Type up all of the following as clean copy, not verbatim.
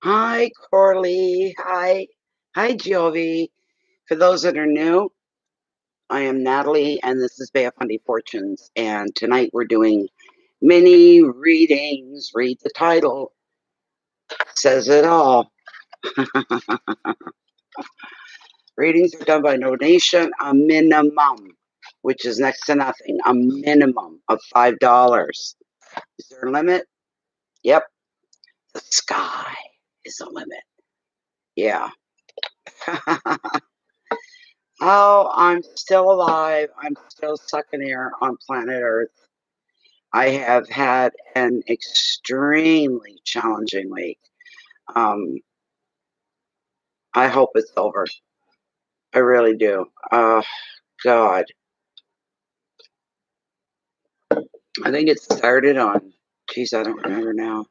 Hi, Corley. Hi. Hi, Jovi. For those that are new, I am Natalie, and this is Bay of Fundy Fortunes. And tonight we're doing mini readings. Read the title. Says it all. Readings are done by donation, a minimum, which is next to nothing, a minimum of $5. Is there a limit? Yep. The sky is the limit. Yeah. Oh, I'm still alive. I'm still sucking air on planet Earth. I have had an extremely challenging week. Um, I hope it's over. I really do. God. I think it started on, geez, I don't remember now.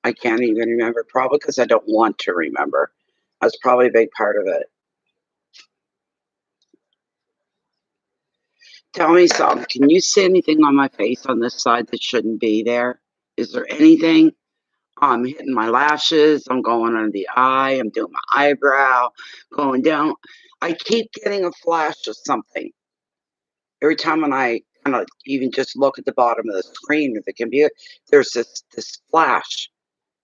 I can't even remember. Probably because I don't want to remember. That's probably a big part of it. Tell me something. Can you see anything on my face on this side that shouldn't be there? Is there anything? I'm hitting my lashes. I'm going under the eye. I'm doing my eyebrow, going down. I keep getting a flash of something every time when I kind of even just look at the bottom of the screen of the computer. There's this flash,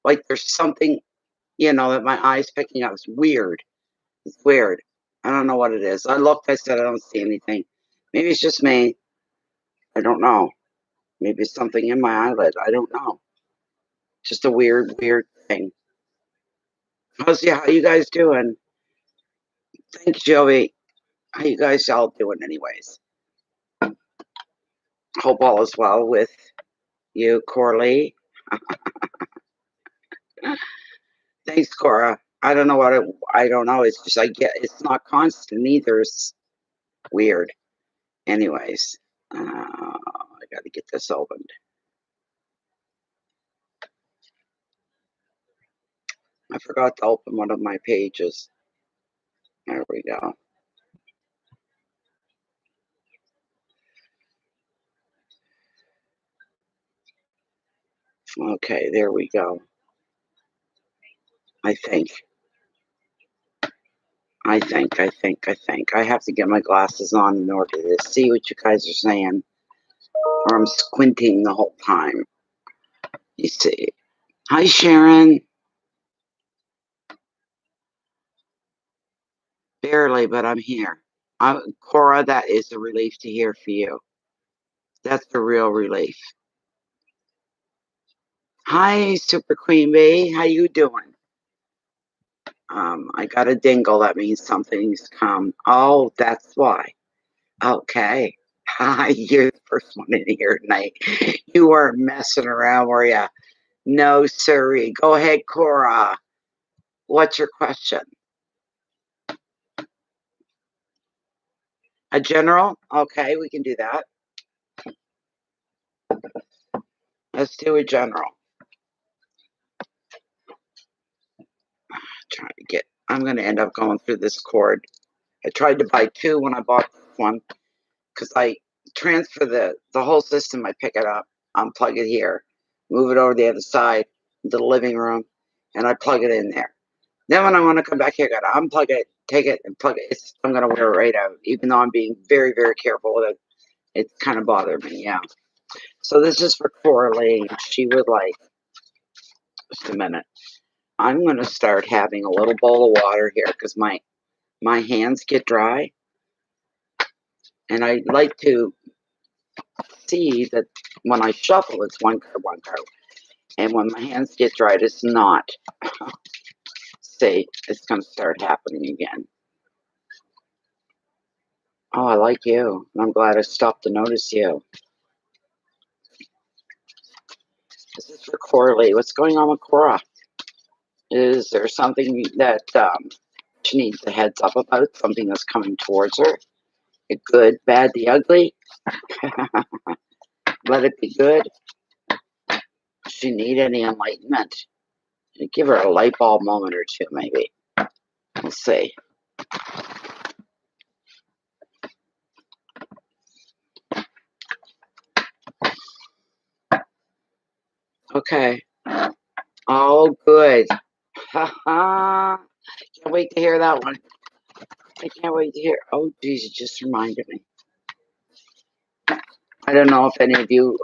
like there's something that my eye's picking up. It's weird. It's weird. I don't know what it is. I looked. I said I don't see anything. Maybe it's just me. I don't know. Maybe it's something in my eyelid. I don't know. Just a weird thing. How you guys doing? Thanks, Joey. How you guys all doing anyways? Hope all is well with you, Corley. Thanks, Cora. I don't know I don't know. It's just it's not constant either. It's weird. Anyways, I gotta get this opened. I forgot to open one of my pages. There we go. Okay, there we go. I think. I have to get my glasses on in order to see what you guys are saying, or I'm squinting the whole time. You see. Hi, Sharon. Barely, but I'm here. Cora, that is a relief to hear for you. That's a real relief. Hi, Super Queen Bee. How you doing? I got a dingle. That means something's come. Oh, that's why. Okay. Hi, you're the first one in here tonight. You weren't messing around, were ya? No, sirree. Go ahead, Cora. What's your question? A general? Okay, we can do that. Let's do a general. I'm going to end up going through this cord. I tried to buy two when I bought this one because I transfer the whole system. I pick it up, unplug it here, move it over the other side into the living room, and I plug it in there. Then when I want to come back here, I got to unplug it, take it, and plug it. I'm going to wear it right out, even though I'm being very, very careful with it. It kind of bothered me, yeah. So this is for Coralie. She would like, just a minute. I'm going to start having a little bowl of water here because my hands get dry. And I like to see that when I shuffle, it's one card. And when my hands get dry, it's not. See, it's going to start happening again. Oh, I like you. I'm glad I stopped to notice you. This is for Coralie. What's going on with Cora? Is there something that she needs a heads up about? Something that's coming towards her? The good, bad, the ugly? Let it be good. Does she need any enlightenment? Give her a light bulb moment or two, maybe. We'll see. Okay. Oh, good. Can't wait to hear that one. I can't wait to hear. Oh, geez, it just reminded me. I don't know if any of you,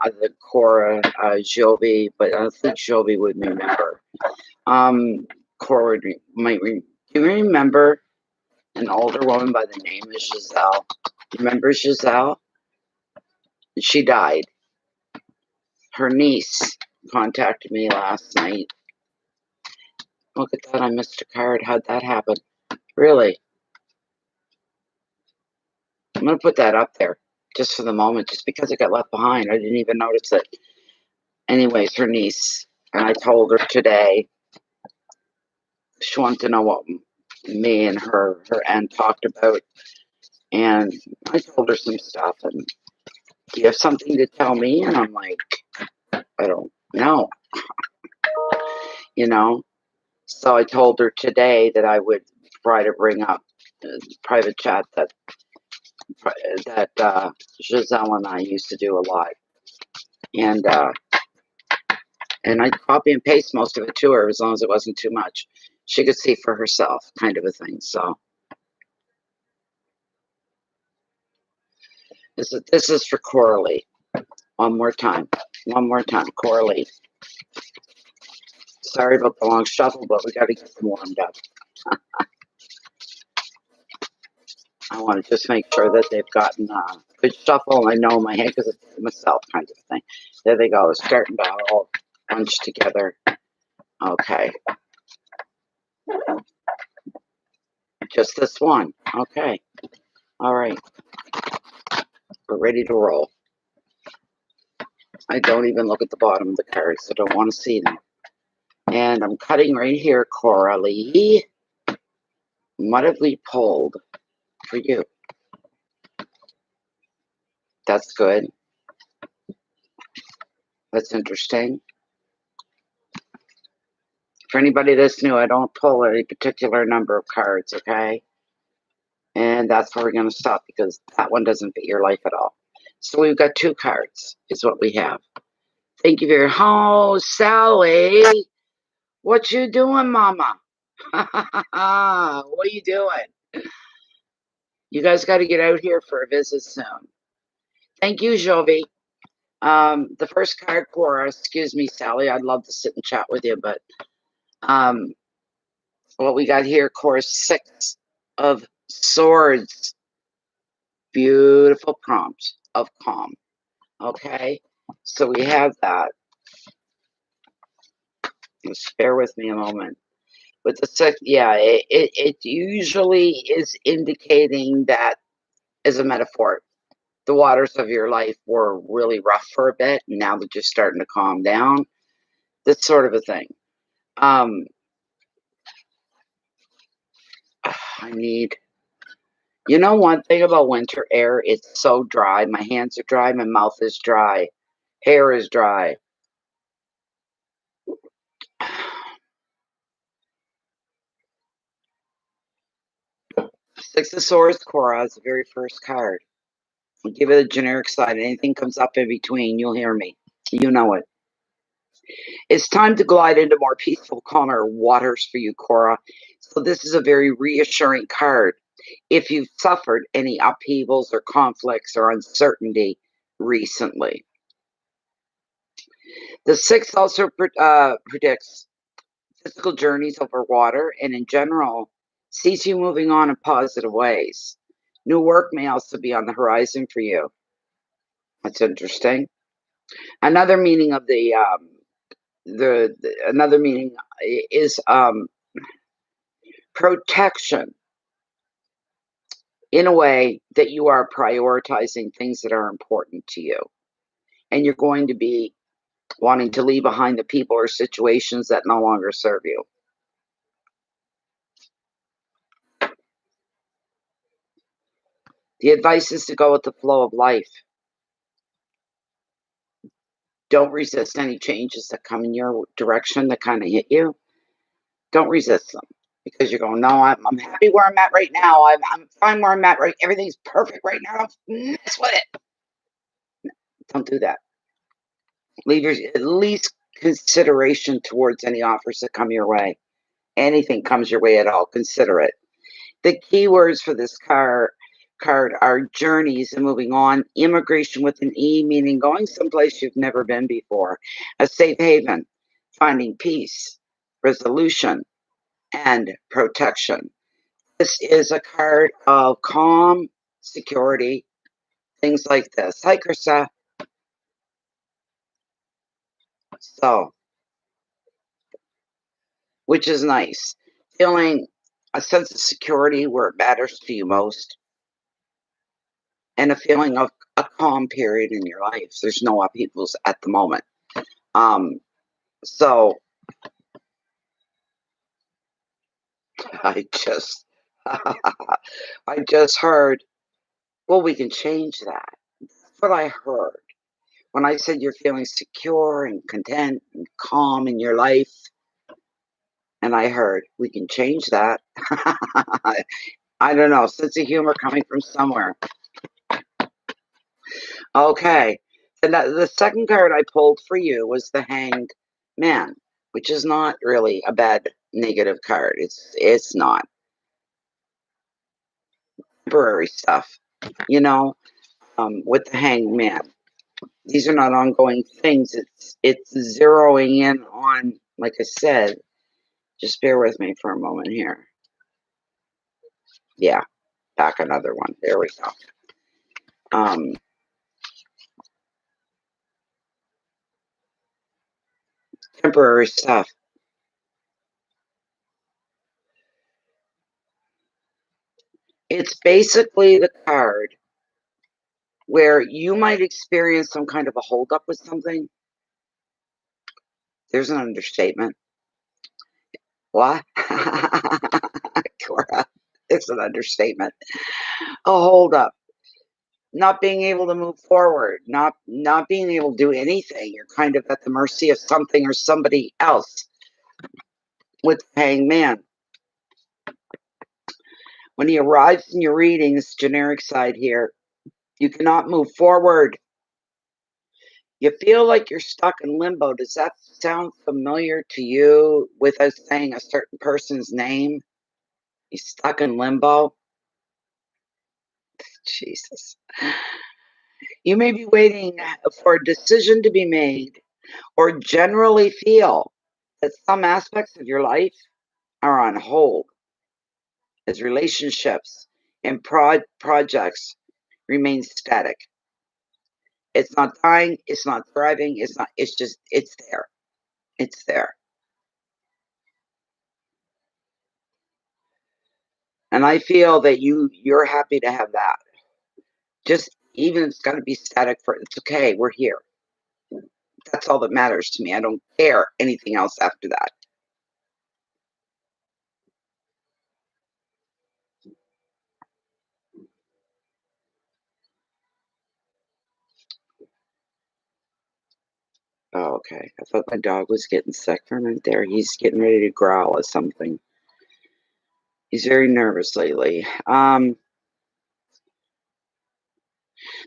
other Cora, Jovi, but I think Jovi would remember. Cora do you remember an older woman by the name of Giselle? Do you remember Giselle? She died. Her niece contacted me last night. Look at that, I missed a card. How'd that happen? Really? I'm going to put that up there just for the moment, just because it got left behind. I didn't even notice it. Anyways, her niece. And I told her today, she wanted to know what me and her aunt talked about. And I told her some stuff. And do you have something to tell me? And I'm like, I don't know. You know? So I told her today that I would try to bring up the private chat that Giselle and I used to do a lot. And I copy and paste most of it to her as long as it wasn't too much. She could see for herself, kind of a thing. So this is for Coralie. One more time, Coralie. Sorry about the long shuffle, but we got to get them warmed up. I want to just make sure that they've gotten a good shuffle. I know my head because it's myself kind of thing. There they go. It's starting to all bunch together. Okay. Just this one. Okay. All right. We're ready to roll. I don't even look at the bottom of the cards. I don't want to see them. And I'm cutting right here, Coralie. What have we pulled for you? That's good. That's interesting. For anybody that's new, I don't pull a particular number of cards, okay? And that's where we're going to stop because that one doesn't fit your life at all. So we've got 2 cards is what we have. Thank you very much. Oh, Sally. What you doing, mama? What are you doing? You guys got to get out here for a visit soon. Thank you, Jovi. The first card, Cora, excuse me, Sally. I'd love to sit and chat with you, but what we got here, Cora, 6 of Swords. Beautiful prompt of calm. Okay, so we have that. Just bear with me a moment. With the 6, yeah, it usually is indicating that as a metaphor. The waters of your life were really rough for a bit, and now they're just starting to calm down. This sort of a thing. I need, you know, one thing about winter air, it's so dry. My hands are dry, my mouth is dry, hair is dry. Six of Swords, Cora, is the very first card. I'll give it a generic side. Anything comes up in between, you'll hear me. You know it. It's time to glide into more peaceful, calmer waters for you, Cora. So this is a very reassuring card. If you've suffered any upheavals or conflicts or uncertainty recently. The 6 also predicts physical journeys over water and in general sees you moving on in positive ways. New work may also be on the horizon for you. That's interesting. Another meaning of another meaning is protection, in a way that you are prioritizing things that are important to you, and you're going to be wanting to leave behind the people or situations that no longer serve you. The advice is to go with the flow of life. Don't resist any changes that come in your direction that kind of hit you. Don't resist them because you're going, no, I'm happy where I'm at right now. I'm fine where I'm at right. Everything's perfect right now. Don't mess with it. Don't do that. At least consideration towards any offers that come your way. Anything comes your way at all, consider it. The keywords for this card are journeys and moving on, immigration with an E, meaning going someplace you've never been before, a safe haven, finding peace, resolution, and protection. This is a card of calm, security, things like this. Hi, Krista. So, which is nice. Feeling a sense of security where it matters to you most, and a feeling of a calm period in your life. There's no upheavals at the moment. So I just, I just heard, well, we can change that. That's what I heard when I said you're feeling secure and content and calm in your life. And I heard, we can change that. I don't know, sense of humor coming from somewhere. Okay. And the second card I pulled for you was the Hanged Man, which is not really a bad negative card. It's not. Temporary stuff, you know, with the Hanged Man. These are not ongoing things. It's zeroing in on, like I said, just bear with me for a moment here. Yeah, back another one. There we go. Temporary stuff. It's basically the card where you might experience some kind of a holdup with something. There's an understatement. What? Cora, it's an understatement. A holdup. Not being able to move forward, not being able to do anything. You're kind of at the mercy of something or somebody else with the Hanged Man. When he arrives in your reading, this generic side here, you cannot move forward. You feel like you're stuck in limbo. Does that sound familiar to you with us saying a certain person's name? You're stuck in limbo? Jesus. You may be waiting for a decision to be made, or generally feel that some aspects of your life are on hold as relationships and projects remain static. It's not dying, it's not thriving, it's just, it's there. It's there. And I feel that you're happy to have that. Just even if it's got to be static for, it's okay, we're here. That's all that matters to me. I don't care anything else after that. Oh, okay. I thought my dog was getting sick for a minute there. He's getting ready to growl at something. He's very nervous lately.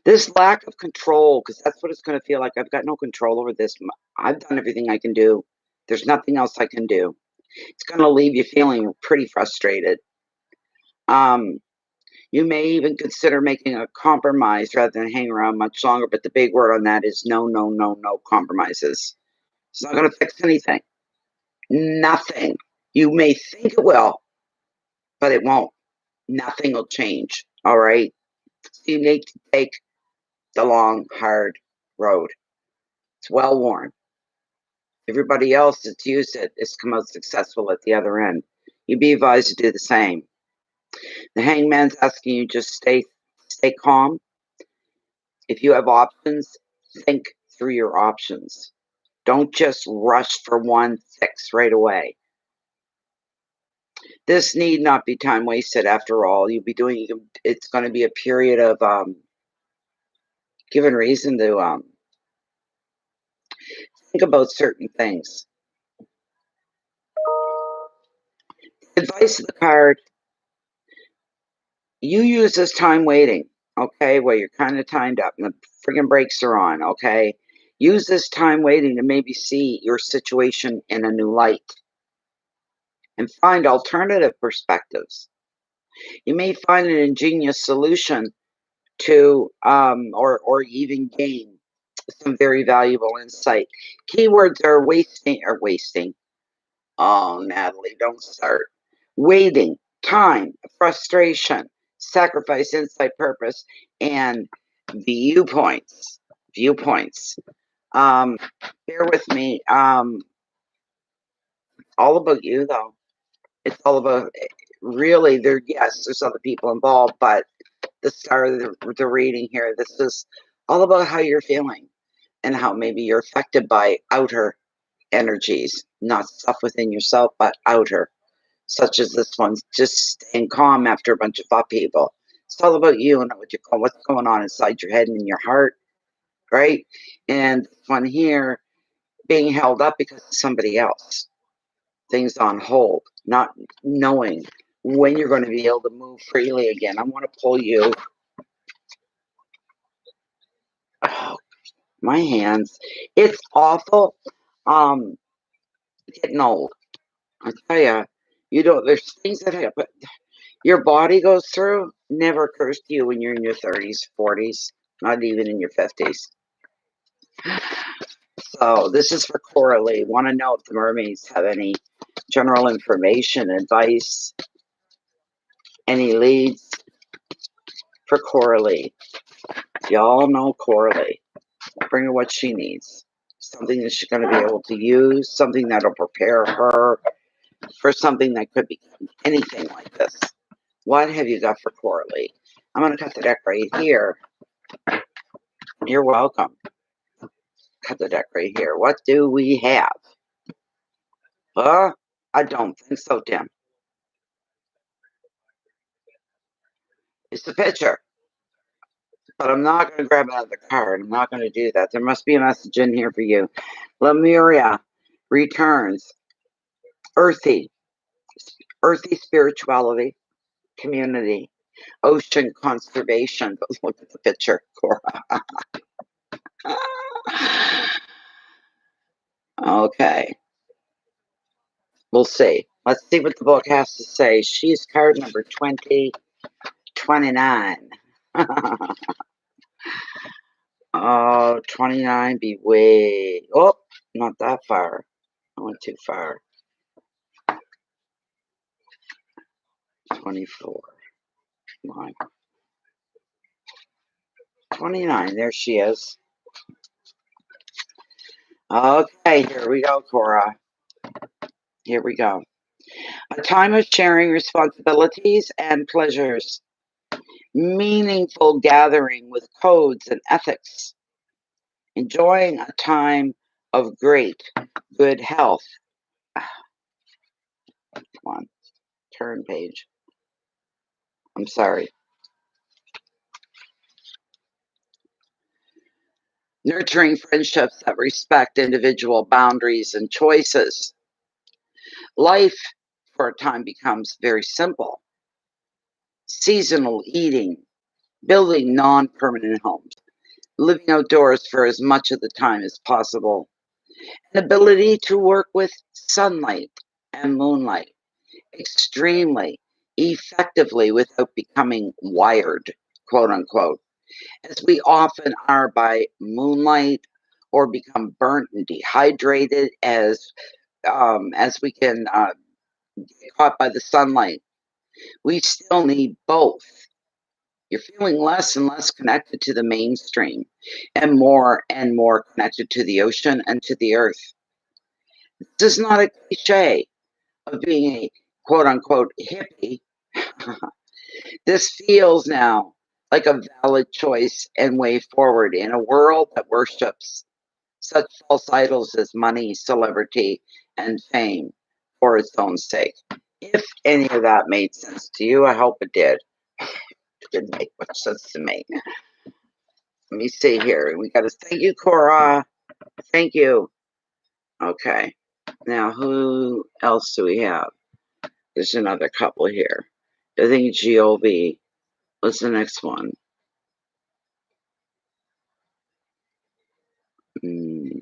This lack of control, because that's what it's going to feel like. I've got no control over this. I've done everything I can do. There's nothing else I can do. It's going to leave you feeling pretty frustrated. You may even consider making a compromise rather than hang around much longer. But the big word on that is no, no, no, no compromises. It's not going to fix anything. Nothing. You may think it will, but it won't. Nothing will change. All right. So you need to take the long, hard road. It's well worn. Everybody else that's used it has come out successful at the other end. You'd be advised to do the same. The hangman's asking you just stay calm. If you have options, think through your options. Don't just rush for one fix right away. This need not be time wasted after all. You'll be doing, it's going to be a period of given reason to think about certain things. Advice of the card, you use this time waiting, okay, where you're kind of timed up and the friggin' brakes are on, okay? Use this time waiting to maybe see your situation in a new light and find alternative perspectives. You may find an ingenious solution to, or even gain some very valuable insight. Keywords are wasting. Oh, Natalie, don't start. Waiting, time, frustration, sacrifice, insight, purpose, and viewpoints. Viewpoints. Um, Bear with me. All about you, though. It's all about really there. Yes, there's other people involved, but the start of the reading here. This is all about how you're feeling and how maybe you're affected by outer energies, not stuff within yourself, but outer, such as this one, just staying calm after a bunch of upheaval. It's all about you and what's going on inside your head and in your heart, right? And this one here being held up because of somebody else, things on hold, not knowing when you're going to be able to move freely again. I want to pull you. Oh, my hands. It's awful. Um, Getting old. I tell you, you don't. There's things that happen. Your body goes through never occurs to you when you're in your 30s, 40s, not even in your 50s. So this is for Coralie. Want to know if the mermaids have any general information, advice, any leads for Coralie. Y'all know Coralie. Bring her what she needs. Something that she's going to be able to use, something that'll prepare her for something that could be anything like this. What have you got for Coralie? I'm going to cut the deck right here. You're welcome. Cut the deck right here. What do we have? I don't think so, Tim. It's the picture. But I'm not going to grab another card. I'm not going to do that. There must be a message in here for you. Lemuria returns. Earthy spirituality, community, ocean conservation. But look at the picture, Cora. Okay. We'll see. Let's see what the book has to say. She's card number 2029. Oh, 29 be way. Oh, not that far. I went too far. 24. 29. There she is. Okay, here we go, Cora. Here we go. A time of sharing responsibilities and pleasures. Meaningful gathering with codes and ethics. Enjoying a time of great good health. Come on, turn page. I'm sorry. Nurturing friendships that respect individual boundaries and choices. Life for a time becomes very simple. Seasonal eating, building non-permanent homes, living outdoors for as much of the time as possible, an ability to work with sunlight and moonlight extremely effectively without becoming wired, quote unquote, as we often are by moonlight, or become burnt and dehydrated as we can get caught by the sunlight. We still need both. You're feeling less and less connected to the mainstream and more connected to the ocean and to the earth. This is not a cliche of being a quote unquote hippie. This feels now like a valid choice and way forward in a world that worships such false idols as money, celebrity, and fame for its own sake. If any of that made sense to you, I hope it did. It didn't make much sense to me. Let me see here. We got to thank you, Cora. Thank you. Okay. Now, who else do we have? There's another couple here. I think GOV. What's the next one? Mm,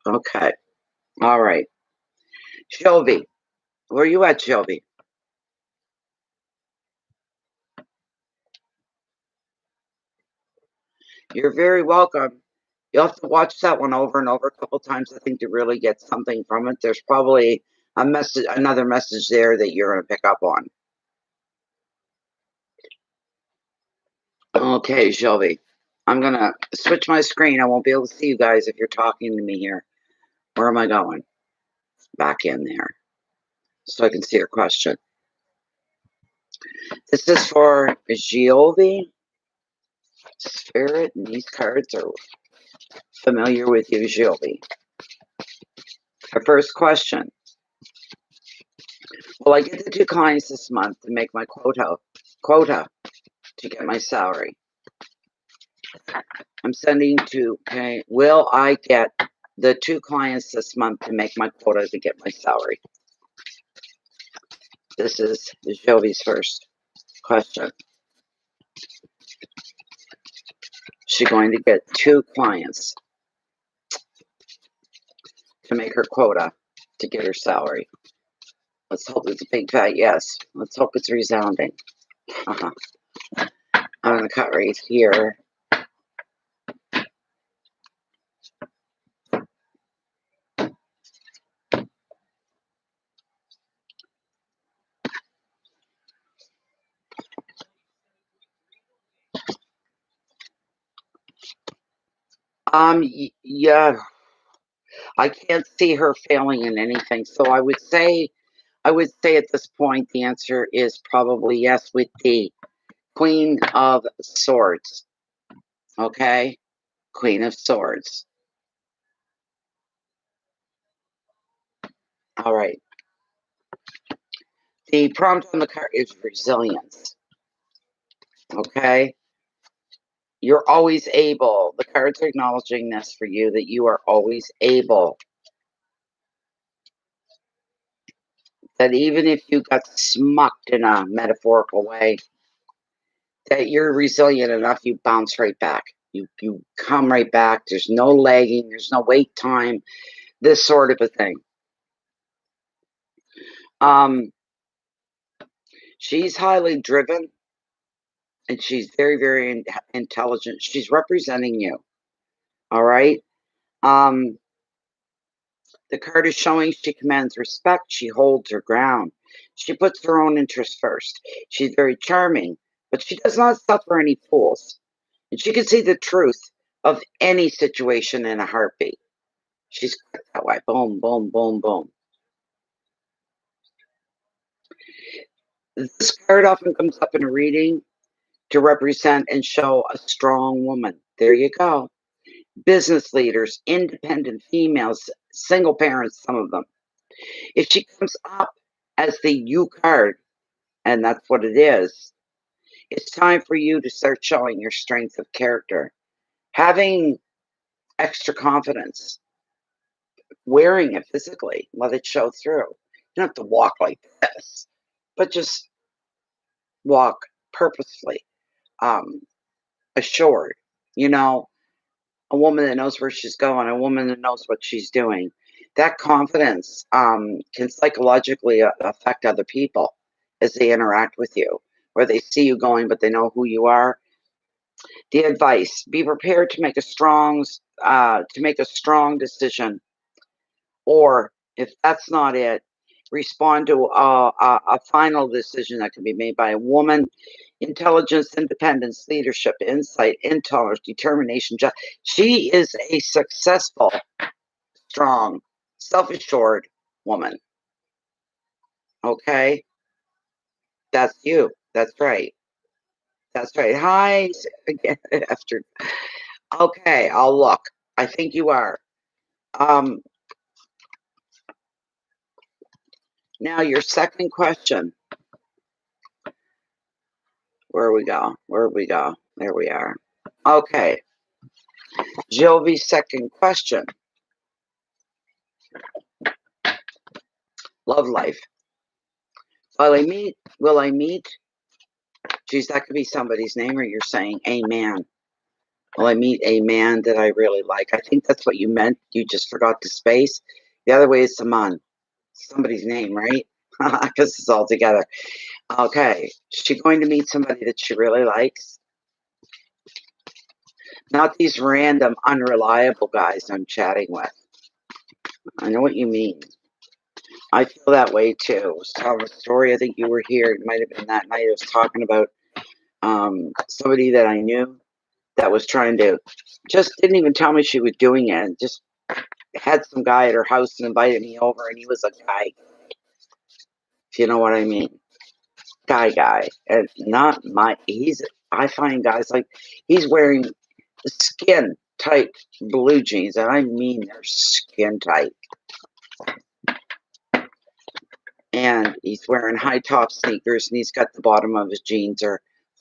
okay. All right. Shelby, where are you at, Shelby? You're very welcome. You'll have to watch that one over and over a couple times, I think, to really get something from it. There's probably a message, another message there that you're going to pick up on. Okay, Shelby. I'm going to switch my screen. I won't be able to see you guys if you're talking to me here. Where am I going? Back in there so I can see your question. This is for Giolvi Spirit, and these cards are familiar with you, Giolvi. Our first question. Will I get the 2 clients this month to make my quota to get my salary? I'm sending to, okay, will I get the 2 clients this month to make my quota to get my salary? This is Jovi's first question. She's going to get 2 clients to make her quota to get her salary. Let's hope it's a big fat yes. Let's hope it's resounding. I'm going to cut right here. Yeah, I can't see her failing in anything. So I would say at this point the answer is probably yes with the Queen of Swords. Okay? Queen of Swords. All right. The prompt on the card is resilience. Okay? You're always able. The cards are acknowledging this for you, that you are always able. That even if you got smucked in a metaphorical way, that you're resilient enough, you bounce right back. You come right back. There's no lagging. There's no wait time. This sort of a thing. She's highly driven, and she's very, very intelligent. She's representing you. All right. Um, the card is showing she commands respect. She holds her ground. She puts her own interests first. She's very charming, but she does not suffer any fools. And she can see the truth of any situation in a heartbeat. She's that way. Boom, boom, boom, boom. This card often comes up in a reading to represent and show a strong woman. There you go. Business leaders, independent females, single parents, some of them. If she comes up as the you card, and that's what it is, it's time for you to start showing your strength of character. Having extra confidence, wearing it physically, let it show through. You don't have to walk like this, but just walk purposefully, um, assured. You know, a woman that knows where she's going, a woman that knows what she's doing. That confidence can psychologically affect other people as they interact with you, where they see you going, but they know who you are. The advice: be prepared to make a strong decision, or if that's not it, respond to a final decision that can be made by a woman. Intelligence, independence, leadership, insight, intolerance, determination. She is a successful, strong, self-assured woman. Okay? That's you. That's right. That's right. Hi again after. Okay, I'll look. I think you are. Um, Now, your second question. Where we go? Where we go? There we are. Okay. Jovi's second question. Love life. Will I meet? Geez, that could be somebody's name, or you're saying a man. Will I meet a man that I really like? I think that's what you meant. You just forgot the space. The other way is Saman. Somebody's name, right? Because it's all together. Okay. Is she going to meet somebody that she really likes? Not these random, unreliable guys I'm chatting with. I know what you mean. I feel that way too. I was telling a story. I think you were here. It might have been that night. I was talking about somebody that I knew that was trying to, just didn't even tell me she was doing it. Just had some guy at her house and invited me over, and he was a guy. If you know what I mean. Guy. And not my, I find guys like, he's wearing skin tight blue jeans, and I mean they're skin tight. And he's wearing high top sneakers, and he's got the bottom of his jeans are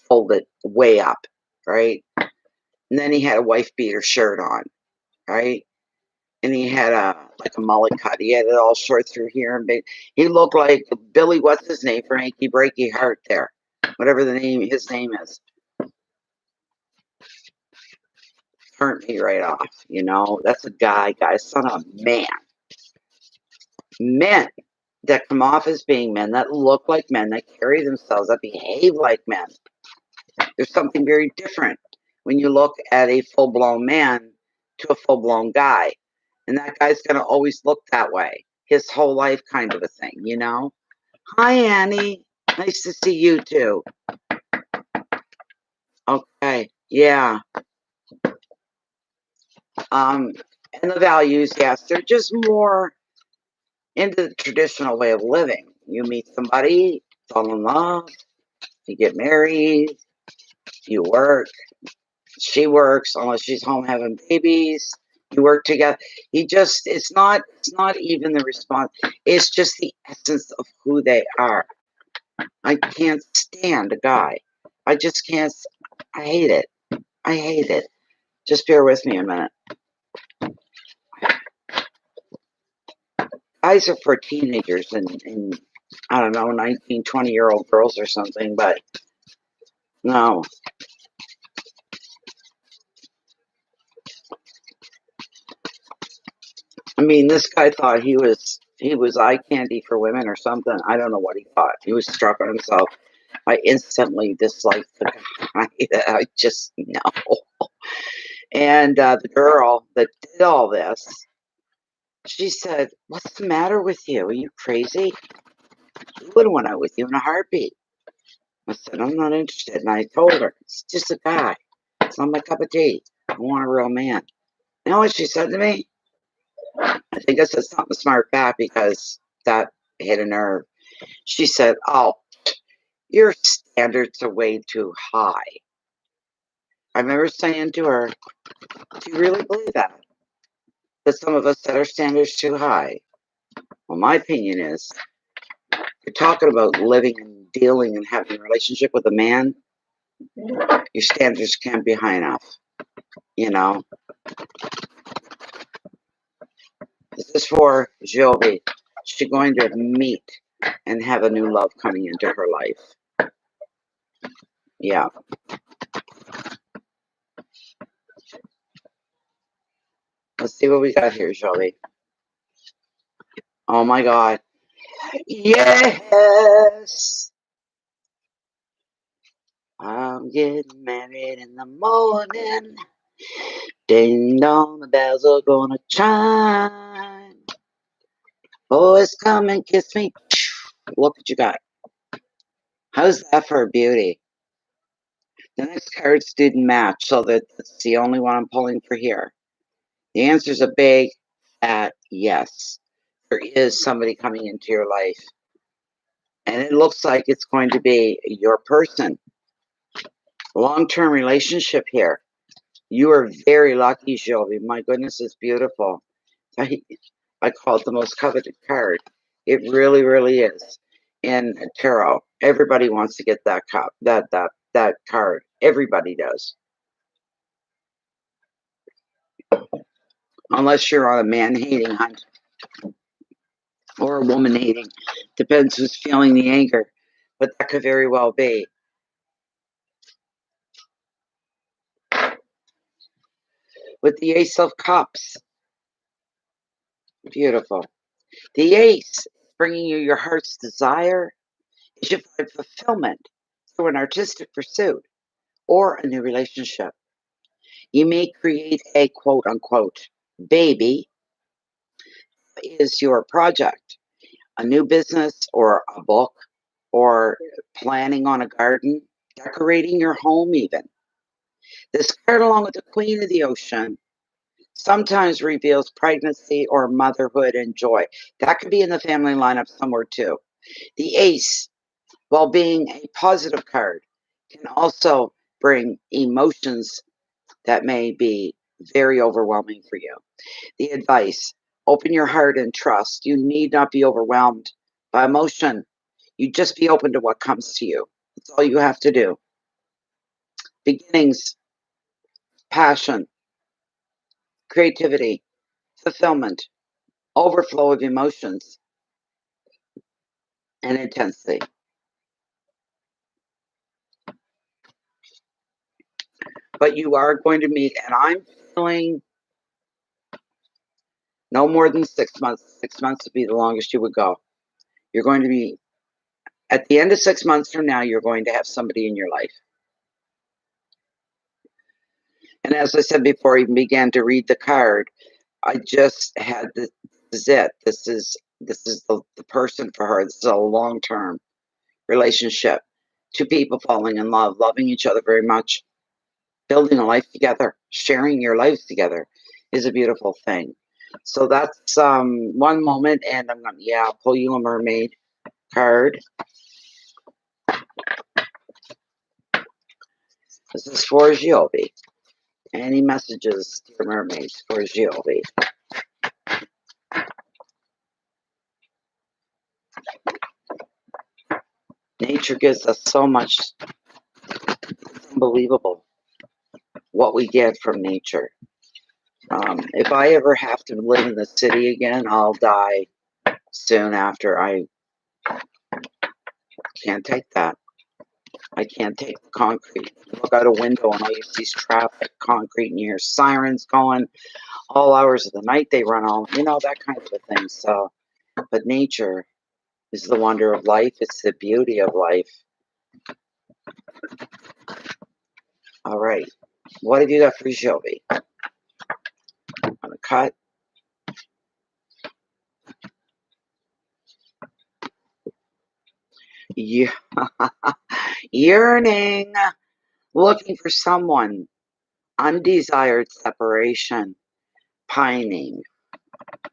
folded way up, right? And then he had a wife beater shirt on, right? And he had like a mullet cut. He had it all short through here, and he looked like Billy. What's his name? For Hanky Breaky Heart, there, whatever his name is. Turned me right off. You know, that's a guy, son of a man. Men that come off as being men, that look like men, that carry themselves, that behave like men. There's something very different when you look at a full-blown man to a full-blown guy. And that guy's going to always look that way. His whole life kind of a thing, you know? Hi, Annie. Nice to see you, too. Okay, yeah. And the values, yes, they're just more into the traditional way of living. You meet somebody, fall in love, you get married, you work, she works, unless she's home having babies, you work together. It's not even the response, it's just the essence of who they are. I can't stand a guy. I just can't, I hate it. I hate it. Just bear with me a minute. Guys are for teenagers and I don't know, 19, 20-year-old girls or something, but no. I mean, this guy thought he was eye candy for women or something. I don't know what he thought. He was struck on himself. I instantly disliked the guy. I just, no. And the girl that did all this, she said, "What's the matter with you? Are you crazy? I would have went out with you in a heartbeat." I said, "I'm not interested." And I told her, "It's just a guy. It's not my cup of tea. I want a real man." You know what she said to me? I think I said something smart back because that hit a nerve. She said, "Oh, your standards are way too high." I remember saying to her, "Do you really believe that? That some of us set our standards too high?" Well, my opinion is, you're talking about living and dealing and having a relationship with a man, your standards can't be high enough, you know? This is for Jovi. She's going to meet and have a new love coming into her life. Yeah. Let's see what we got here, Jovi. Oh my God. Yes. I'm getting married in the morning. Ding dong, the bells are gonna chime. Boys, come and kiss me. Look what you got. How's that for beauty? The next cards didn't match, so that's the only one I'm pulling for here. The answer is a big, fat yes. There is somebody coming into your life. And it looks like it's going to be your person. Long-term relationship here. You are very lucky, Jovi. My goodness, it's beautiful. I call it the most coveted card. It really, really is. In tarot, everybody wants to get that that card. Everybody does. Unless you're on a man-hating hunt or a woman-hating. Depends who's feeling the anger. But that could very well be. With the Ace of Cups. Beautiful. The Ace, bringing you your heart's desire, is you find fulfillment through an artistic pursuit or a new relationship. You may create a quote unquote baby is your project, a new business or a book or planning on a garden, decorating your home even. This card, along with the Queen of the Ocean, sometimes reveals pregnancy or motherhood and joy. That could be in the family lineup somewhere too. The Ace, while being a positive card, can also bring emotions that may be very overwhelming for you. The advice: open your heart and trust. You need not be overwhelmed by emotion. You just be open to what comes to you. That's all you have to do. Beginnings, passion, creativity, fulfillment, overflow of emotions, and intensity. But you are going to meet, and I'm feeling no more than 6 months. 6 months would be the longest you would go. You're going to be, at the end of 6 months from now, you're going to have somebody in your life. And as I said before I even began to read the card, I just had this is it. This is the person for her. This is a long-term relationship. Two people falling in love, loving each other very much, building a life together, sharing your lives together is a beautiful thing. So that's one moment, and I'm gonna I'll pull you a mermaid card. This is for Giovi. Any messages, dear mermaids, for Giovi? Nature gives us so much. It's unbelievable what we get from nature. If I ever have to live in the city again, I'll die soon after. I can't take that. I can't take the concrete. You look out a window and all you see is traffic, concrete, and you hear sirens going. All hours of the night they run all, that kind of a thing. So, but nature is the wonder of life. It's the beauty of life. All right. What have you got for Jovi? I'm going to cut. Yeah. Yearning. Looking for someone. Undesired separation. Pining.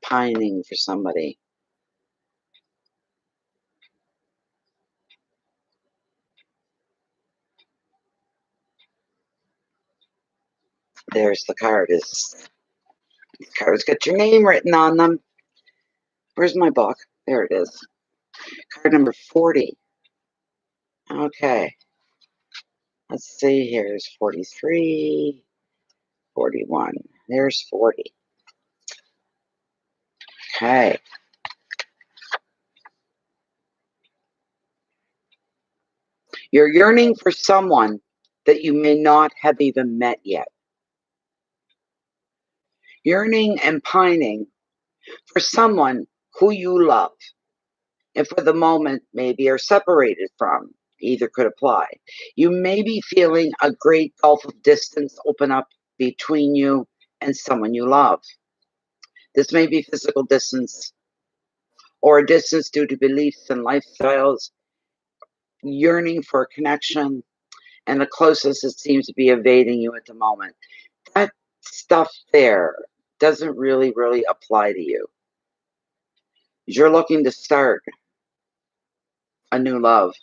Pining for somebody. There's the card. These cards got your name written on them. Where's my book? There it is. Card number 40. Okay. Let's see. Here's 43, 41. There's 40. Okay. You're yearning for someone that you may not have even met yet. Yearning and pining for someone who you love and for the moment maybe are separated from. Either could apply. You may be feeling a great gulf of distance open up between you and someone you love. This may be physical distance or a distance due to beliefs and lifestyles, yearning for a connection, and the closest it seems to be evading you at the moment. That stuff there doesn't really apply to you. You're looking to start a new love.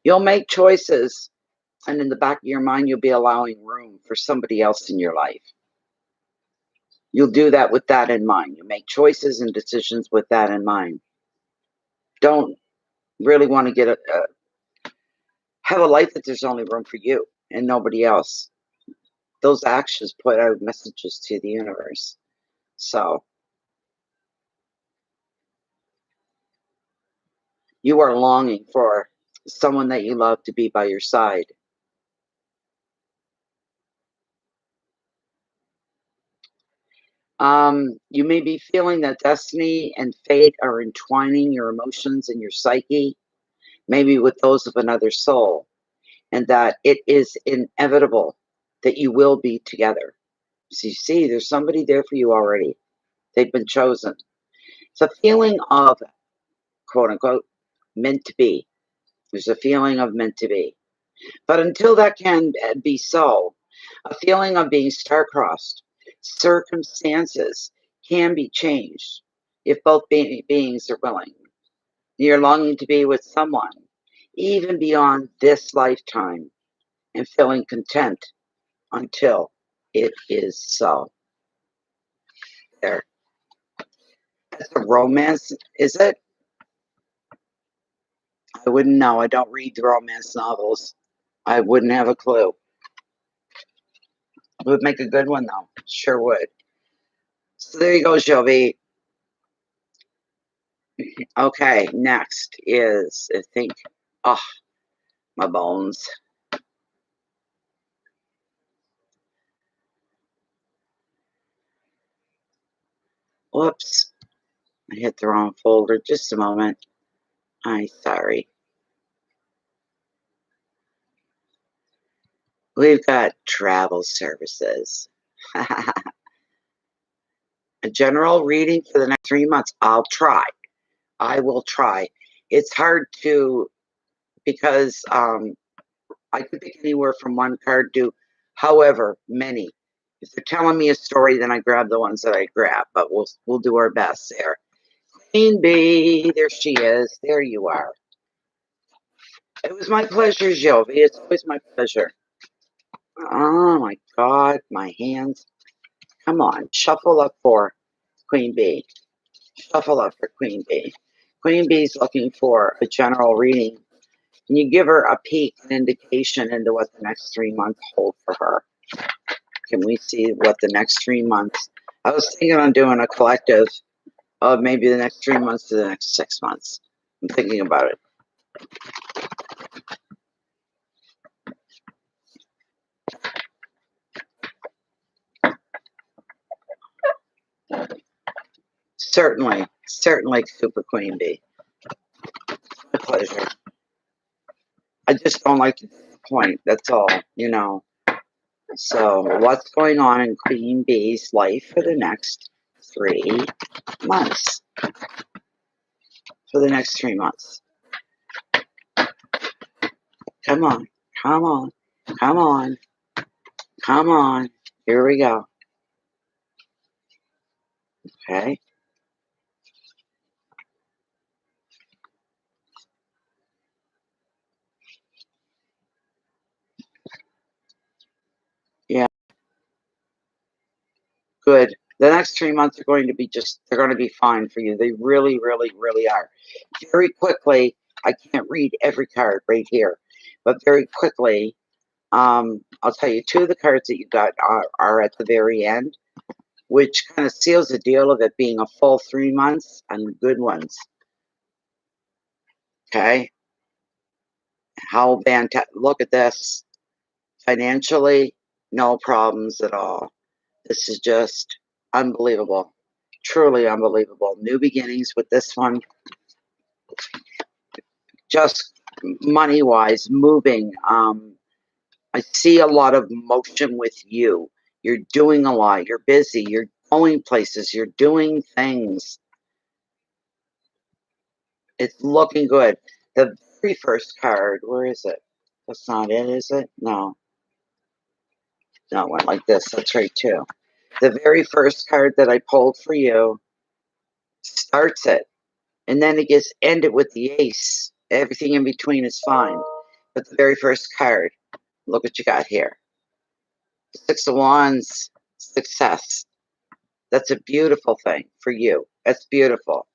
You'll make choices And in the back of your mind, you'll be allowing room for somebody else in your life. You'll do that with that in mind. You make choices and decisions with that in mind. Don't really want to get have a life that there's only room for you and nobody else. Those actions put out messages to the universe. So you are longing for someone that you love to be by your side. You may be feeling that destiny and fate are entwining your emotions and your psyche, maybe with those of another soul, and that it is inevitable that you will be together. So you see, there's somebody there for you already. They've been chosen. It's a feeling of, quote unquote, meant to be. There's a feeling of meant to be. But until that can be so, a feeling of being star-crossed, circumstances can be changed if both beings are willing. You're longing to be with someone, even beyond this lifetime, and feeling content until it is so. There. That's a romance, is it? I wouldn't know. I don't read the romance novels. I wouldn't have a clue. It would make a good one, though. Sure would. So there you go, Jovi. Okay, next is, I think, oh, my bones. Whoops. I hit the wrong folder. Just a moment. I'm sorry. We've got travel services. A general reading for the next 3 months. I'll try. I will try. It's hard to, because I could pick anywhere from one card to however many. If they're telling me a story, then I grab the ones that I grab, but we'll do our best there. Queen Bee, there she is. There you are. It was my pleasure, Jovi. It's always my pleasure. Oh my God, my hands. Come on, shuffle up for Queen Bee. Shuffle up for Queen Bee. Queen Bee's looking for a general reading. Can you give her a peek, an indication into what the next 3 months hold for her? Can we see what the next 3 months? I was thinking on doing a collective of maybe the next 3 months to the next 6 months. I'm thinking about it. Certainly, certainly, Super Queen Bee. My pleasure. I just don't like to disappoint. That's all, you know. So, what's going on in Queen Bee's life for the next 3 months? For the next 3 months. Come on, come on, come on, come on. Here we go. Okay. Yeah, good. The next 3 months are going to be they're going to be fine for you. They really, really, really are. Very quickly, I can't read every card right here, but very quickly, I'll tell you 2 of the cards that you got are at the very end, which kind of seals the deal of it being a full 3 months and good ones. Okay. How fantastic. Look at this. Financially, no problems at all. This is just unbelievable. Truly unbelievable. New beginnings with this one. Just money wise, moving. I see a lot of motion with you. You're doing a lot. You're busy. You're going places. You're doing things. It's looking good. The very first card, where is it? That's not it, is it? No. No, it went like this. That's right, too. The very first card that I pulled for you starts it, and then it gets ended with the ace. Everything in between is fine. But the very first card, Look what you got here. Six of Wands, success. That's a beautiful thing for you. That's beautiful.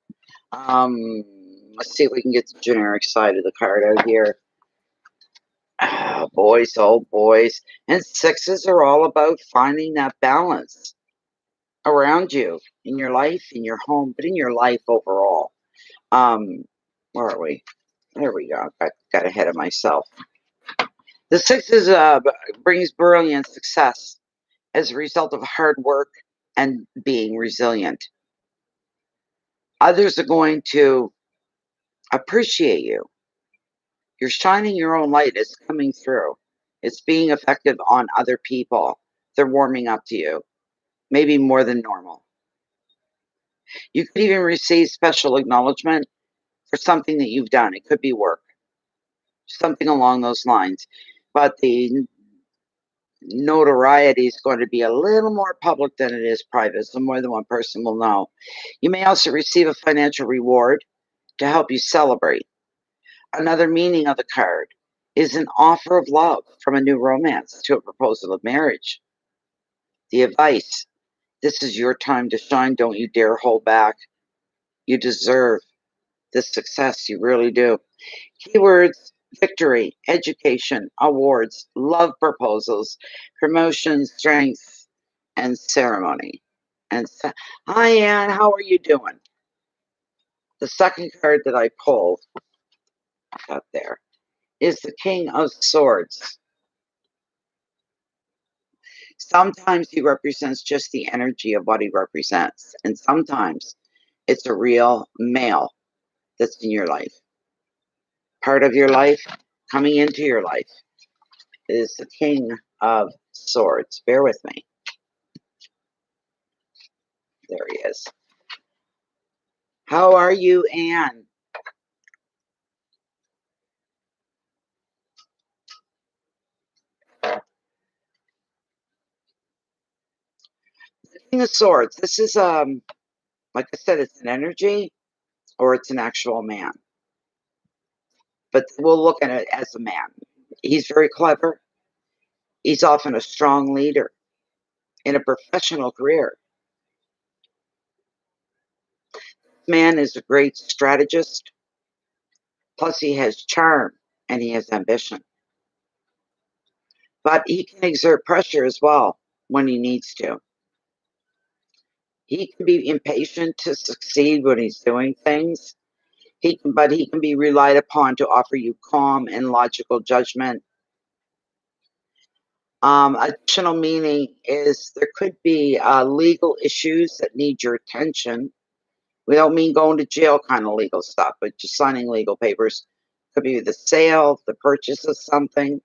Let's see if we can get the generic side of the card out here. Oh, boys, oh boys. And sixes are all about finding that balance around you in your life, in your home, but in your life overall. Where are we? There we go. Got ahead of myself. The sixes brings brilliant success as a result of hard work and being resilient. Others are going to appreciate you. You're shining your own light. It's coming through. It's being effective on other people. They're warming up to you, maybe more than normal. You could even receive special acknowledgement for something that you've done. It could be work, something along those lines. But the notoriety is going to be a little more public than it is private, so more than one person will know. You may also receive a financial reward to help you celebrate. Another meaning of the card is an offer of love from a new romance to a proposal of marriage. The advice: this is your time to shine. Don't you dare hold back. You deserve this success. You really do. Keywords: victory, education, awards, love proposals, promotion, strength, and ceremony. Hi, Anne. How are you doing? The second card that I pulled up there is the King of Swords. Sometimes he represents just the energy of what he represents, and sometimes it's a real male that's in your life. Part of your life coming into your life is the King of Swords. Bear with me. There he is. How are you, Anne? The King of Swords. This is like I said, it's an energy or it's an actual man. But we'll look at it as a man. He's very clever. He's often a strong leader in a professional career. Man is a great strategist. Plus, he has charm and he has ambition. But he can exert pressure as well when he needs to. He can be impatient to succeed when he's doing things. But he can be relied upon to offer you calm and logical judgment. Additional meaning is there could be legal issues that need your attention. We don't mean going to jail kind of legal stuff, but just signing legal papers. Could be the sale, the purchase of something.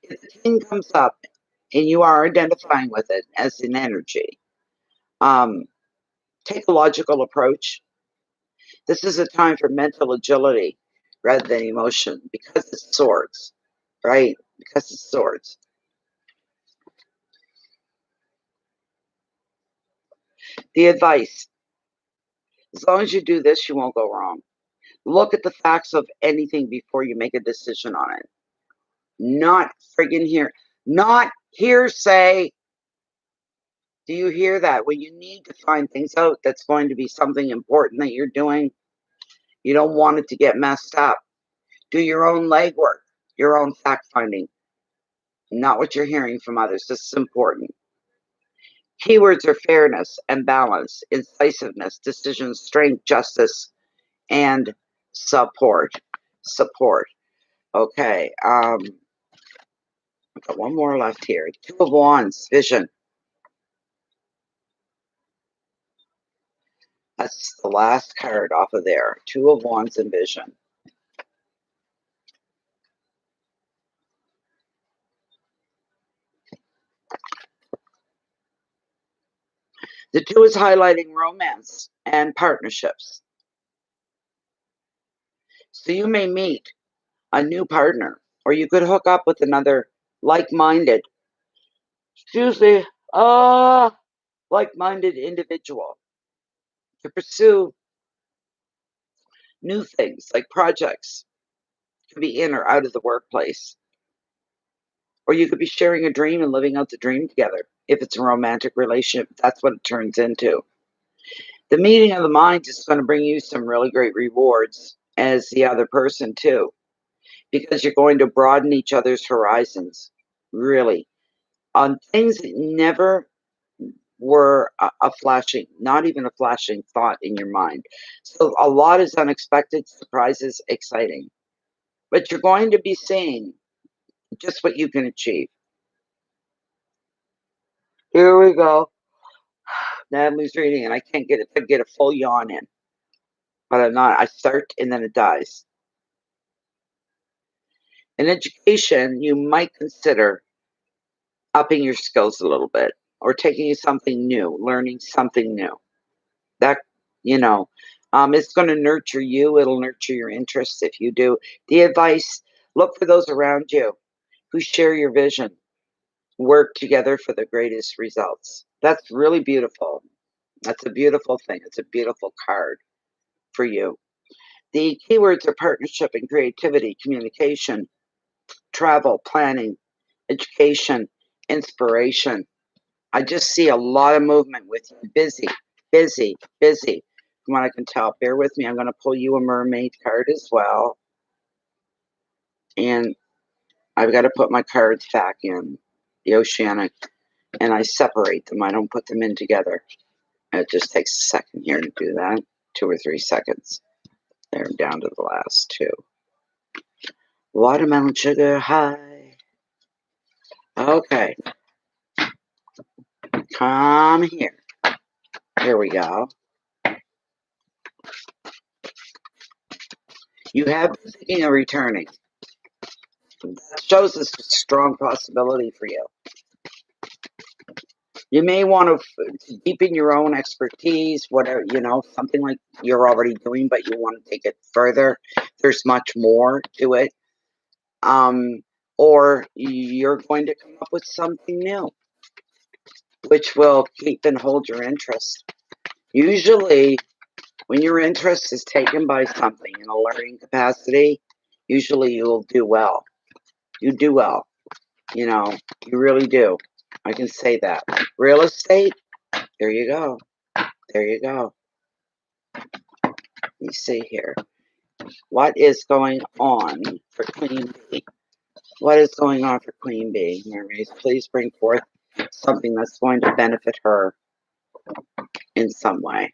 If the king comes up and you are identifying with it as an energy, take a logical approach. This is a time for mental agility rather than emotion because it's swords, right? Because it's swords. The advice: as long as you do this, you won't go wrong. Look at the facts of anything before you make a decision on it. Not not hearsay. Do you hear that? When you need to find things out that's going to be something important that you're doing, you don't want it to get messed up. Do your own legwork, your own fact finding, not what you're hearing from others. This is important. Keywords are fairness and balance, incisiveness, decision, strength, justice, and support. Support. Okay. I've got one more left here. Two of Wands, vision. That's the last card off of there. Two of Wands and vision. The two is highlighting romance and partnerships. So you may meet a new partner, or you could hook up with another like-minded, excuse me, like-minded individual to pursue new things like projects, to be in or out of the workplace. Or you could be sharing a dream and living out the dream together. If it's a romantic relationship, that's what it turns into. The meeting of the minds is going to bring you some really great rewards as the other person too, because you're going to broaden each other's horizons, really, on things that never were a flashing, not even a flashing thought in your mind. So a lot is unexpected, surprises, exciting. But you're going to be seeing just what you can achieve. Here we go. Natalie's reading, and I can't get it to get a full yawn in. But I'm not. I start and then it dies. In education, you might consider upping your skills a little bit or taking something new, learning something new. That, you know, it's going to nurture you. It'll nurture your interests if you do. The advice, look for those around you who share your vision. Work together for the greatest results. That's really beautiful. That's a beautiful thing. It's a beautiful card for you. The keywords are partnership and creativity, communication, travel, planning, education, inspiration. I just see a lot of movement with you. Busy, busy, busy. From what I can tell, bear with me. I'm going to pull you a mermaid card as well. And I've got to put my cards back in the oceanic, and I separate them. I don't put them in together. It just takes a second here to do that. 2 or 3 seconds. They're down to the last 2. Watermelon sugar high. Okay. Come here. Here we go. You have been thinking of returning. That shows us a strong possibility for you. You may want to deepen your own expertise, whatever, something like you're already doing, but you want to take it further. There's much more to it. Or you're going to come up with something new, which will keep and hold your interest. Usually, when your interest is taken by something in a learning capacity, usually you'll do well. You do well. You really do. I can say that. Real estate, there you go. There you go. Let me see here. What is going on for Queen Bee? What is going on for Queen Bee? Mermaids, please bring forth something that's going to benefit her in some way.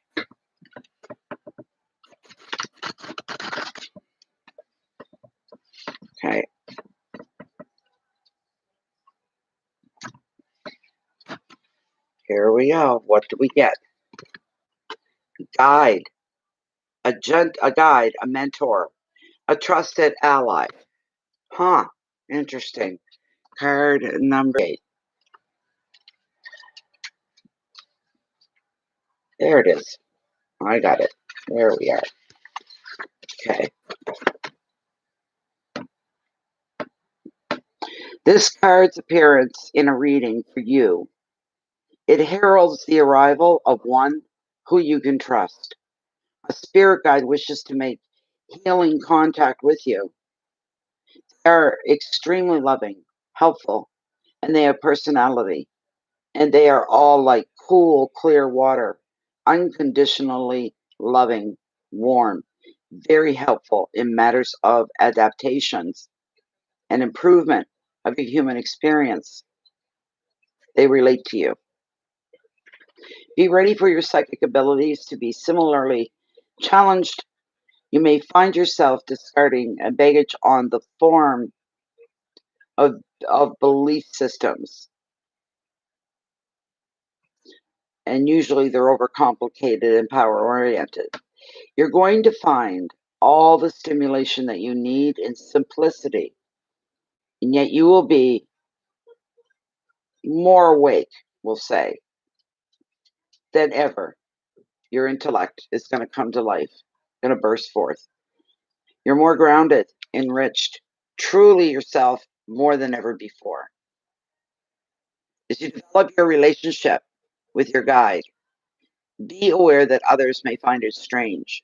Okay. Here we go. What do we get? Guide. A guide, a mentor, a trusted ally. Huh. Interesting. Card number 8. There it is. I got it. There we are. Okay. This card's appearance in a reading for you, it heralds the arrival of one who you can trust. A spirit guide wishes to make healing contact with you. They are extremely loving, helpful, and they have personality. And they are all like cool, clear water, unconditionally loving, warm, very helpful in matters of adaptations and improvement of your human experience. They relate to you. Be ready for your psychic abilities to be similarly challenged. You may find yourself discarding a baggage on the form of belief systems. And usually they're overcomplicated and power oriented. You're going to find all the stimulation that you need in simplicity, and yet you will be more awake, we'll say, than ever. Your intellect is going to come to life, going to burst forth. You're more grounded, enriched, truly yourself more than ever before. As you develop your relationship with your guide, be aware that others may find it strange.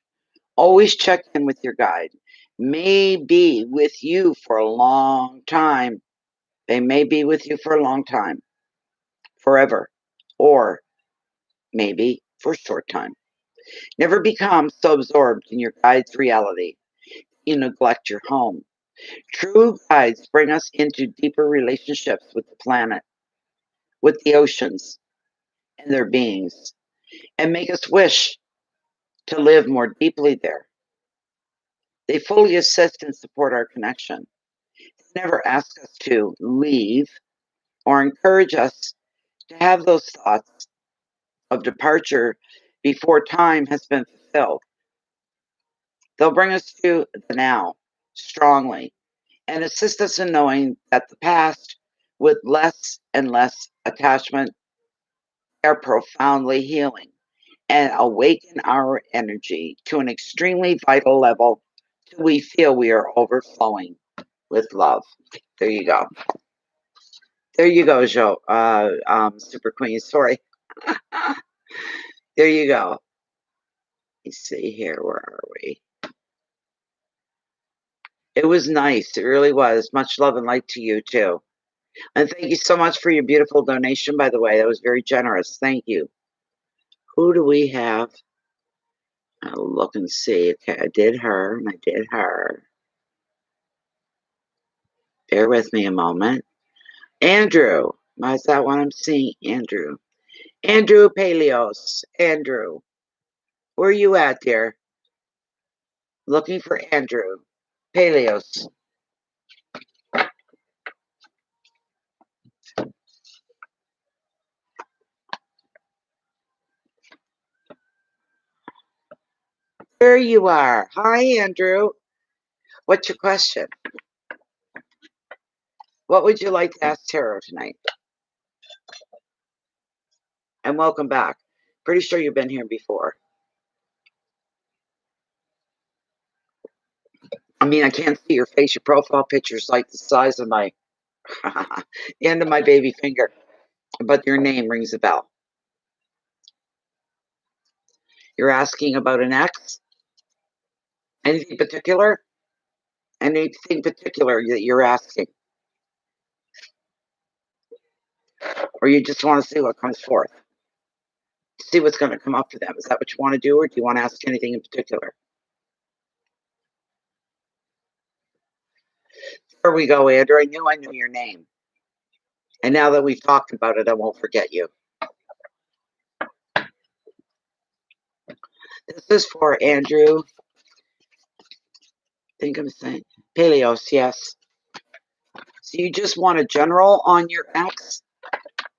Always check in with your guide. May be with you for a long time. They may be with you for a long time, forever, or maybe for a short time. Never become so absorbed in your guide's reality you neglect your home. True guides bring us into deeper relationships with the planet, with the oceans and their beings, and make us wish to live more deeply there. They fully assist and support our connection. They never ask us to leave or encourage us to have those thoughts of departure before time has been fulfilled. They'll bring us to the now strongly and assist us in knowing that the past, with less and less attachment, are profoundly healing and awaken our energy to an extremely vital level till we feel we are overflowing with love. There you go. There you go, Joe. Super Queen. Sorry. There you go. Let's see here. Where are we? It was nice. It really was. Much love and light to you too. And thank you so much for your beautiful donation, by the way. That was very generous. Thank you. Who do we have? I'll look and see. Okay, I did her and I did her. Bear with me a moment. Andrew. Is that what I'm seeing? Andrew. Andrew Paleos. Andrew. Where are you at, dear? Looking for Andrew Paleos. There you are. Hi, Andrew. What's your question? What would you like to ask Tarot tonight? And welcome back. Pretty sure you've been here before. I mean, I can't see your face. Your profile picture's like the size of my end of my baby finger. But your name rings a bell. You're asking about an ex? Anything particular? Anything particular that you're asking? Or you just want to see what comes forth? See what's going to come up for them. Is that what you want to do, or do you want to ask anything in particular? There we go, Andrew. I knew your name. And now that we've talked about it, I won't forget you. This is for Andrew. I think I'm saying Paleos, yes. So you just want a general on your ex?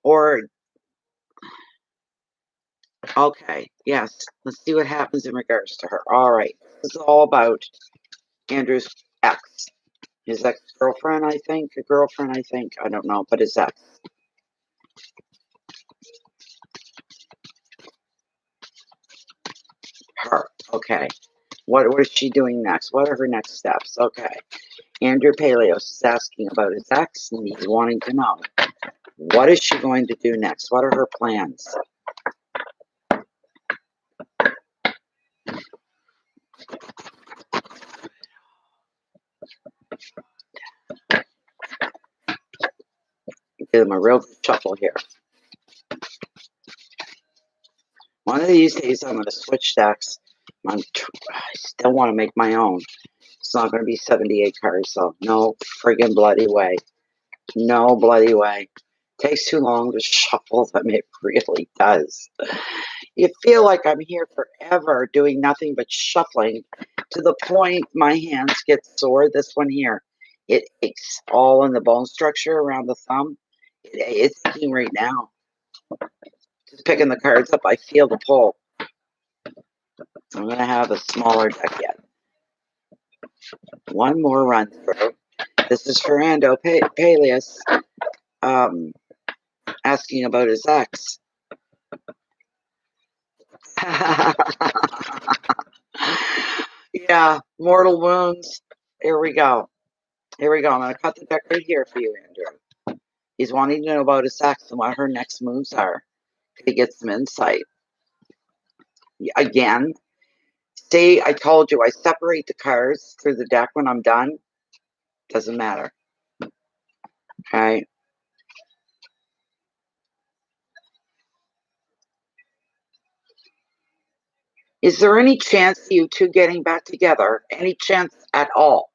Or, okay, yes. Let's see what happens in regards to her. All right. This is all about Andrew's ex. His ex-girlfriend, I think. A girlfriend, I think. I don't know, but his ex. Her. Okay. What is she doing next? What are her next steps? Okay. Andrew Paleos is asking about his ex, and he's wanting to know, what is she going to do next? What are her plans? Give them a real good shuffle here. One of these days, I'm going to switch decks. I still want to make my own. It's not going to be 78 cards, so no friggin' bloody way. No bloody way. Takes too long to shuffle them. It really does. You feel like I'm here forever doing nothing but shuffling to the point my hands get sore. This one here, it aches all in the bone structure around the thumb. It's aching right now. Just picking the cards up, I feel the pull. I'm going to have a smaller deck yet. One more run through. This is for Ando Paleos, asking about his ex. Yeah, mortal wounds. Here we go. Here we go. I'm going to cut the deck right here for you, Andrew. He's wanting to know about his ex and what her next moves are. To get some insight. Again, see, I told you, I separate the cards through the deck when I'm done. Doesn't matter. Okay. Is there any chance of you two getting back together? Any chance at all?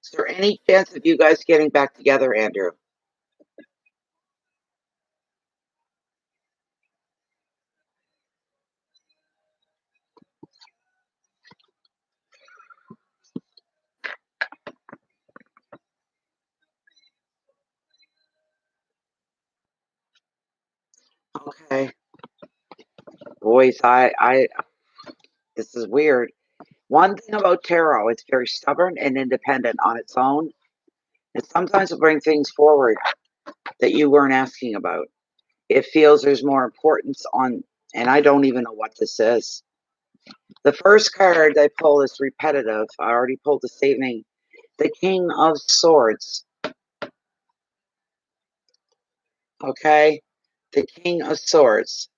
Is there any chance of you guys getting back together, Andrew? Okay. Boys, this is weird. One thing about tarot, it's very stubborn and independent on its own. And sometimes will bring things forward that you weren't asking about. It feels there's more importance on, and I don't even know what this is. The first card I pull is repetitive. I already pulled this evening. The King of Swords. Okay? The King of Swords.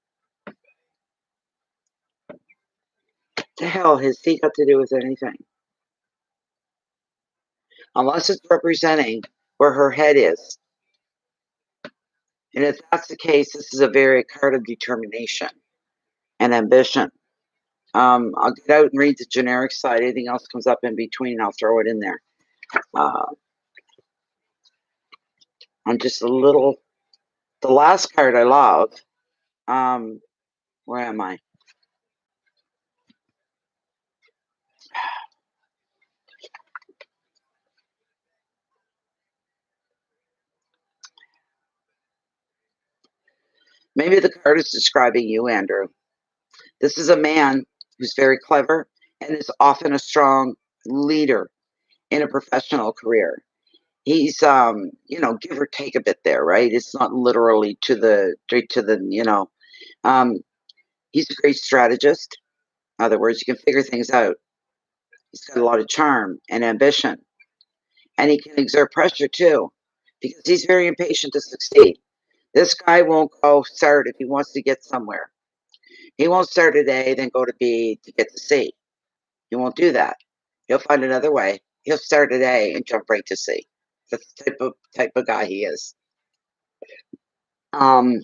The hell has he got to do with anything? Unless it's representing where her head is. And if that's the case, this is a very card of determination and ambition. I'll get out and read the generic side. Anything else comes up in between, I'll throw it in there. I'm just a little. The last card I love. Where am I? Maybe the card is describing you, Andrew. This is a man who's very clever and is often a strong leader in a professional career. He's give or take a bit there, right? It's not literally straight to the. Um, he's a great strategist. In other words, you can figure things out. He's got a lot of charm and ambition, and he can exert pressure too, because he's very impatient to succeed. This guy won't go start if he wants to get somewhere. He won't start at A, then go to B to get to C. He won't do that. He'll find another way. He'll start at A and jump right to C. That's the type of guy he is. Um,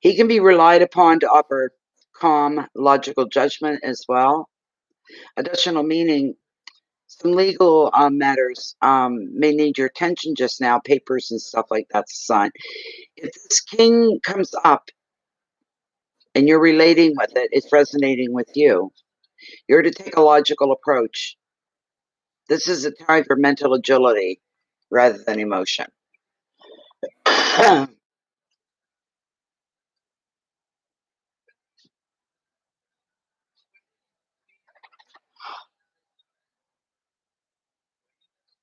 he can be relied upon to offer calm, logical judgment as well. Additional meaning, some legal matters may need your attention just now, papers and stuff like that to sign. If this king comes up and you're relating with it, it's resonating with you, you're to take a logical approach. This is a time for mental agility rather than emotion.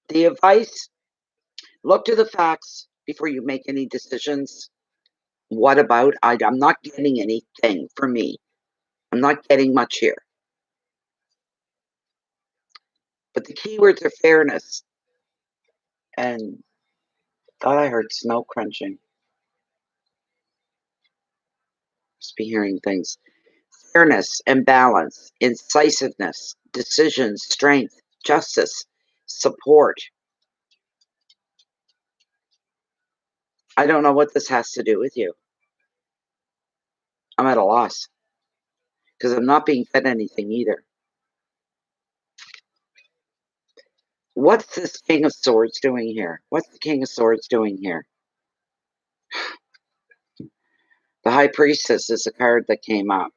The advice, look to the facts before you make any decisions. What about? I'm not getting anything for me. I'm not getting much here. But the keywords are fairness. And thought I heard snow crunching. Must be hearing things. Fairness and balance, incisiveness, decision, strength, justice, support. I don't know what this has to do with you. I'm at a loss because I'm not being fed anything either. What's this King of Swords doing here? What's the King of Swords doing here? The High Priestess is a card that came up.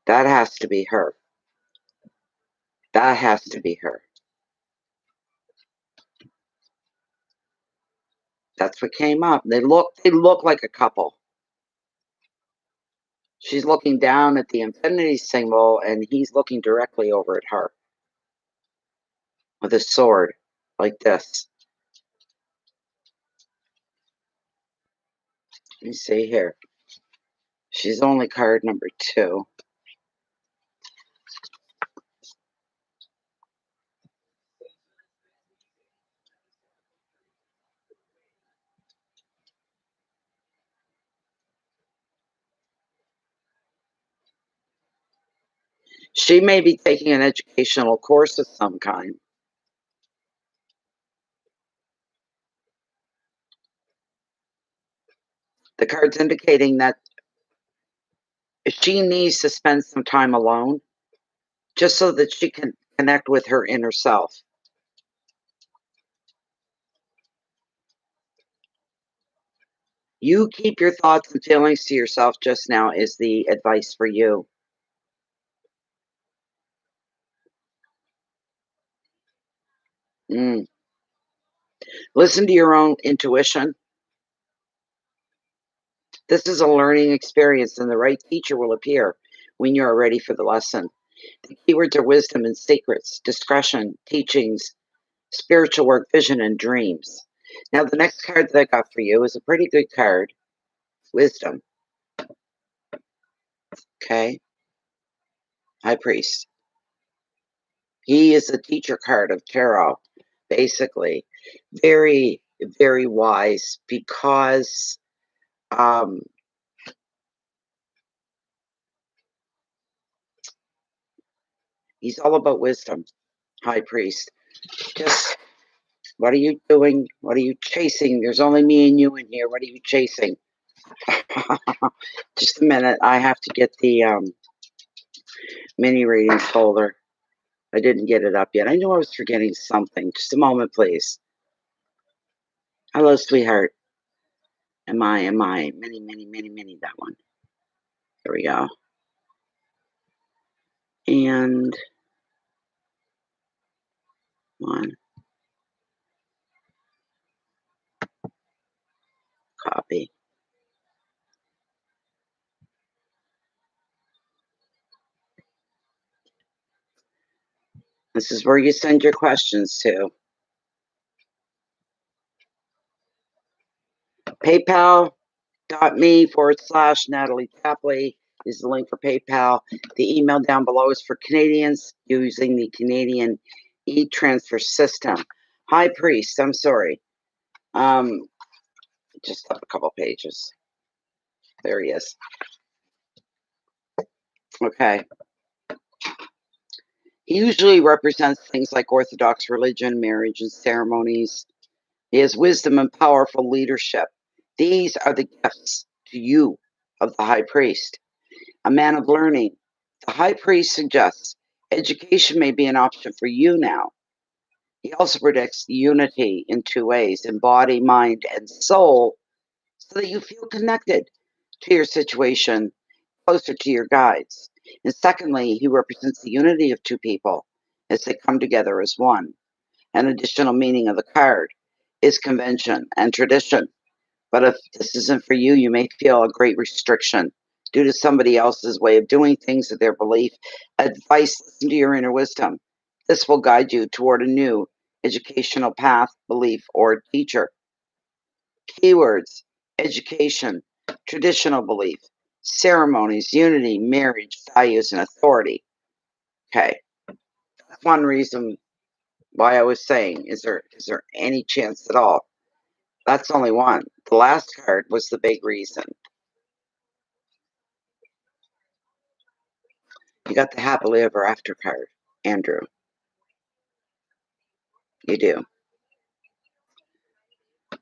That has to be her. That has to be her. That's what came up. They look like a couple. She's looking down at the infinity symbol and he's looking directly over at her with a sword like this. Let me see here. She's only card number 2. She may be taking an educational course of some kind. The card's indicating that she needs to spend some time alone just so that she can connect with her inner self. You keep your thoughts and feelings to yourself just now is the advice for you. Mm. Listen to your own intuition. This is a learning experience, and the right teacher will appear when you are ready for the lesson. The keywords are wisdom and secrets, discretion, teachings, spiritual work, vision, and dreams. Now, the next card that I got for you is a pretty good card, wisdom. Okay, High Priest. He is a teacher card of tarot, basically. Very, very wise because um, he's all about wisdom. High Priest. Just what are you doing? What are you chasing? There's only me and you in here. What are you chasing? Just a minute. I have to get the mini readings folder. I didn't get it up yet. I knew I was forgetting something. Just a moment, please. Hello, sweetheart. Am I? Mini, mini, mini, mini, that one. There we go. And one. Copy. This is where you send your questions to. PayPal.me/Natalie Tapley is the link for PayPal. The email down below is for Canadians using the Canadian e-transfer system. High Priest, I'm sorry. Just up a couple pages. There he is. Okay. He usually represents things like Orthodox religion, marriage, and ceremonies. He has wisdom and powerful leadership. These are the gifts to you of the High Priest. A man of learning. The High Priest suggests education may be an option for you now. He also predicts unity in 2 ways, in body, mind, and soul, so that you feel connected to your situation, closer to your guides. And secondly, he represents the unity of 2 people as they come together as one. An additional meaning of the card is convention and tradition. But if this isn't for you, you may feel a great restriction due to somebody else's way of doing things or their belief. Advice, listen to your inner wisdom. This will guide you toward a new educational path, belief, or teacher. Keywords: education, traditional belief, ceremonies, unity, marriage, values, and authority. Okay, that's one reason why I was saying, is there any chance at all? That's only one. The last card was the big reason. You got the happily ever after card, Andrew. You do.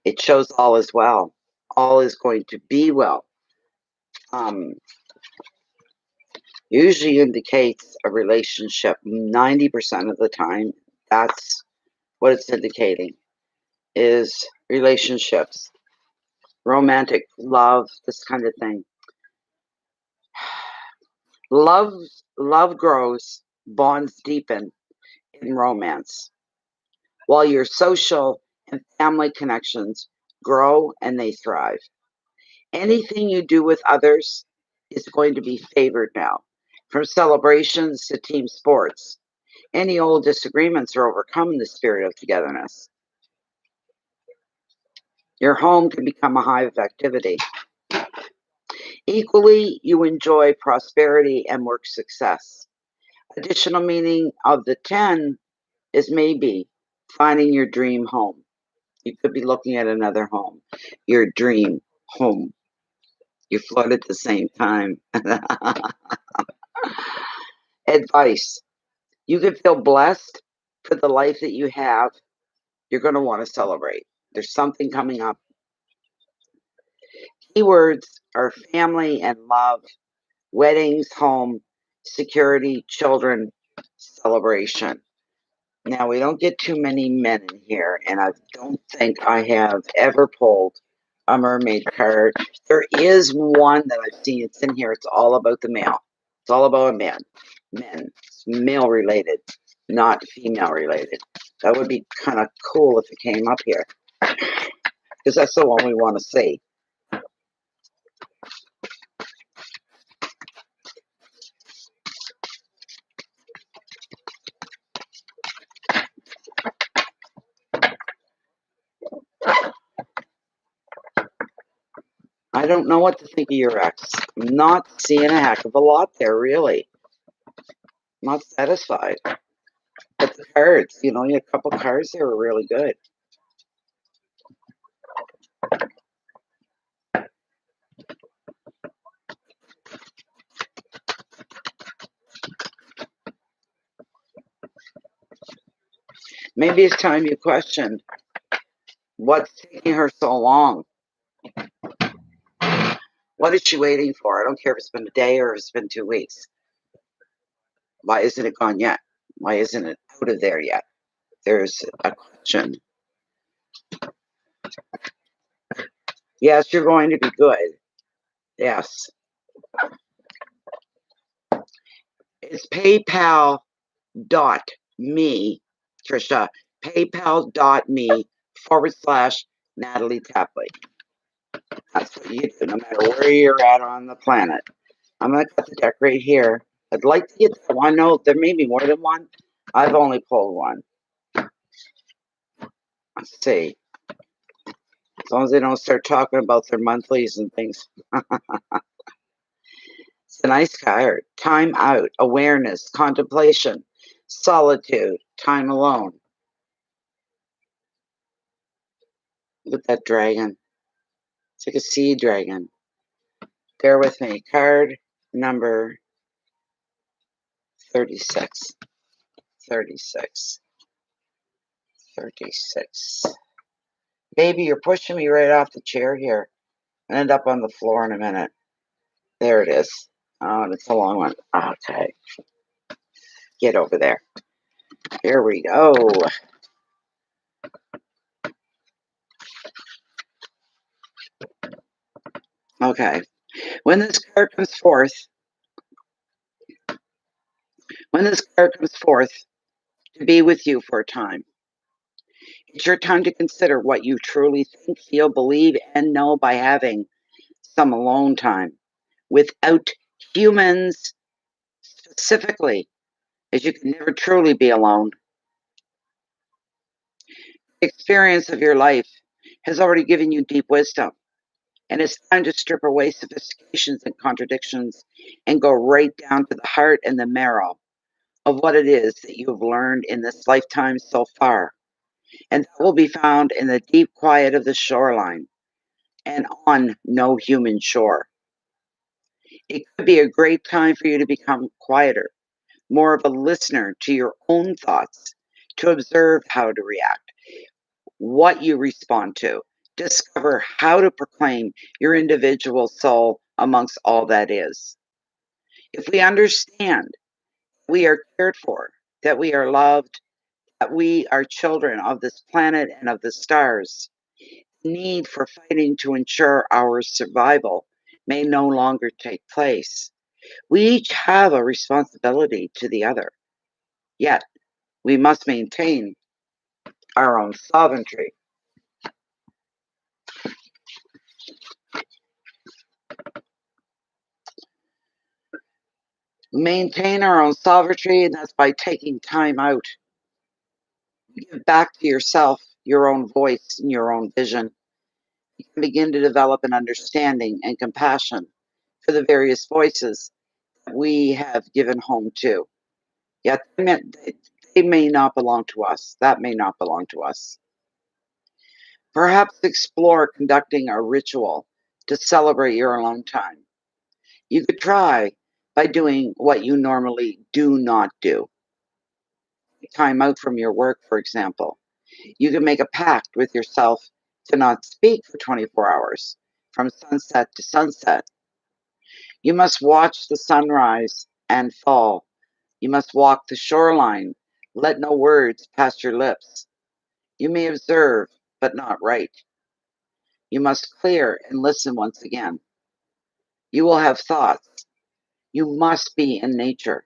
It shows all is well. All is going to be well. Um, Usually indicates a relationship. 90% of the time, that's what it's indicating, is relationships, romantic love, this kind of thing. Love grows, bonds deepen in romance, while your social and family connections grow and they thrive. Anything you do with others is going to be favored now, from celebrations to team sports. Any old disagreements are overcome in the spirit of togetherness. Your home can become a hive of activity. Equally, you enjoy prosperity and work success. Additional meaning of the 10 is maybe finding your dream home. You could be looking at another home, your dream home. You flood at the same time. Advice. You can feel blessed for the life that you have. You're going to want to celebrate. There's something coming up. Keywords are family and love, weddings, home, security, children, celebration. Now, we don't get too many men in here, and I don't think I have ever pulled a mermaid card. There is one that I've seen. It's in here. It's all about the male. It's all about a man. Men. It's male related, not female related. That would be kind of cool if it came up here, because that's the one we want to see. I don't know what to think of your ex. I'm not seeing a heck of a lot there, really. Not satisfied. But the cards, you know, you had a couple cards that were really good. Maybe it's time you question what's taking her so long. What is she waiting for? I don't care if it's been a day or if it's been 2 weeks. Why isn't it gone yet? Why isn't it out of there yet? There's a question. Yes, you're going to be good. Yes. It's PayPal.me, Trisha. PayPal.me/Natalie Tapley. That's what you do, no matter where you're at on the planet. I'm going to cut the deck right here. I'd like to get that one. No, there may be more than one. I've only pulled one. Let's see. As long as they don't start talking about their monthlies and things. It's a nice card. Time out, awareness, contemplation, solitude, time alone. Look at that dragon. It's like a sea dragon. Bear with me. Card number 36. 36. 36. Baby, you're pushing me right off the chair here. I end up on the floor in a minute. There it is. Oh, it's a long one. Okay. Get over there. Here we go. Okay. When this card comes forth to be with you for a time, it's your time to consider what you truly think, feel, believe, and know by having some alone time without humans specifically, as you can never truly be alone. The experience of your life has already given you deep wisdom, and it's time to strip away sophistications and contradictions and go right down to the heart and the marrow of what it is that you have learned in this lifetime so far. And that will be found in the deep quiet of the shoreline and on no human shore. It could be a great time for you to become quieter, more of a listener to your own thoughts, to observe how to react, what you respond to, discover how to proclaim your individual soul amongst all that is. If we understand we are cared for, that we are loved, that we are children of this planet and of the stars, the need for fighting to ensure our survival may no longer take place. We each have a responsibility to the other, yet we must maintain our own sovereignty. Maintain our own sovereignty, and that's by taking time out. Give back to yourself, your own voice, and your own vision. You can begin to develop an understanding and compassion for the various voices we have given home to. Yet they may not belong to us. That may not belong to us. Perhaps explore conducting a ritual to celebrate your alone time. You could try by doing what you normally do not do. Time out from your work, for example. You can make a pact with yourself to not speak for 24 hours, from sunset to sunset. You must watch the sunrise and fall. You must walk the shoreline. Let no words pass your lips. You may observe, but not write. You must clear and listen once again. You will have thoughts. You must be in nature.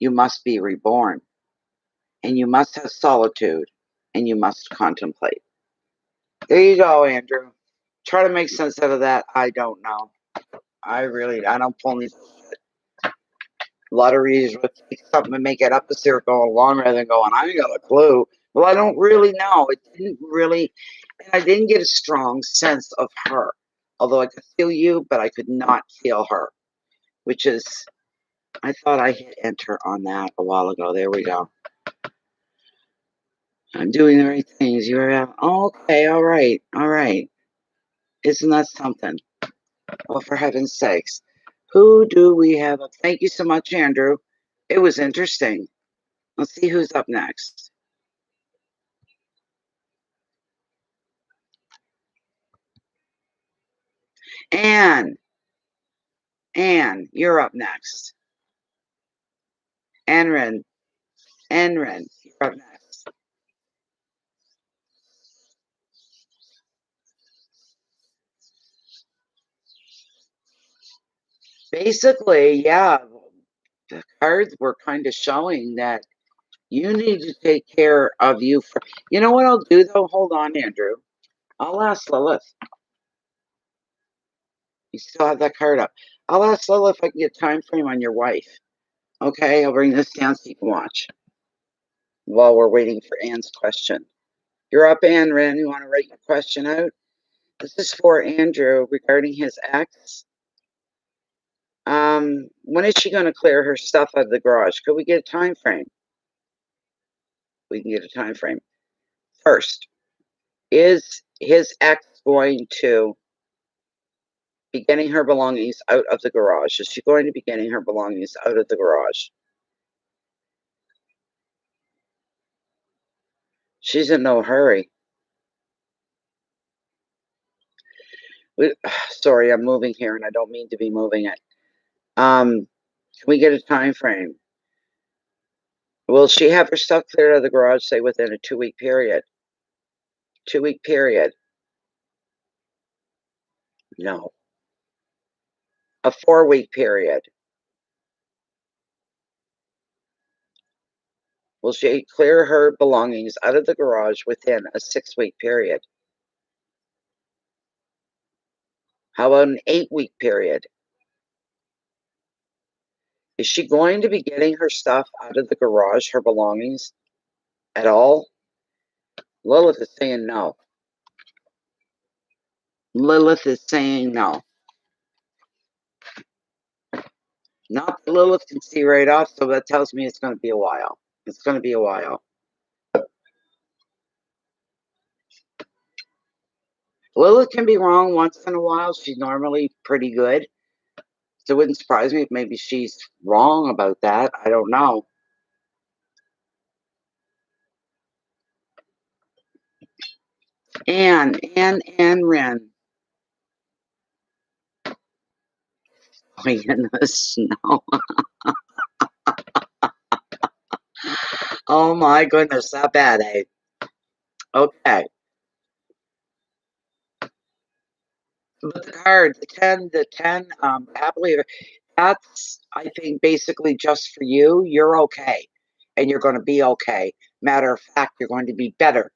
You must be reborn. And you must have solitude. And you must contemplate. There you go, Andrew. Try to make sense out of that. I don't know. I don't pull any a lot of readers would take something and make it up as they were going along rather than going, I ain't got a clue. Well, I don't really know. It didn't really, and I didn't get a strong sense of her. Although I could feel you, but I could not feel her. Which is, I thought I hit enter on that a while ago. There we go. I'm doing the right things. You're okay, all right. Isn't that something? Well, for heaven's sakes. Who do we have? Thank you so much, Andrew. It was interesting. Let's see who's up next. Anne, you're up next. Anren, you're up next. Basically, yeah, the cards were kind of showing that you need to take care of you. You know what I'll do, though? Hold on, Andrew. I'll ask Lilith. You still have that card up. I'll ask Lilith if I can get a time frame on your wife. Okay, I'll bring this down so you can watch while we're waiting for Anne's question. You're up, Anne Wren. You want to write your question out? This is for Andrew regarding his ex. When is she going to clear her stuff out of the garage? Could we get a time frame? We can get a time frame. First, is his ex going to be getting her belongings out of the garage? Is she going to be getting her belongings out of the garage? She's in no hurry. Sorry, I'm moving here and I don't mean to be moving it. Can we get a time frame? Will she have her stuff cleared out of the garage, say, within a 2-week period? 2-week period? No. A 4-week period? Will she clear her belongings out of the garage within a 6-week period? How about an 8-week period? Is she going to be getting her stuff out of the garage, her belongings, at all? Lilith is saying no. Lilith is saying no. Not that Lilith can see right off, so that tells me it's going to be a while. It's going to be a while. Lilith can be wrong once in a while. She's normally pretty good. So it wouldn't surprise me if maybe she's wrong about that. I don't know. Anne Wren. Oh, in the snow. Oh my goodness, that bad, eh? Okay. But the card, the 10, happily, that's, I think, basically just for you. You're okay. And you're going to be okay. Matter of fact, you're going to be better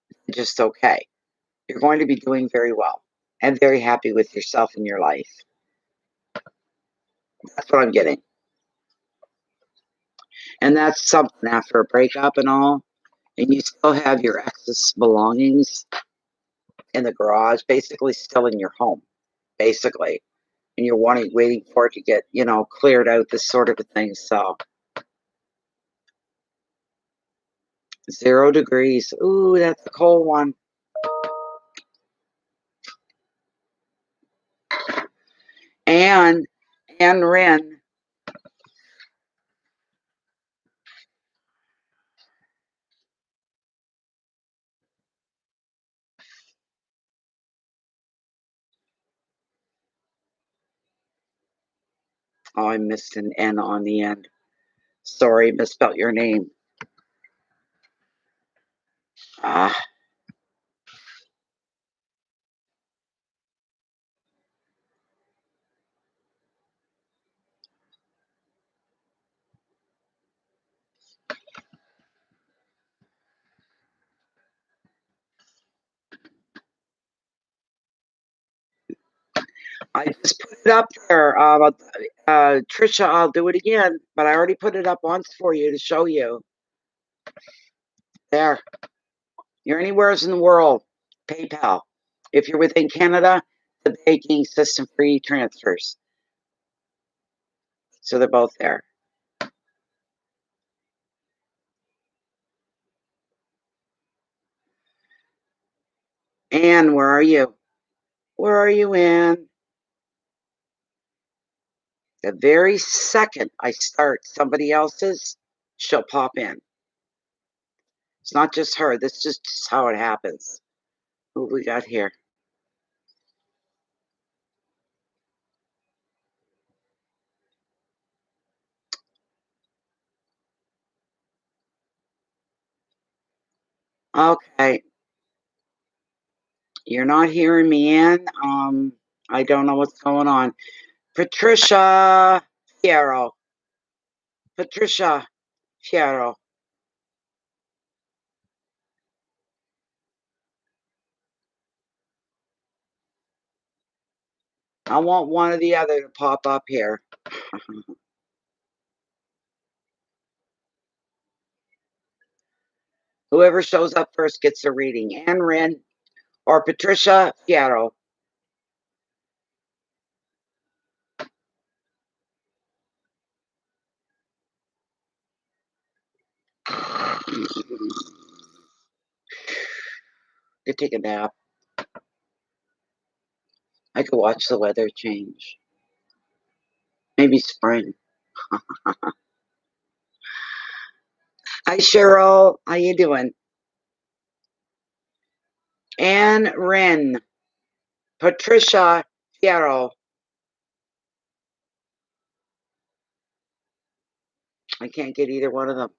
than just okay. You're going to be doing very well and very happy with yourself and your life. That's what I'm getting. And that's something after a breakup and all, and you still have your ex's belongings in the garage, basically still in your home, basically. and you're waiting for it to get, cleared out, this sort of a thing. So 0 degrees. Ooh, that's a cold one. And Ren. Oh, I missed an N on the end. Sorry, misspelt your name. Ah. I just put it up there. Trisha, I'll do it again, but I already put it up once for you to show you. There. You're anywhere in the world. PayPal. If you're within Canada, the banking system free transfers. So they're both there. Anne, where are you? Where are you, Anne? The very second I start somebody else's, she'll pop in. It's not just her. This is just how it happens. Who we got here? Okay. You're not hearing me, Anne. I don't know what's going on. Patricia Fierro. Patricia Fierro. I want one or the other to pop up here. Whoever shows up first gets a reading. Anne Rin or Patricia Fierro. Could take a nap. I could watch the weather change. Maybe spring. Hi, Cheryl. How you doing? Anne Rin. Patricia Fierro. I can't get either one of them.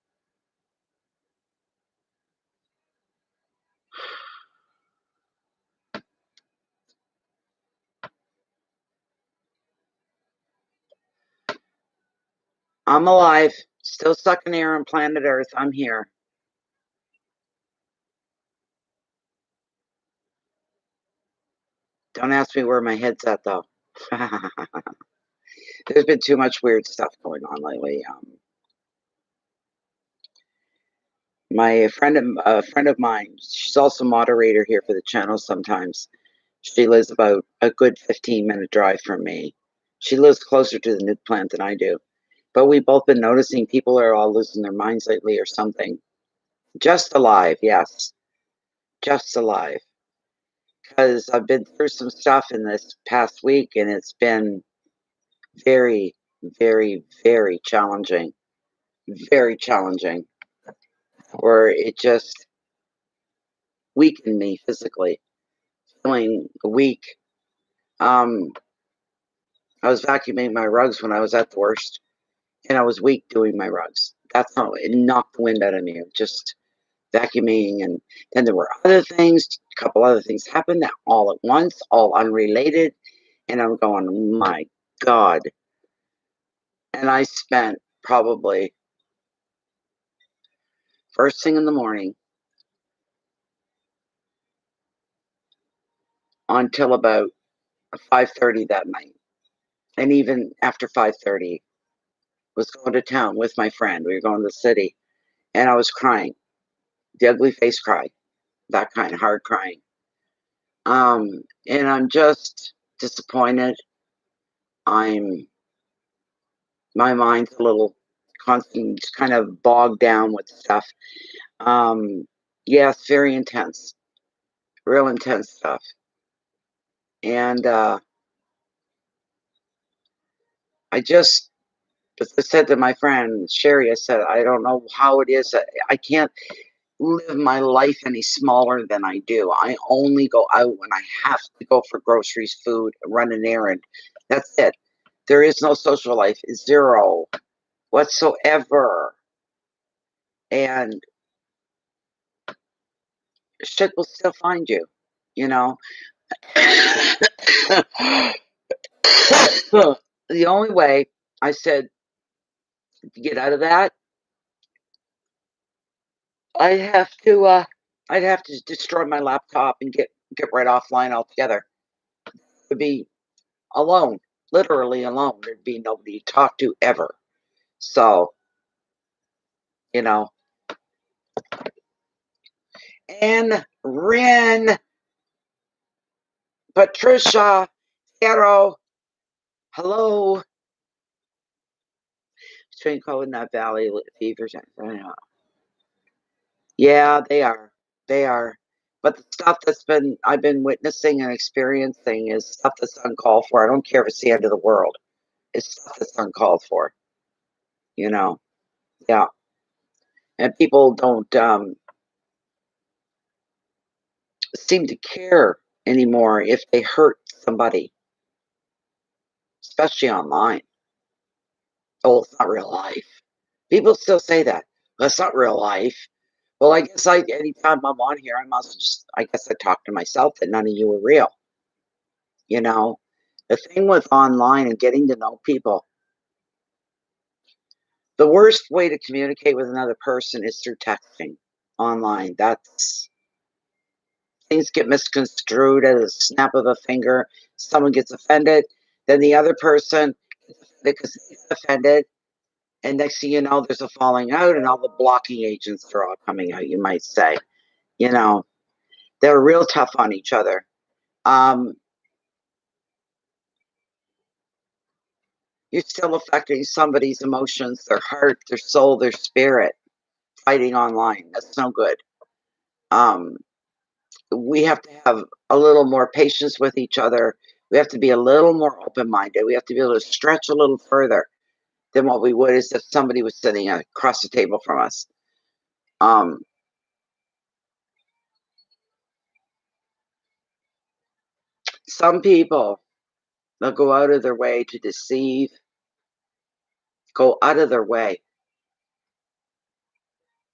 I'm alive. Still sucking air on planet Earth. I'm here. Don't ask me where my head's at, though. There's been too much weird stuff going on lately. A friend of mine, she's also moderator here for the channel sometimes. She lives about a good 15-minute drive from me. She lives closer to the nuke plant than I do. But we've both been noticing people are all losing their minds lately or something. Just alive, yes. Just alive. Because I've been through some stuff in this past week, and it's been very, very, very challenging. Very challenging. Where it just weakened me physically. Feeling weak. I was vacuuming my rugs when I was at the worst, and I was weak doing my rugs. That's how it knocked the wind out of me. Just vacuuming, and then there were other things. A couple other things happened that all at once, all unrelated, and I'm going, my God. And I spent probably first thing in the morning until about 5:30 that night, and even after 5:30, was going to town with my friend. We were going to the city, and I was crying, the ugly face cry, that kind of hard crying. And I'm just disappointed. my mind's a little constant, just kind of bogged down with stuff. Yeah, it's very intense, real intense stuff. And I just, as I said to my friend Sherry, I said, I don't know how it is that I can't live my life any smaller than I do. I only go out when I have to go for groceries, food, run an errand. That's it. There is no social life, zero whatsoever. And shit will still find you, you know? The only way, I said, to get out of that, I'd have to destroy my laptop and get right offline altogether. To be alone, literally alone. There'd be nobody to talk to ever. So, you know, and Rin, Patricia, Caro, hello. Between COVID and that valley fevers. Yeah, they are. They are. But the stuff I've been witnessing and experiencing is stuff that's uncalled for. I don't care if it's the end of the world. It's stuff that's uncalled for, you know. Yeah. And people don't seem to care anymore if they hurt somebody, especially online. Oh, it's not real life. People still say that. That's not real life. Well, I guess anytime I'm on here, I must just, I guess I talk to myself that none of you are real. You know, the thing with online and getting to know people, the worst way to communicate with another person is through texting online. Things get misconstrued at a snap of a finger. Someone gets offended, then the other person, because they're offended, and next thing you know, there's a falling out, and all the blocking agents are all coming out, you might say. You know, they're real tough on each other. You're still affecting somebody's emotions, their heart, their soul, their spirit, fighting online. That's no good. Um, we have to have a little more patience with each other. We have to be a little more open minded. We have to be able to stretch a little further than what we would as if somebody was sitting across the table from us. Um, some people, they'll go out of their way to deceive, go out of their way,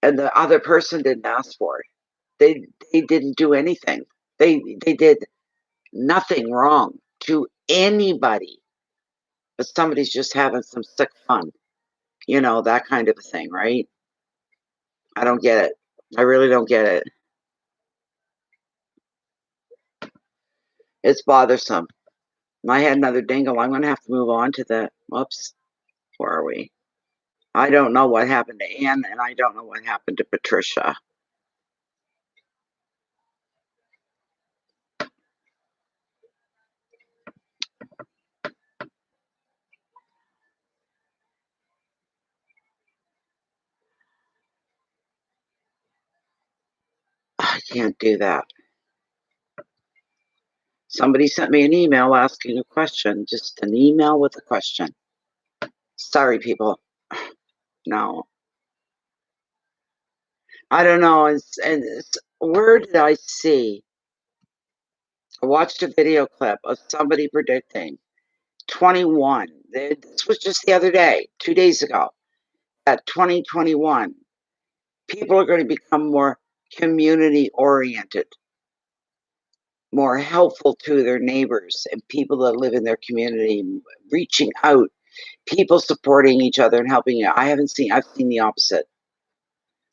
and the other person didn't ask for it. They didn't do anything. They did nothing wrong to anybody, but somebody's just having some sick fun, that kind of a thing, right? I don't get it. I really don't get it. It's bothersome. I had another dingle. I'm going to have to move on to the. Whoops. Where are we? I don't know what happened to Anne, and I don't know what happened to Patricia. I can't do that. Somebody sent me an email asking a question. Just an email with a question. Sorry, people. No. I don't know. Where did I see? I watched a video clip of somebody predicting 21. This was just the other day, 2 days ago. At 2021, people are going to become more community oriented, more helpful to their neighbors and people that live in their community, reaching out, people supporting each other and helping. I've seen the opposite.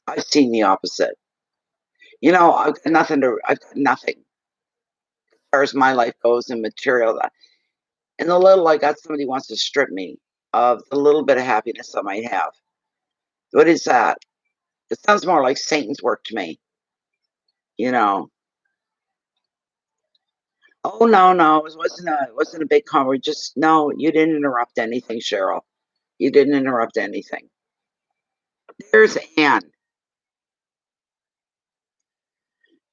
I've seen the opposite. I've got nothing as far as my life goes and material. And the little I got, somebody wants to strip me of the little bit of happiness I might have. What is that? It sounds more like Satan's work to me. You know, Oh, no, it wasn't a big conversation. Just no, you didn't interrupt anything, Cheryl. You didn't interrupt anything. There's Anne.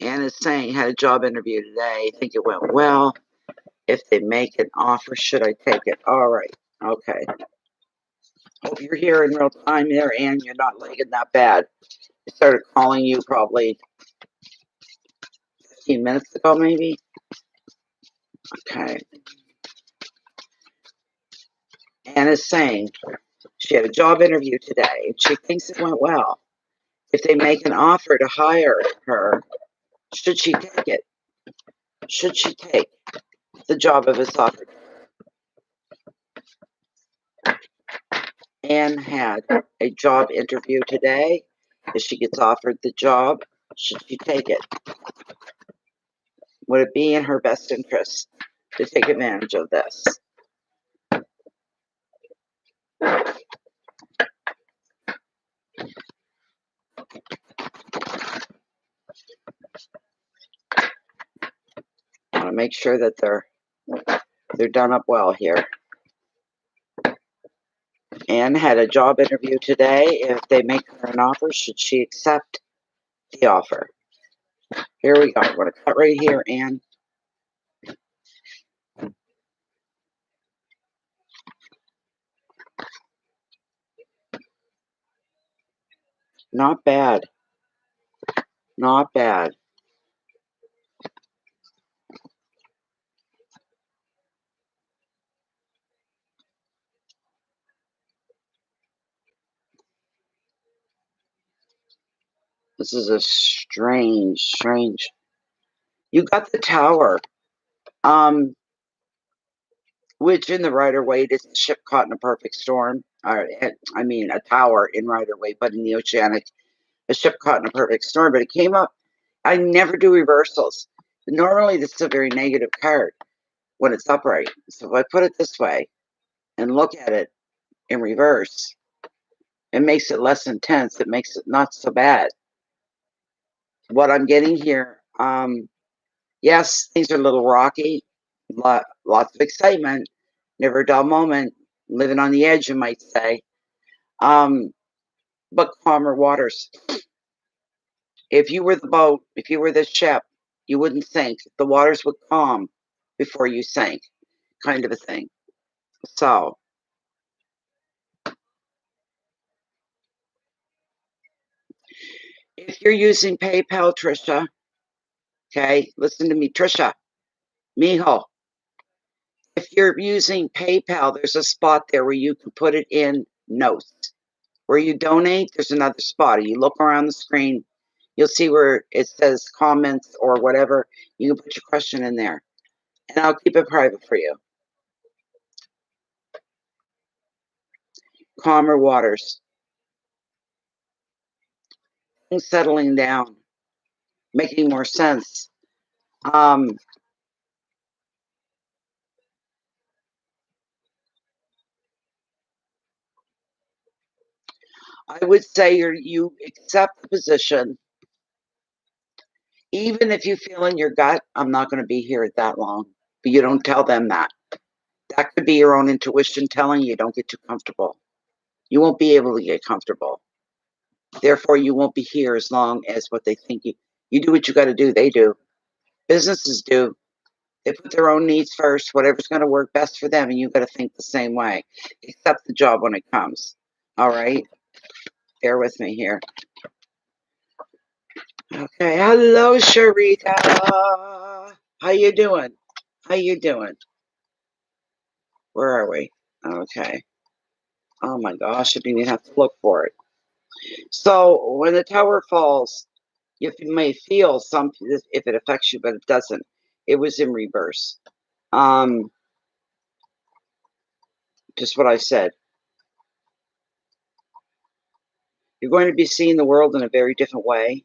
Anne is saying, had a job interview today. I think it went well. If they make an offer, should I take it? All right. Okay. Hope you're here in real time there, Anne. You're not lagging that bad. I started calling you probably 15 minutes ago, maybe. Okay. Anne is saying she had a job interview today and she thinks it went well. If they make an offer to hire her, should she take it? Should she take the job if it's offered? Anne had a job interview today. If she gets offered the job, should she take it? Would it be in her best interest to take advantage of this? I want to make sure that they're done up well here. Anne had a job interview today. If they make her an offer, should she accept the offer? Here we go. I'm going to cut right here, Anne. Not bad. Not bad. This is a strange. You got the tower. Which in the Rider-Waite is a ship caught in a perfect storm. I mean, a tower in Rider-Waite, but in the Oceanic, a ship caught in a perfect storm. But it came up. I never do reversals. Normally, this is a very negative card when it's upright. So if I put it this way and look at it in reverse, it makes it less intense. It makes it not so bad. What I'm getting here, yes, things are a little rocky. Lots of excitement. Never a dull moment. Living on the edge, you might say. But calmer waters. If you were the boat, if you were the ship, you wouldn't sink. The waters would calm before you sank, kind of a thing. So, if you're using PayPal, Trisha, okay, listen to me, Trisha, mijo. If you're using PayPal, there's a spot there where you can put it in notes. Where you donate, there's another spot. You look around the screen, you'll see where it says comments or whatever. You can put your question in there, and I'll keep it private for you. Calmer waters. Things settling down, making more sense. I would say you accept the position. Even if you feel in your gut, I'm not going to be here that long, but you don't tell them that. That could be your own intuition telling you don't get too comfortable. You won't be able to get comfortable. Therefore, you won't be here as long as what they think you do what you got to do. They do. Businesses do. They put their own needs first, whatever's going to work best for them, and you got to think the same way. Accept the job when it comes. All right? Bear with me here. Okay. Hello, Sharita. How you doing? How you doing? Where are we? Okay. Oh my gosh, I didn't even have to look for it. So when the tower falls, you may feel some if it affects you, but it doesn't. It was in reverse. Just what I said. You're going to be seeing the world in a very different way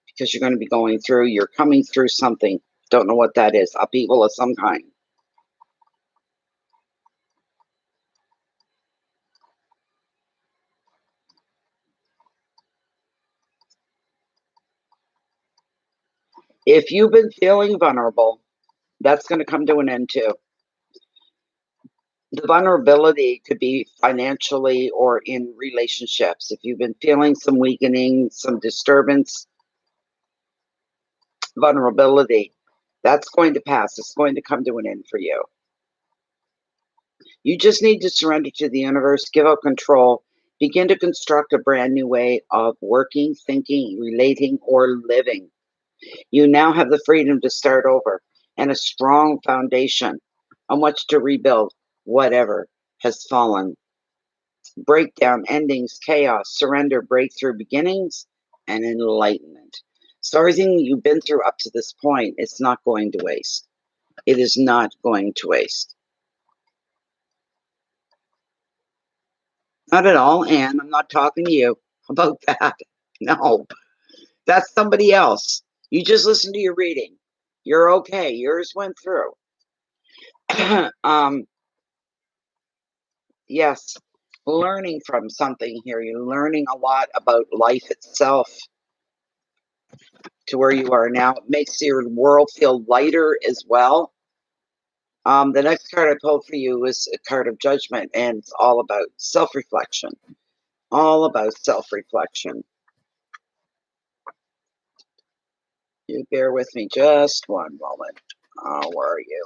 because you're going to be you're coming through something. Don't know what that is. Upheaval of some kind. If you've been feeling vulnerable, That's going to come to an end too. The vulnerability could be financially or in relationships. If you've been feeling some weakening, some disturbance, vulnerability, that's going to pass. It's going to come to an end for you. You just need to surrender to the universe, give up control, begin to construct a brand new way of working, thinking, relating, or living. You now have the freedom to start over and a strong foundation on which to rebuild whatever has fallen. Breakdown, endings, chaos, surrender, breakthrough, beginnings, and enlightenment. So everything you've been through up to this point, it's not going to waste. It is not going to waste. Not at all, Anne. I'm not talking to you about that. No, that's somebody else. You just listen to your reading. You're okay. Yours went through. Yes, learning from something here. You're learning a lot about life itself to where you are now. It makes your world feel lighter as well. The next card I pulled for you is a card of judgment, and it's all about self-reflection. All about self-reflection. You bear with me just one moment. Where are you?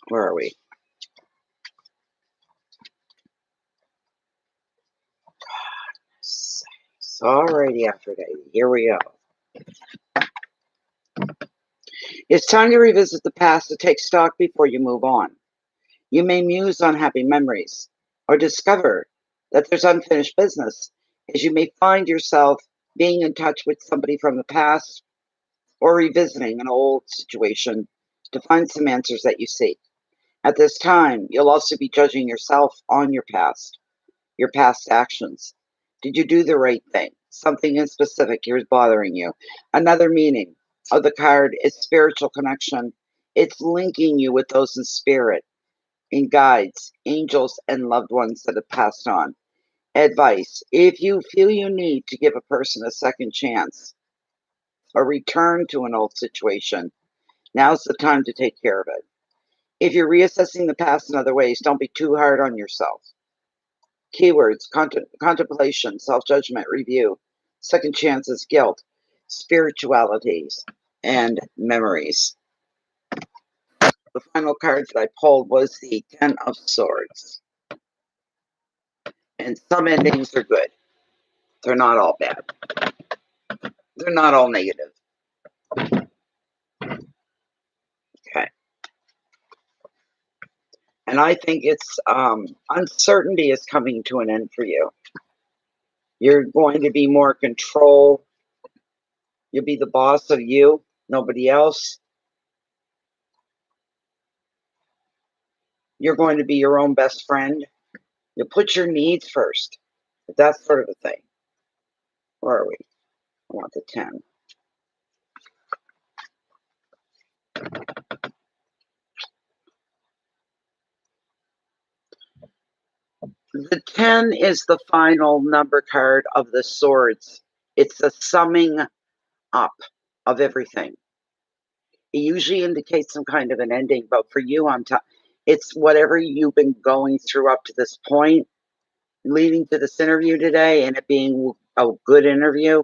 Where are we? Alrighty, Aphrodite. Here we go. It's time to revisit the past to take stock before you move on. You may muse on happy memories or discover that there's unfinished business, as you may find yourself being in touch with somebody from the past or revisiting an old situation to find some answers that you seek. At this time, you'll also be judging yourself on your past actions. Did you do the right thing? Something in specific here is bothering you. Another meaning of the card is spiritual connection. It's linking you with those in spirit, in guides, angels, and loved ones that have passed on. Advice: if you feel you need to give a person a second chance or return to an old situation, now's the time to take care of it. If you're reassessing the past in other ways, don't be too hard on yourself. Keywords: contemplation, self-judgment, review, second chances, guilt, spiritualities, and memories. The final card that I pulled was the Ten of Swords. And some endings are good. They're not all bad. They're not all negative. Okay. And I think it's uncertainty is coming to an end for you. You're going to be more control. You'll be the boss of you, nobody else. You're going to be your own best friend. You'll put your needs first. That sort of a thing. Where are we? I want the 10. The 10 is the final number card of the swords. It's the summing up of everything. It usually indicates some kind of an ending, but for you, it's whatever you've been going through up to this point, leading to this interview today, and it being a good interview.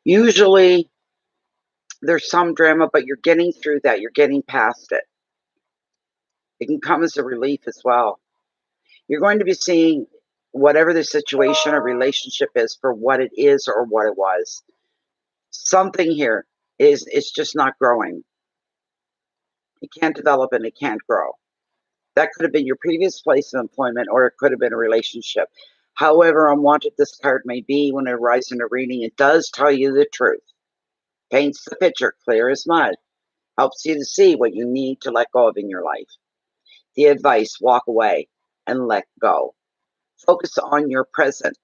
Usually, there's some drama, but you're getting through that. You're getting past it. It can come as a relief as well. You're going to be seeing whatever the situation or relationship is for what it is or what it was. Something here it's just not growing. It can't develop and it can't grow. That could have been your previous place of employment, or it could have been a relationship. However unwanted this card may be when it arrives in a reading, it does tell you the truth. Paints the picture clear as mud. Helps you to see what you need to let go of in your life. The advice: walk away and let go. Focus on your present.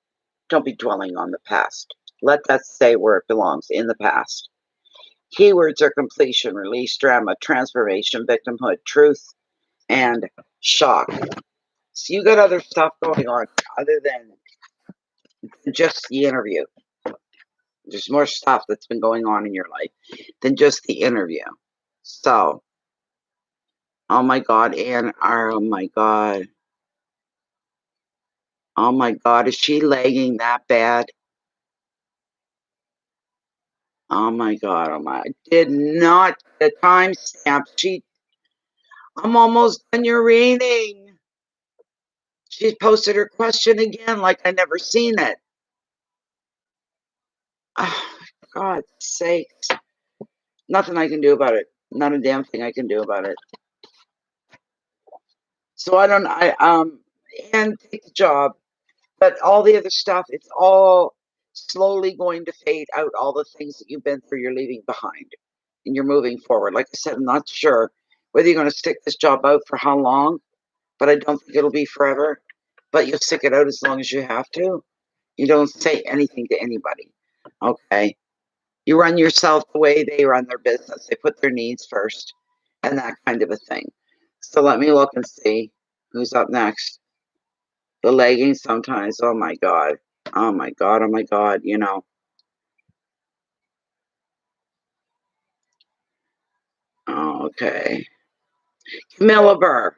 Don't be dwelling on the past. Let that stay where it belongs, in the past. Keywords are completion, release, drama, transformation, victimhood, truth, and shock. So you got other stuff going on other than just the interview. There's more stuff that's been going on in your life than just the interview. So, oh my God, Anne, oh my God. Oh my God, is she lagging that bad? Oh my God, oh my, did not the timestamp. I'm almost done your reading. She posted her question again like I never seen it. Oh, God's sakes. Nothing I can do about it. Not a damn thing I can do about it. So and take the job, but all the other stuff, it's all slowly going to fade out. All the things that you've been through, you're leaving behind, and you're moving forward. Like I said, I'm not sure whether you're going to stick this job out for how long, but I don't think it'll be forever. But you'll stick it out as long as you have to. You don't say anything to anybody, okay? You run yourself the way they run their business. They put their needs first and that kind of a thing. So let me look and see who's up next. The leggings sometimes, oh my God. Oh my God, oh my God, you know. Okay. Camilla Burr.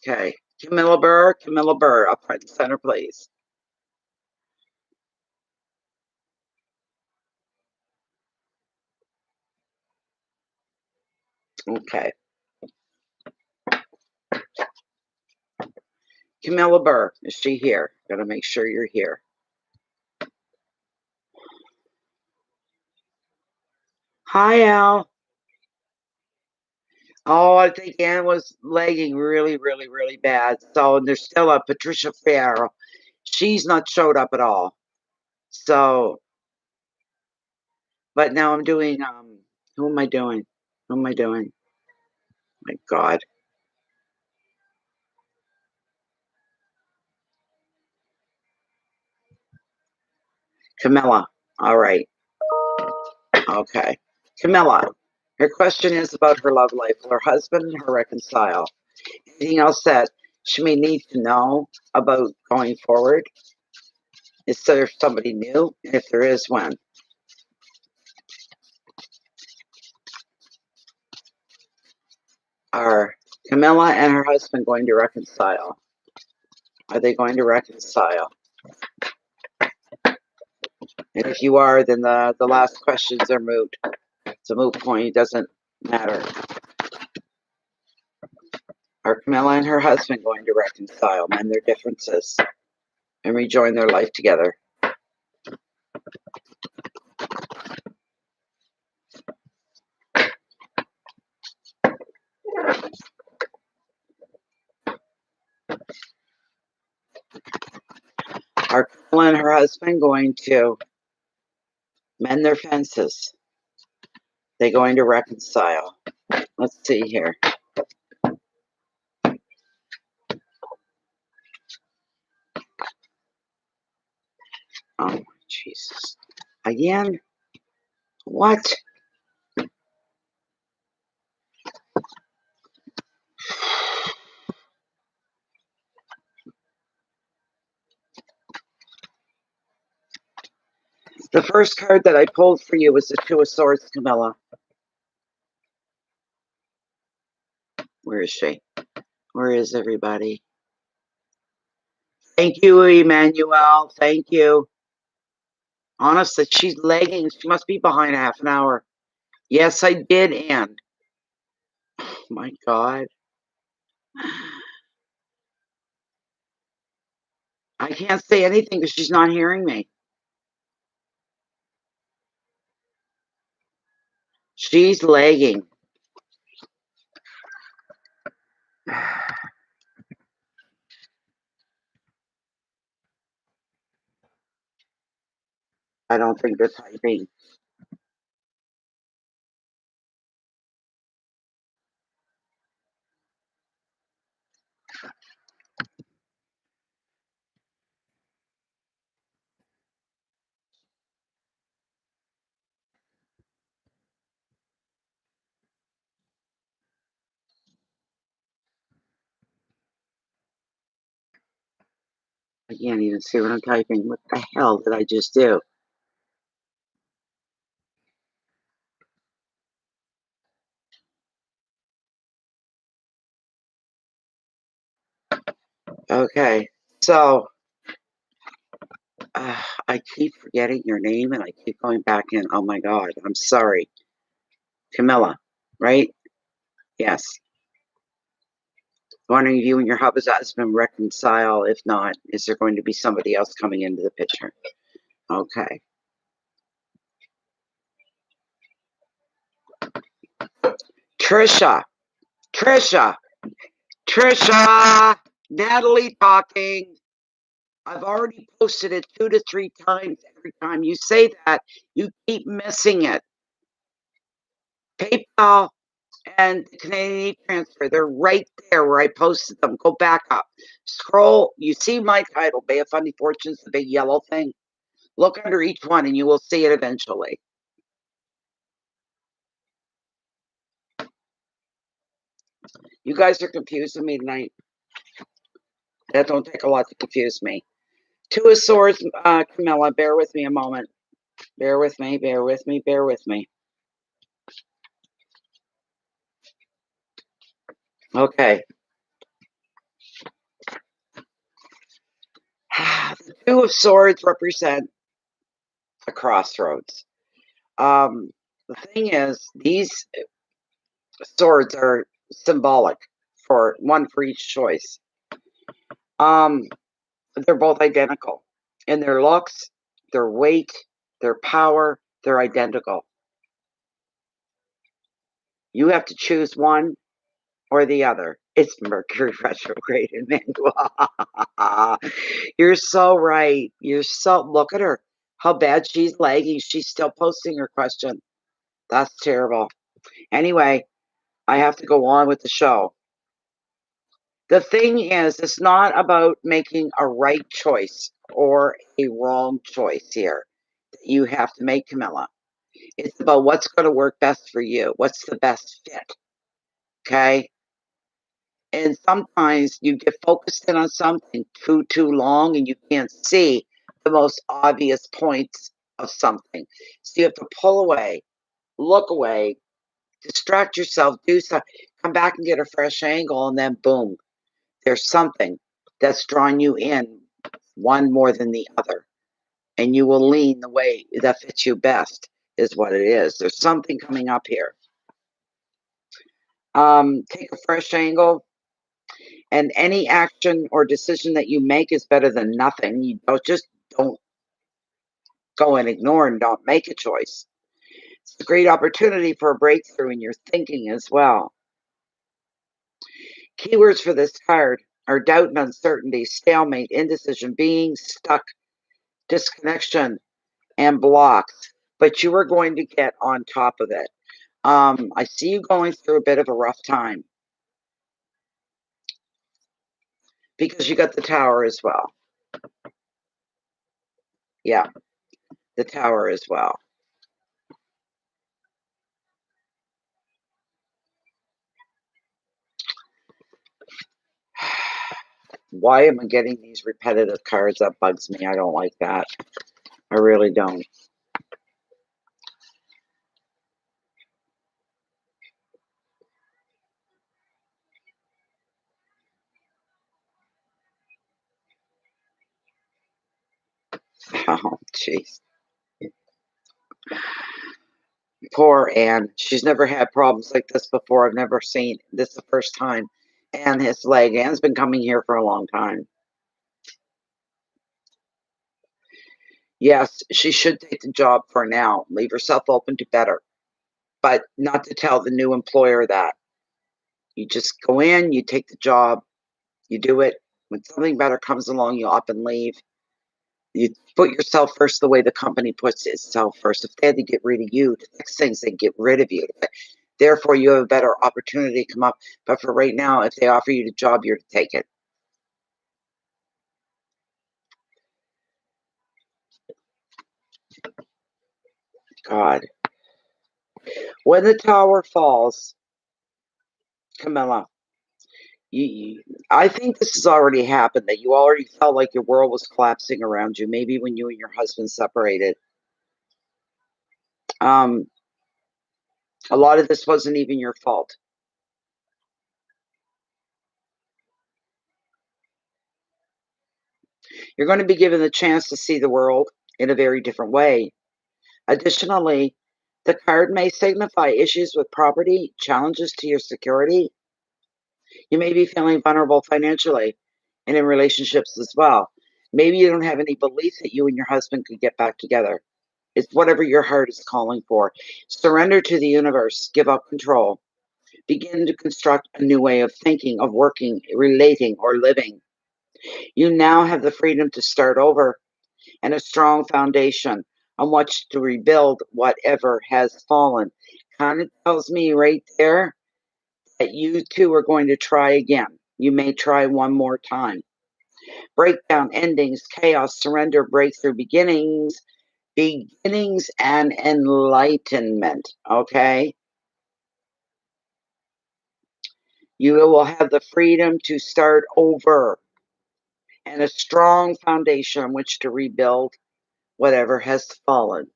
Okay. Camilla Burr, up front and center, please. Okay. Camilla Burr, is she here? Gotta make sure you're here. Hi, Al. Oh, I think Anne was lagging really, really, really bad. So and there's still a Patricia Farrell. She's not showed up at all. So, but now I'm doing who am I doing? Who am I doing? My God. Camilla. All right. Okay. Camilla. Her question is about her love life. Will her husband and her reconcile? Anything else that she may need to know about going forward? Is there somebody new? If there is, when? Are Camilla and her husband going to reconcile? Are they going to reconcile? And if you are, then the last questions are moot. It's a moot point. It doesn't matter. Are Camilla and her husband going to reconcile, mend their differences, and rejoin their life together? Are Camilla and her husband going to mend their fences? They going to reconcile? Let's see here. Oh, Jesus. Again? What? The first card that I pulled for you was the Two of Swords, Camilla. Where is she? Where is everybody? Thank you, Emmanuel. Thank you. Honestly, she's lagging. She must be behind half an hour. Yes, I did, Anne. Oh, my God. I can't say anything because she's not hearing me. She's lagging. I don't think they're typing. I can't even see what I'm typing. What the hell did I just do? Okay, so I keep forgetting your name and I keep going back in. Oh my God, I'm sorry. Camilla, right? Yes. Wondering if you and your husband reconcile. If not, is there going to be somebody else coming into the picture? Okay. Trisha, Trisha, Trisha, Natalie talking. I've already posted it 2 to 3 times. Every time you say that, you keep missing it. PayPal and Canadian transfer, they're right there where I posted them. Go back up. Scroll. You see my title, Bay of Funny Fortunes, the big yellow thing. Look under each one and you will see it eventually. You guys are confusing me tonight. That don't take a lot to confuse me. Two of Swords, Camilla, bear with me a moment. Bear with me, bear with me, bear with me. Okay. The Two of Swords represent a crossroads. The thing is, these swords are symbolic for one for each choice. They're both identical in their looks, their weight, their power. They're identical. You have to choose one or the other. It's Mercury retrograde in Mantua. You're so right. You're so, look at her. How bad she's lagging. She's still posting her question. That's terrible. Anyway, I have to go on with the show. The thing is, it's not about making a right choice or a wrong choice here that you have to make, Camilla. It's about what's going to work best for you. What's the best fit? Okay. And sometimes you get focused in on something too long and you can't see the most obvious points of something. So you have to pull away, look away, distract yourself, do something, come back and get a fresh angle, and then boom, there's something that's drawing you in one more than the other. And you will lean the way that fits you best, is what it is. There's something coming up here. Take a fresh angle, and any action or decision that you make is better than nothing. You don't go and ignore and don't make a choice. It's a great opportunity for a breakthrough in your thinking as well. Keywords for this card are doubt and uncertainty, stalemate, indecision, being stuck, disconnection, and blocks. But you are going to get on top of it. I see you going through a bit of a rough time because you got the Tower as well. Yeah, the Tower as well. Why am I getting these repetitive cards? That bugs me. I don't like that. I really don't. Oh, jeez. Poor Anne. She's never had problems like this before. I've never seen this the first time. And his leg. Anne's been coming here for a long time. Yes, she should take the job for now. Leave herself open to better. But not to tell the new employer that. You just go in, you take the job, you do it. When something better comes along, you up and leave. You put yourself first the way the company puts itself first. If they had to get rid of you to fix things, they'd get rid of you. Therefore, you have a better opportunity to come up. But for right now, if they offer you the job, you're to take it. God. When the Tower falls, Camilla, I think this has already happened, that you already felt like your world was collapsing around you, maybe when you and your husband separated. Um, a lot of this wasn't even your fault. You're going to be given the chance to see the world in a very different way. Additionally, the card may signify issues with property, challenges to your security. You may be feeling vulnerable financially and in relationships as well. Maybe you don't have any belief that you and your husband could get back together. It's whatever your heart is calling for. Surrender to the universe, give up control, begin to construct a new way of thinking, of working, relating, or living. You now have the freedom to start over and a strong foundation on which to rebuild whatever has fallen. Kind of tells me right there that you two are going to try again. You may try one more time. Breakdown, endings, chaos, surrender, breakthrough, beginnings and enlightenment. Okay? You will have the freedom to start over and a strong foundation on which to rebuild whatever has fallen.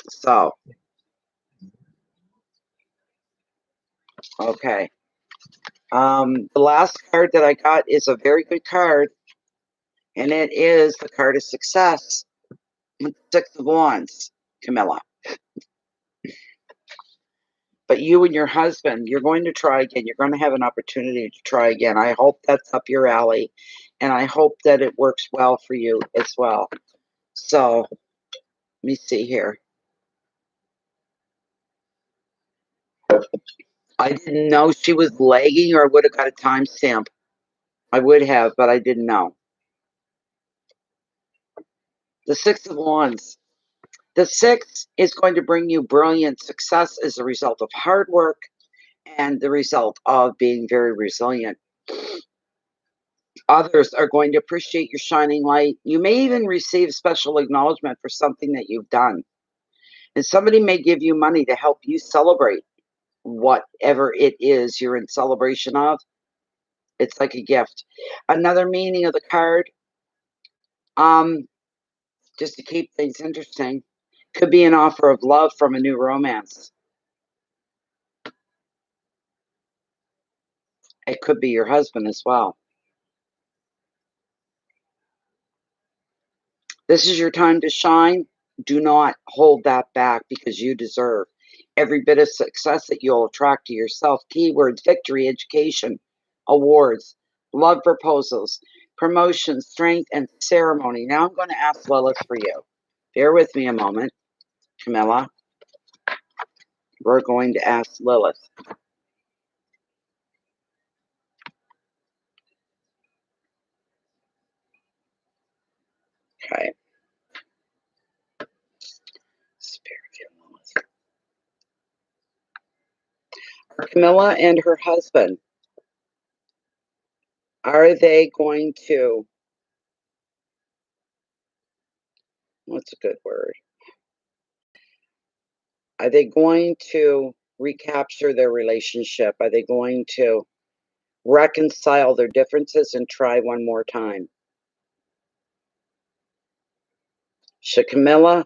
So, okay. The last card that I got is a very good card, and it is the card of success. Six of Wands, Camilla. But you and your husband, you're going to try again. You're going to have an opportunity to try again. I hope that's up your alley, and I hope that it works well for you as well. So, let me see here. I didn't know she was lagging, or I would have got a timestamp. I would have, but I didn't know. The Six of Wands. The six is going to bring you brilliant success as a result of hard work and the result of being very resilient. Others are going to appreciate your shining light. You may even receive special acknowledgement for something that you've done. And somebody may give you money to help you celebrate whatever it is you're in celebration of. It's like a gift. Another meaning of the card, um, just to keep things interesting, could be an offer of love from a new romance. It could be your husband as well. This is your time to shine. Do not hold that back, because you deserve every bit of success that you'll attract to yourself. Keywords: victory, education, awards, love proposals, promotion, strength, and ceremony. Now I'm going to ask Lilith for you. Bear with me a moment, Camilla. We're going to ask Lilith. Okay. Spirit Lilith. Camilla and her husband, are they going to, what's a good word? Are they going to recapture their relationship? Are they going to reconcile their differences and try one more time? Should Camilla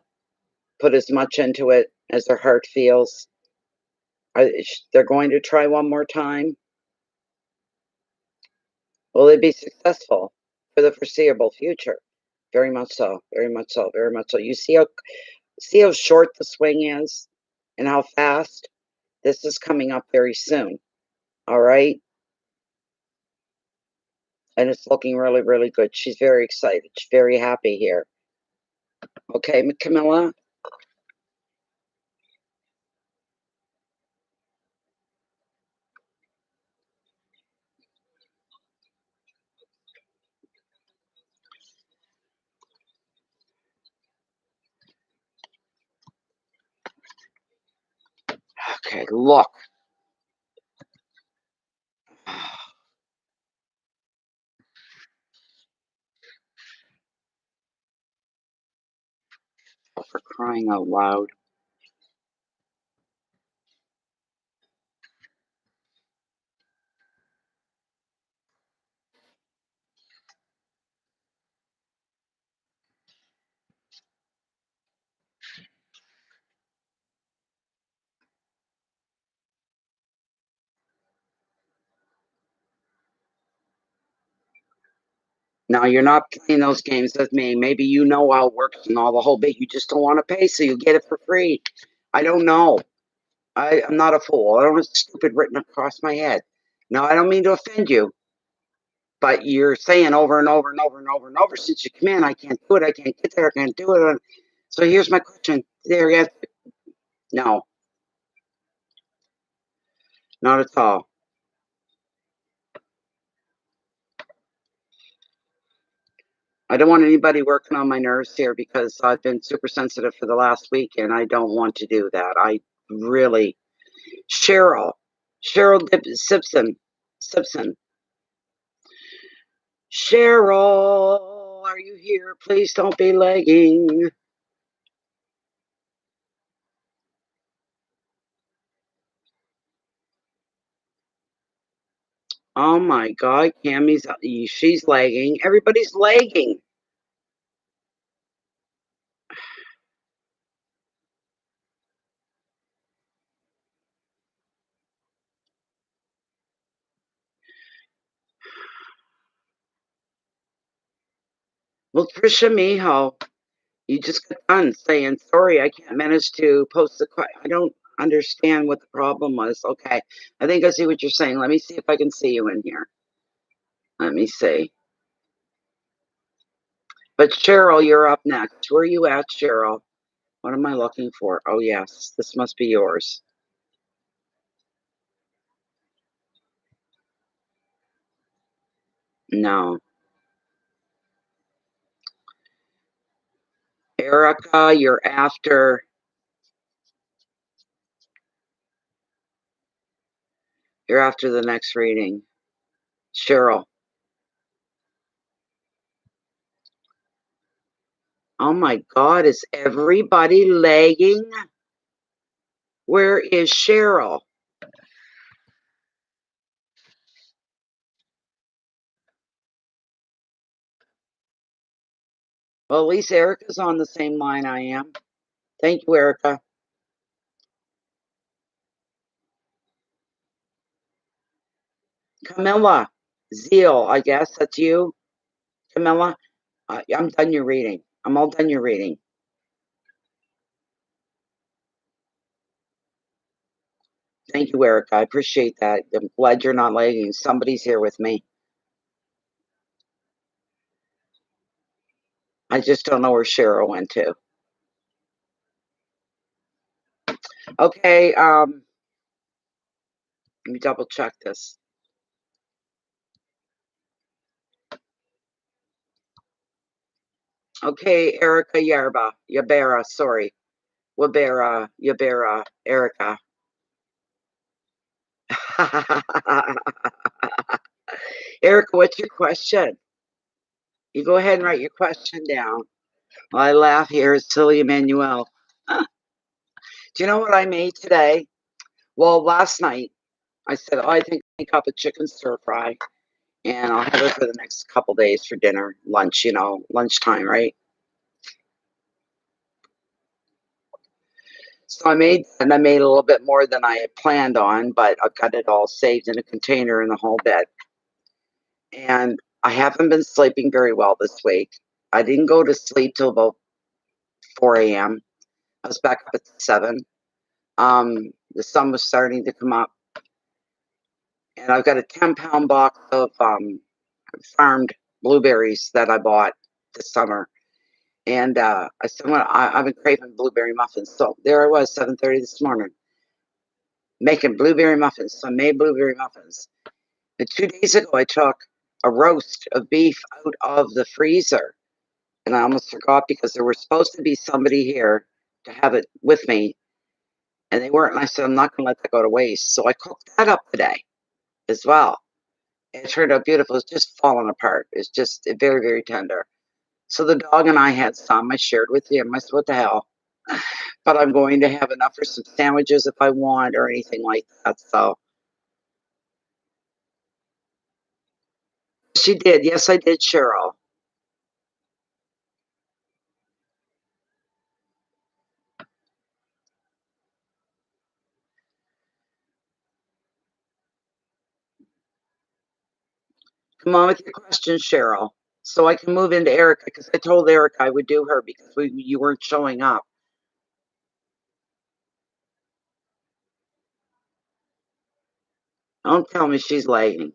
put as much into it as her heart feels? They're going to try one more time? Will they be successful for the foreseeable future? Very much so, very much so, very much so. You see how short the swing is and how fast? This is coming up very soon, all right? And it's looking really, really good. She's very excited. She's very happy here. Okay, Camilla? Okay, look. For crying out loud. Now, you're not playing those games with me. Maybe you know how it works and all the whole bit. You just don't want to pay, so you get it for free. I don't know. I'm not a fool. I don't have stupid written across my head. No, I don't mean to offend you, but you're saying over and over and over and over and over since you come in, I can't do it. I can't get there. I can't do it. So here's my question. There, yes. No, not at all. I don't want anybody working on my nerves here because I've been super sensitive for the last week and I don't want to do that. I really, Cheryl, Simpson. Cheryl, are you here? Please don't be lagging. Oh my God, she's lagging. Everybody's lagging. Well, Trisha Miho, you just got done saying, sorry, I can't manage to post the question. I don't understand what the problem was. Okay, I think I see what you're saying. Let me see if I can see you in here. Let me see. But Cheryl, you're up next. Where are you at, Cheryl? What am I looking for? Oh, yes, this must be yours. No. Erica, you're after the next reading. Cheryl. Oh my God, is everybody lagging? Where is Cheryl? Well, at least Erica's on the same line I am. Thank you, Erica. Camilla, Zeal, I guess that's you. Camilla, I'm done your reading. I'm all done your reading. Thank you, Erica. I appreciate that. I'm glad you're not lagging. Somebody's here with me. I just don't know where Cheryl went to. Okay, let me double check this. Okay, Erica Yabera, sorry. Yabera, Erica. Erica, what's your question? You go ahead and write your question down. While I laugh here at silly Emmanuel. Do you know what I made today? Well, last night I said, oh, I think I'll make up a chicken stir fry and I'll have it for the next couple days for dinner, lunch, lunchtime, right? So I made a little bit more than I had planned on, but I've got it all saved in a container in the whole bed. And I haven't been sleeping very well this week. I didn't go to sleep till about 4 a.m. I was back up at 7. The sun was starting to come up. And I've got a 10-pound box of farmed blueberries that I bought this summer. And I said, well, I've been craving blueberry muffins. So there I was, 7:30 this morning, making blueberry muffins. So I made blueberry muffins. And 2 days ago, I took a roast of beef out of the freezer. And I almost forgot because there was supposed to be somebody here to have it with me. And they weren't. And I said, I'm not going to let that go to waste. So I cooked that up today as well. It turned out beautiful. It's just falling apart. It's just very, very tender. So the dog and I had some. I shared with him. I said, what the hell? But I'm going to have enough for some sandwiches if I want or anything like that. So she did. Yes, I did, Cheryl. Come on with your questions, Cheryl. so I can move into Erica, because I told Erica I would do her because you weren't showing up. Don't tell me she's lagging.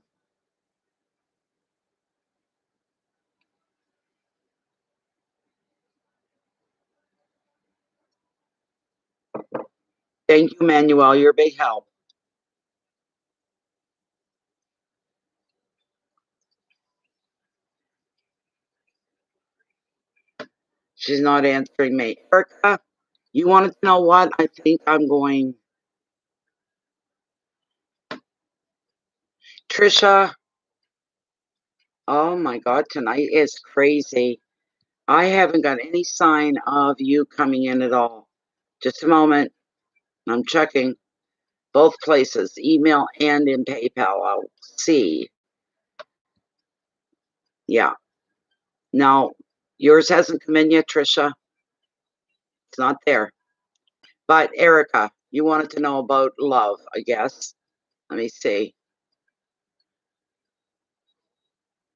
Thank you, Manuel. You're a big help. She's not answering me. Erica, you wanted to know what? I think I'm going. Trisha, oh my God, tonight is crazy. I haven't got any sign of you coming in at all. Just a moment. I'm checking both places, email and in PayPal. I'll see. Yeah. No, yours hasn't come in yet, Trisha. It's not there. But Erica, you wanted to know about love, I guess. Let me see.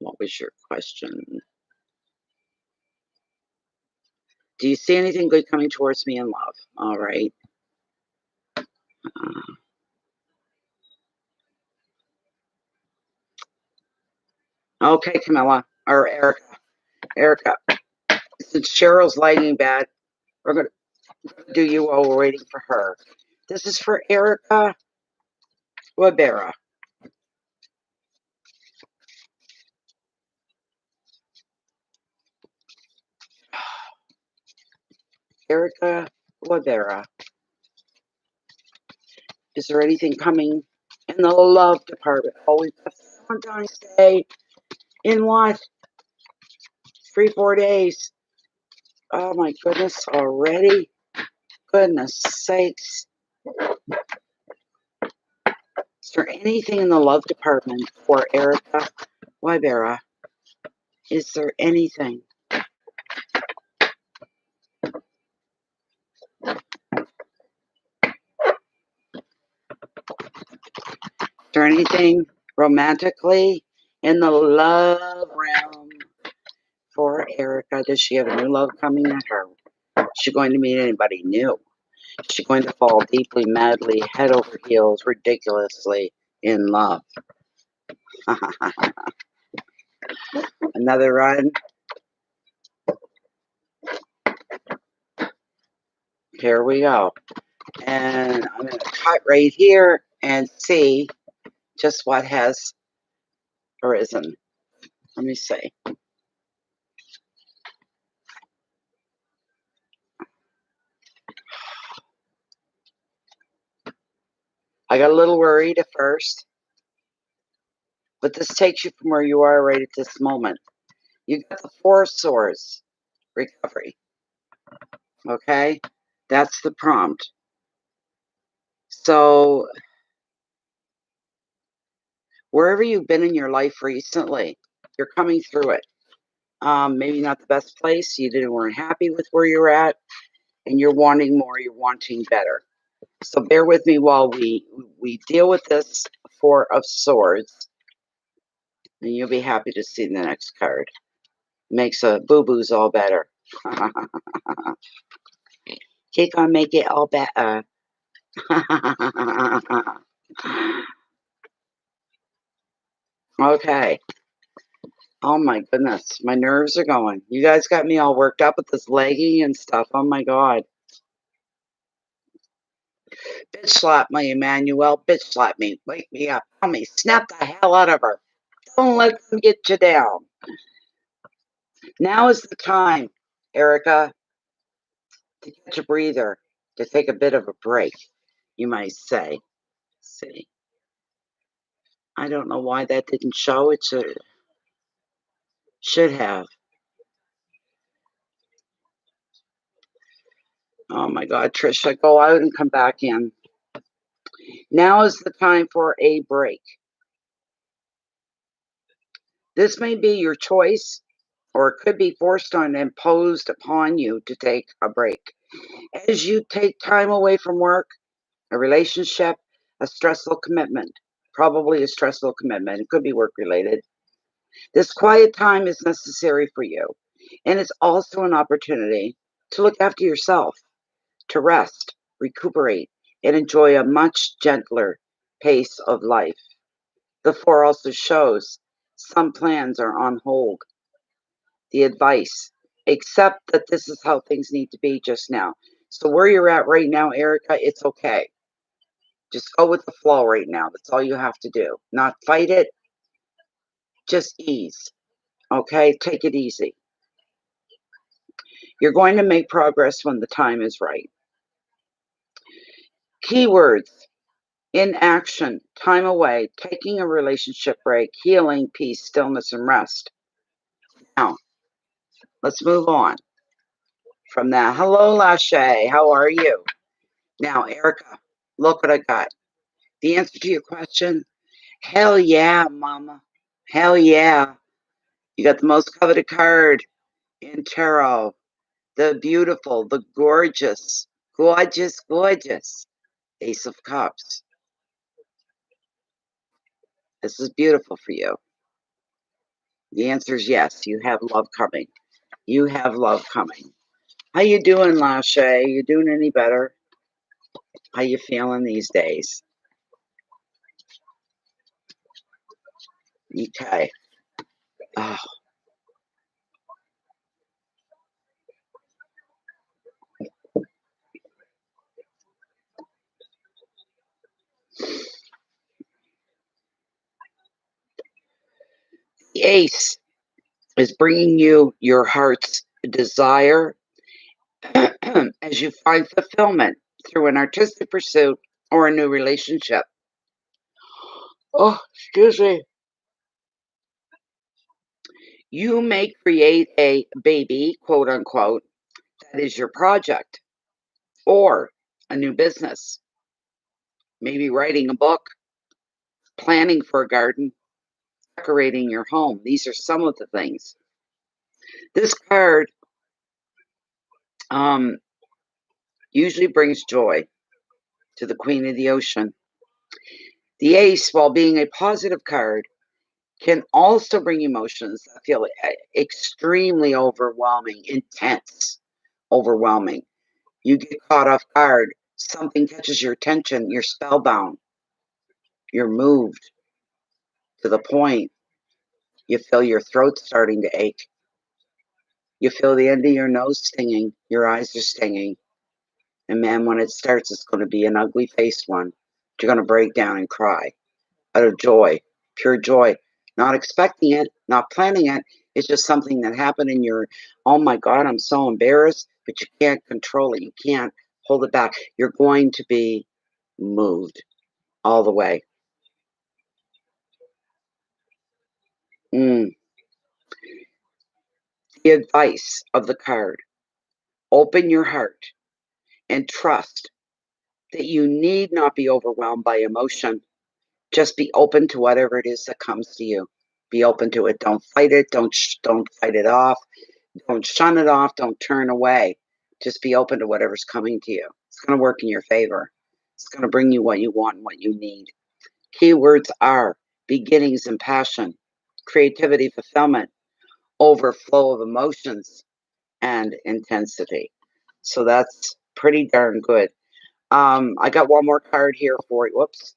What was your question? Do you see anything good coming towards me in love? All right. Okay, Camilla, or Erica. Erica, since Cheryl's lighting bad, we're going to do you while we're waiting for her. This is for Erica Wabera. Erica Wabera. Is there anything coming in the love department? Oh, we've got Valentine's Day in what? 3-4 days. Oh my goodness, already? Goodness sakes. Is there anything in the love department for Erica Wybera? Is there anything? Is there anything romantically in the love realm for Erica? Does she have a new love coming at her? Is she going to meet anybody new? Is she going to fall deeply, madly, head over heels, ridiculously in love? Another run. Here we go. And I'm going to cut right here and see just what has arisen. Let me see. I got a little worried at first, but this takes you from where you are right at this moment. You got the 4 swords, recovery. Okay? That's the prompt. So, wherever you've been in your life recently, you're coming through it. Maybe not the best place. Weren't happy with where you're at, and you're wanting more. You're wanting better. So bear with me while we deal with this 4 of Swords, and you'll be happy to see the next card. Makes a boo-boos all better. He gonna make it all better. Okay. Oh my goodness, my nerves are going. You guys got me all worked up with this legging and stuff. Oh my God. Bitch slap me, Emmanuel. Bitch slap me. Wake me up. Tell me, snap the hell out of her. Don't let them get you down. Now is the time, Erica, to catch a breather, to take a bit of a break, you might say. See, I don't know why that didn't show. It should have. Oh my God, Trisha, go out and come back in. Now is the time for a break. This may be your choice, or it could be forced on, imposed upon you to take a break. As you take time away from work, a relationship, a stressful commitment, probably a stressful commitment. It could be work related. This quiet time is necessary for you, and it's also an opportunity to look after yourself, to rest, recuperate, and enjoy a much gentler pace of life. The four also shows some plans are on hold. The advice, accept that this is how things need to be just now. So where you're at right now, Erica, it's okay. Just go with the flow right now. That's all you have to do. Not fight it, just ease. Okay? Take it easy. You're going to make progress when the time is right. Keywords: inaction, time away, taking a relationship break, healing, peace, stillness, and rest. Now, let's move on from that. Hello, Lashay. How are you? Now, Erica, look what I got. The answer to your question: hell yeah, mama. Hell yeah. You got the most coveted card in tarot. The beautiful, the gorgeous, gorgeous, gorgeous Ace of Cups. This is beautiful for you. The answer is yes. You have love coming. You have love coming. How you doing, Lashay? You doing any better? How you feeling these days? Okay. Oh. The Ace is bringing you your heart's desire as you find fulfillment through an artistic pursuit or a new relationship. Oh, excuse me. You may create a baby, quote unquote, that is your project, or a new business. Maybe writing a book, planning for a garden, decorating your home. These are some of the things. This card usually brings joy to the Queen of the Ocean. The Ace, while being a positive card, can also bring emotions that feel extremely overwhelming, intense, overwhelming. You get caught off guard, something catches your attention, you're spellbound, you're moved to the point you feel your throat starting to ache. You feel the end of your nose stinging, your eyes are stinging. And man, when it starts, it's going to be an ugly faced one. You're going to break down and cry out of joy, pure joy, not expecting it, not planning it. It's just something that happened and you're, oh my God, I'm so embarrassed, but you can't control it. You can't hold it back. You're going to be moved all the way. The advice of the card: open your heart and trust that you need not be overwhelmed by emotion. Just be open to whatever it is that comes to you. Be open to it. Don't fight it. Don't fight it off. Don't shun it off. Don't turn away. Just be open to whatever's coming to you. It's going to work in your favor. It's going to bring you what you want and what you need. Keywords are beginnings and passion, creativity, fulfillment, overflow of emotions, and intensity. So that's pretty darn good. I got one more card here for you. Whoops.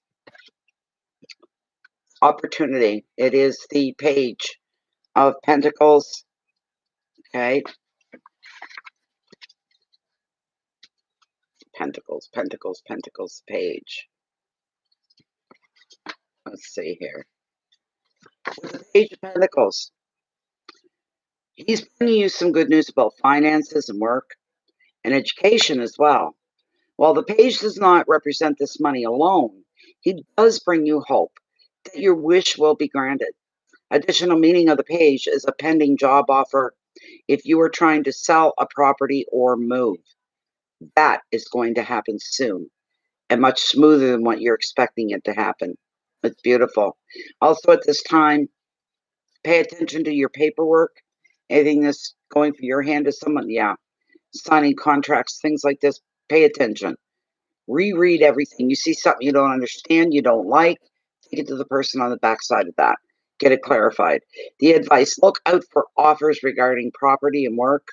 Opportunity. It is the Page of Pentacles. Okay. Pentacles, Pentacles, Pentacles, Page. Let's see here. With the Page of Pentacles, he's bringing you some good news about finances and work and education as well. While the Page does not represent this money alone, he does bring you hope that your wish will be granted. Additional meaning of the Page is a pending job offer if you are trying to sell a property or move. That is going to happen soon and much smoother than what you're expecting it to happen. It's beautiful. Also, at this time, pay attention to your paperwork. Anything that's going for your hand to someone, signing contracts, things like this, pay attention. Reread everything. You see something you don't understand, you don't like, take it to the person on the backside of that. Get it clarified. The advice: look out for offers regarding property and work.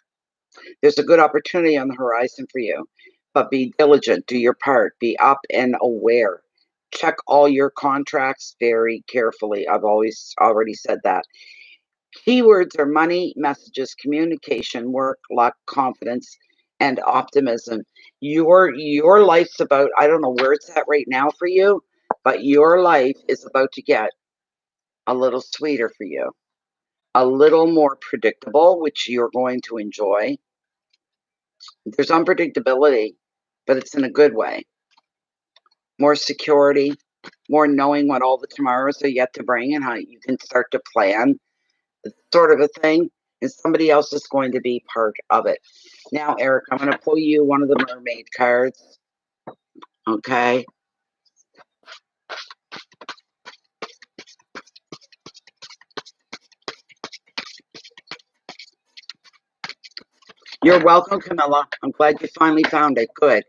There's a good opportunity on the horizon for you, but be diligent, do your part, be up and aware. Check all your contracts very carefully. I've always already said that. Keywords are money, messages, communication, work, luck, confidence, and optimism. Your life's about, I don't know where it's at right now for you, but your life is about to get a little sweeter for you, a little more predictable, which you're going to enjoy. There's unpredictability, but it's in a good way. More security, more knowing what all the tomorrows are yet to bring and how you can start to plan sort of a thing, and somebody else is going to be part of it. Now, Eric, I'm going to pull you one of the mermaid cards. Okay. You're welcome, Camilla. I'm glad you finally found it. Good.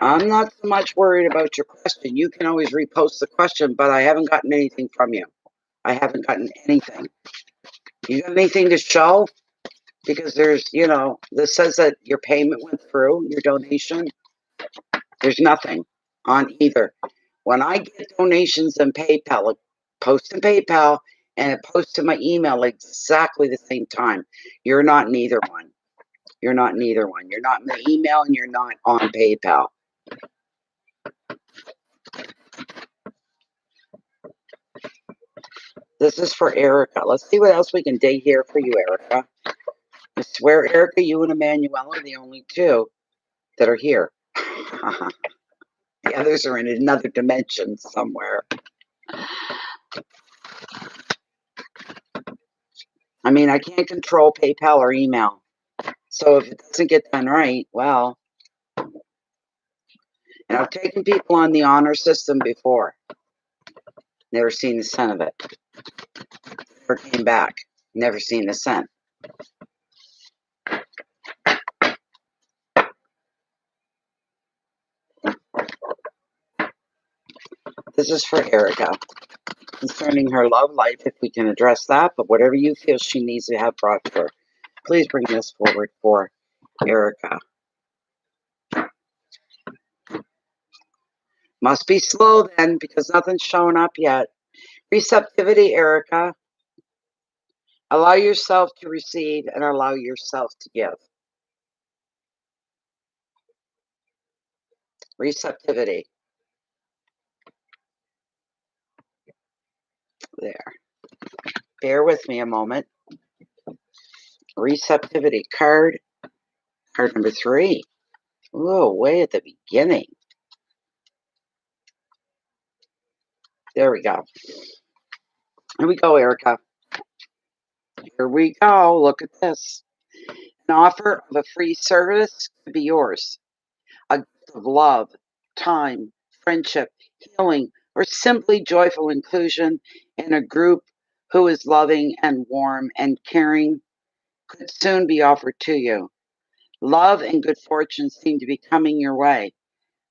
I'm not so much worried about your question. You can always repost the question, but I haven't gotten anything from you. I haven't gotten anything. You got anything to show? Because there's, this says that your payment went through, your donation. There's nothing on either. When I get donations in PayPal, it posts in PayPal and it posts to my email exactly the same time. You're not in either one. You're not in either one. You're not in the email and you're not on PayPal. This is for Erica. Let's see what else we can dig here for you, Erica. I swear, Erica, you and Emmanuel are the only two that are here. The others are in another dimension somewhere. I mean, I can't control PayPal or email. So if it doesn't get done right, well, and I've taken people on the honor system before. Never seen the cent of it. Never came back. Never seen the cent. This is for Erica. Concerning her love life, if we can address that, but whatever you feel she needs to have brought to her, please bring this forward for Erica. Must be slow then, because nothing's showing up yet. Receptivity, Erica. Allow yourself to receive and allow yourself to give. Receptivity. There. Bear with me a moment. Receptivity card. Card number 3. Ooh, way at the beginning. There we go. Here we go, Erica. Here we go. Look at this. An offer of a free service could be yours. A gift of love, time, friendship, healing, or simply joyful inclusion in a group who is loving and warm and caring could soon be offered to you. Love and good fortune seem to be coming your way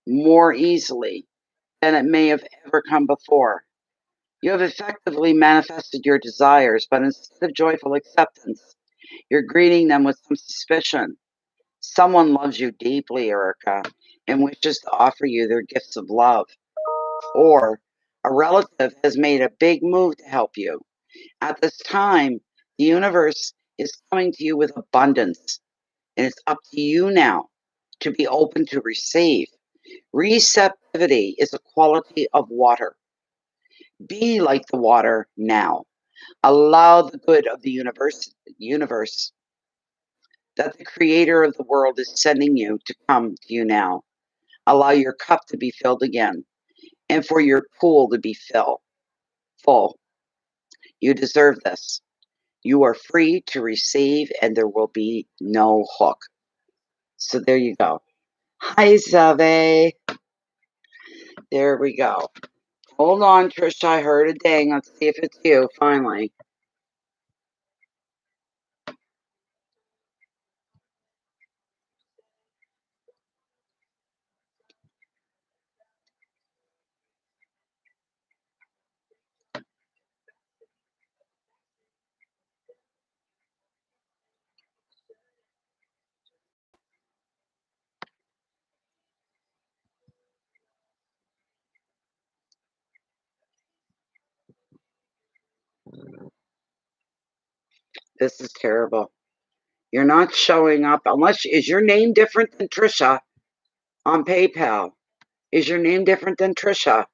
more easily than it may have ever come before. You have effectively manifested your desires, but instead of joyful acceptance, you're greeting them with some suspicion. Someone loves you deeply, Erica, and wishes to offer you their gifts of love. Or a relative has made a big move to help you. At this time, the universe is coming to you with abundance, and it's up to you now to be open to receive. Receptivity is a quality of water. Be like the water now. Allow the good of the universe that the creator of the world is sending you to come to you now. Allow your cup to be filled again and for your pool to be full. You deserve this. You are free to receive and there will be no hook. So there you go. Hi, Zave. There we go. Hold on, Trish. I heard a ding. Let's see if it's you, finally. This is terrible. You're not showing up unless is your name different than Trisha on PayPal? Is your name different than Trisha?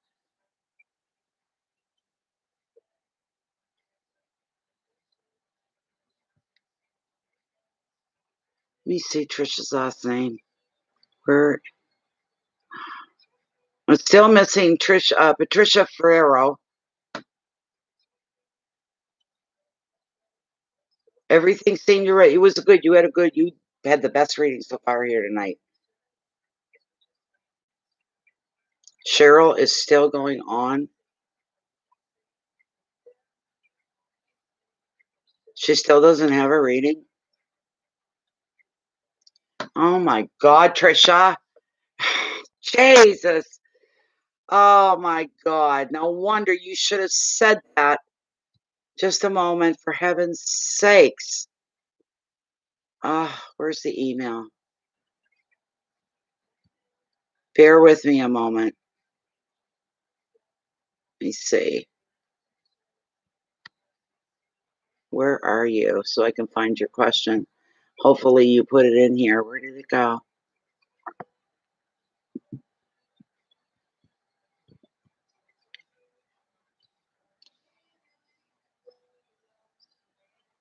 Let me see Trisha's last name. Where I'm still missing Patricia Ferrero. Everything seemed right. It was good. You had the best reading so far here tonight. Cheryl is still going on. She still doesn't have a reading. Oh my God, Trisha. Jesus. Oh my God. No wonder you should have said that. Just a moment, for heaven's sakes. Where's the email? Bear with me a moment. Let me see. Where are you? So I can find your question. Hopefully you put it in here. Where did it go?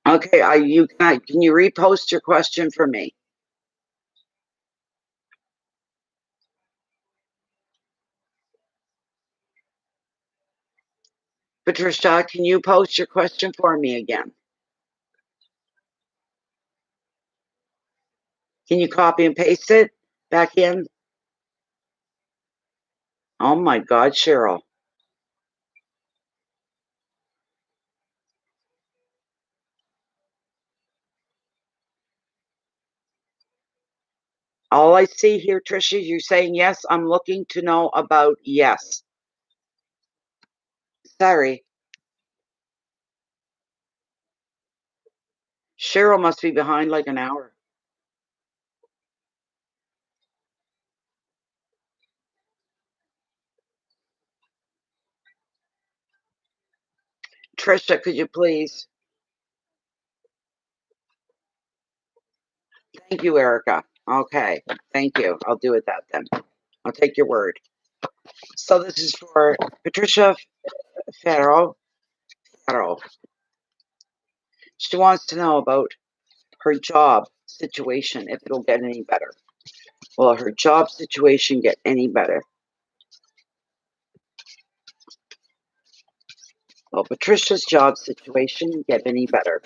Okay, can you repost your question for me? Patricia, can you post your question for me again? Can you copy and paste it back in? Oh my God, Cheryl. All I see here, Tricia, you're saying yes. I'm looking to know about yes. Sorry. Cheryl must be behind like an hour. Trisha, could you please? Thank you, Erica. Okay, thank you. I'll do it that then. I'll take your word. So this is for Patricia Ferro. She wants to know about her job situation, if it'll get any better. Will her job situation get any better? Will Patricia's job situation get any better?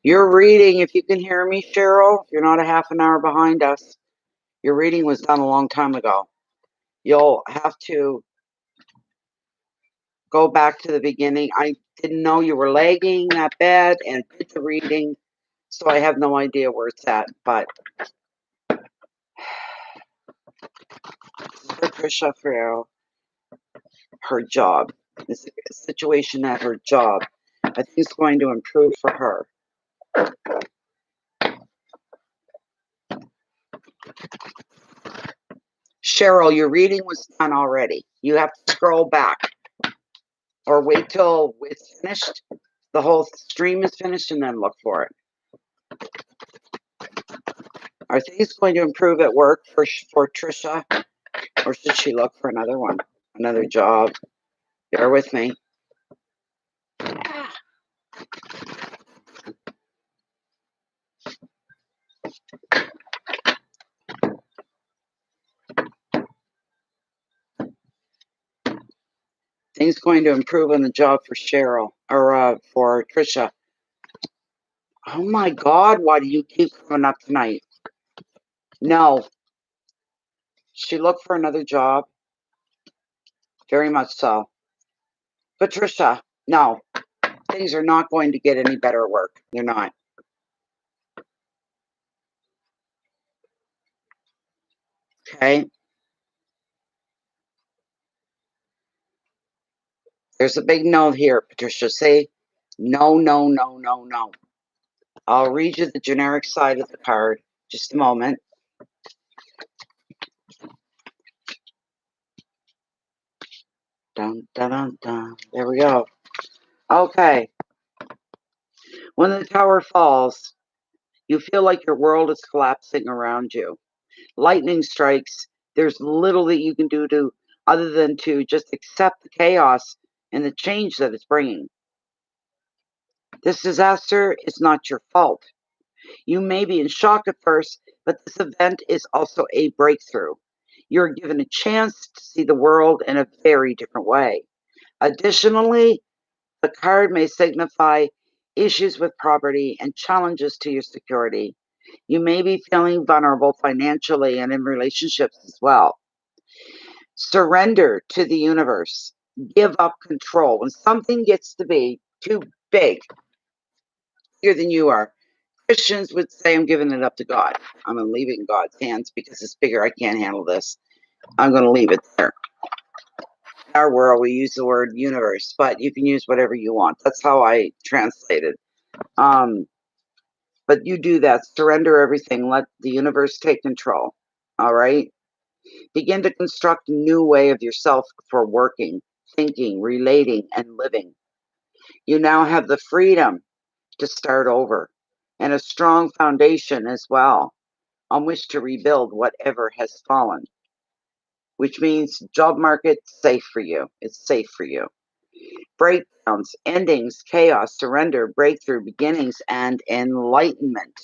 Your reading, if you can hear me, Cheryl, you're not a half an hour behind us. Your reading was done a long time ago. You'll have to go back to the beginning. I didn't know you were lagging that bad and did the reading, so I have no idea where it's at. But Patricia Ferrero, her job, this situation at her job, I think it's going to improve for her. Cheryl, your reading was done already. You have to scroll back or wait till it's finished. The whole stream is finished and then look for it. Are things going to improve at work for Trisha, or should she look for another one, another job? Bear with me. Things going to improve on the job for Cheryl or for Trisha. Oh my God! Why do you keep coming up tonight? No. She looked for another job. Very much so. Patricia, no. Things are not going to get any better at work. They're not. Okay. There's a big no here, Patricia. Say no, no, no, no, no. I'll read you the generic side of the card. Just a moment. Dun, dun, dun, dun. There we go. Okay. When the tower falls, you feel like your world is collapsing around you. Lightning strikes. There's little that you can do to other than to just accept the chaos and the change that it's bringing. This disaster is not your fault. You may be in shock at first, but this event is also a breakthrough. You're given a chance to see the world in a very different way. Additionally, the card may signify issues with property and challenges to your security. You may be feeling vulnerable financially and in relationships as well. Surrender to the universe. Give up control. When something gets to be too big, bigger than you are, Christians would say, I'm giving it up to God. I'm going to leave it in God's hands because it's bigger. I can't handle this. I'm going to leave it there. In our world, we use the word universe, but you can use whatever you want. That's how I translate it. But you do that. Surrender everything. Let the universe take control. All right? Begin to construct a new way of yourself for working, thinking, relating, and living. You now have the freedom to start over and a strong foundation as well on which to rebuild whatever has fallen, which means job market safe for you. It's safe for you. Breakdowns, endings, chaos, surrender, breakthrough, beginnings, and enlightenment.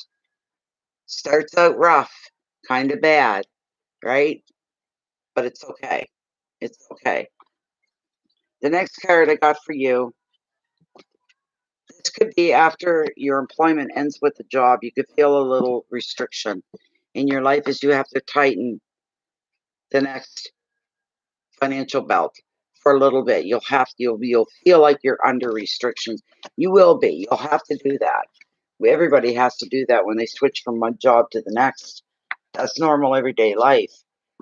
Starts out rough, kind of bad, right? But it's okay. It's okay. The next card I got for you, this could be after your employment ends with the job. You could feel a little restriction in your life as you have to tighten the next financial belt for a little bit. You'll feel like you're under restrictions. You will be. You'll have to do that. Everybody has to do that when they switch from one job to the next. That's normal everyday life.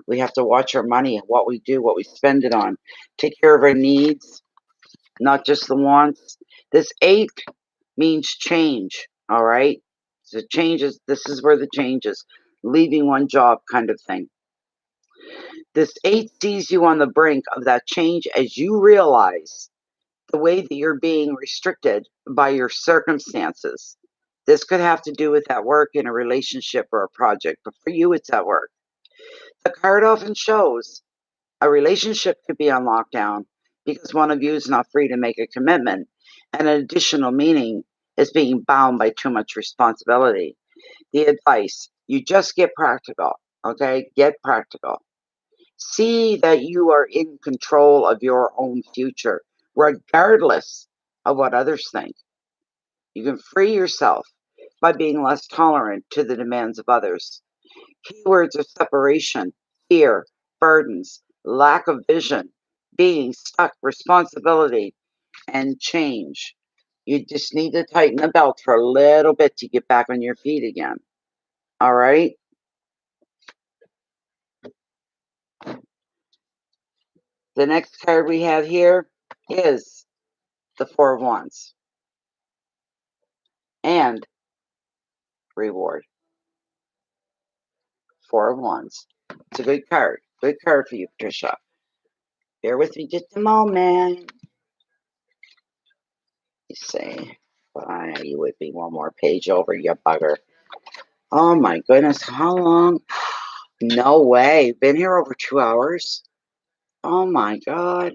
We have to watch our money, what we do, what we spend it on. Take care of our needs, not just the wants. This 8 means change, all right? So changes, this is where the change is. Leaving one job kind of thing. This 8 sees you on the brink of that change as you realize the way that you're being restricted by your circumstances. This could have to do with at work, in a relationship, or a project, but for you, it's at work. The card often shows a relationship could be on lockdown because one of you is not free to make a commitment, and an additional meaning is being bound by too much responsibility. The advice, you just get practical, okay? Get practical. See that you are in control of your own future, regardless of what others think. You can free yourself by being less tolerant to the demands of others. Keywords are separation, fear, burdens, lack of vision, being stuck, responsibility, and change. You just need to tighten the belt for a little bit to get back on your feet again. All right? The next card we have here is the Four of Wands and reward. Four of Wands. It's a good card. Good card for you, Patricia. Bear with me just a moment. You see. Why are you with me one more page over, you bugger? Oh my goodness, how long? No way. Been here over 2 hours? Oh my God.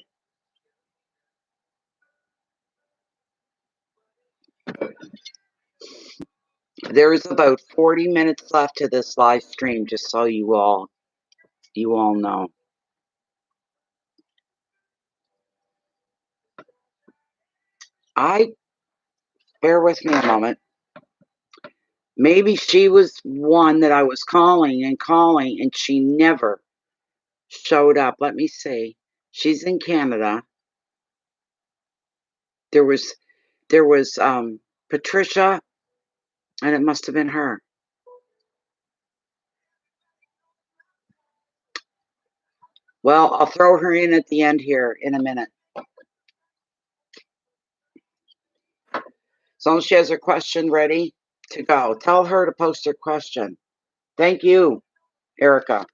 There's about 40 minutes left to this live stream, just so you all know. Bear with me a moment. Maybe she was one that I was calling and she never showed up. Let me see. She's in Canada. There was Patricia, and it must have been her. Well, I'll throw her in at the end here in a minute. As long as she has her question ready to go, tell her to post her question. Thank you, Erica.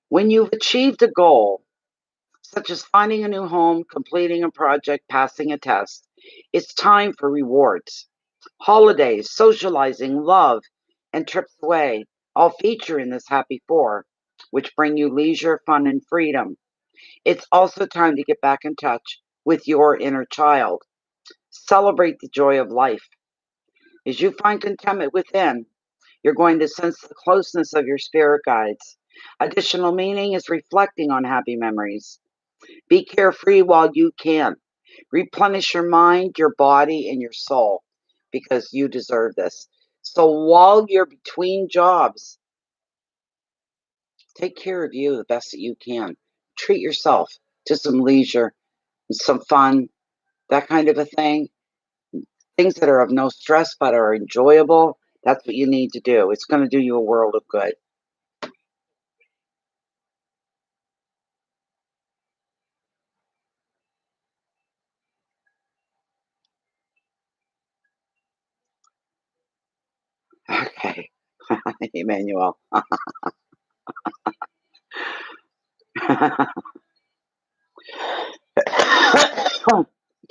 When you've achieved a goal, such as finding a new home, completing a project, passing a test, it's time for rewards. Holidays, socializing, love, and trips away all feature in this happy four, which bring you leisure, fun, and freedom. It's also time to get back in touch with your inner child. Celebrate the joy of life. As you find contentment within, you're going to sense the closeness of your spirit guides. Additional meaning is reflecting on happy memories. Be carefree while you can. Replenish your mind, your body, and your soul because you deserve this. So while you're between jobs, take care of you the best that you can. Treat yourself to some leisure, some fun, that kind of a thing. Things that are of no stress but are enjoyable. That's what you need to do. It's going to do you a world of good. Okay. Emmanuel.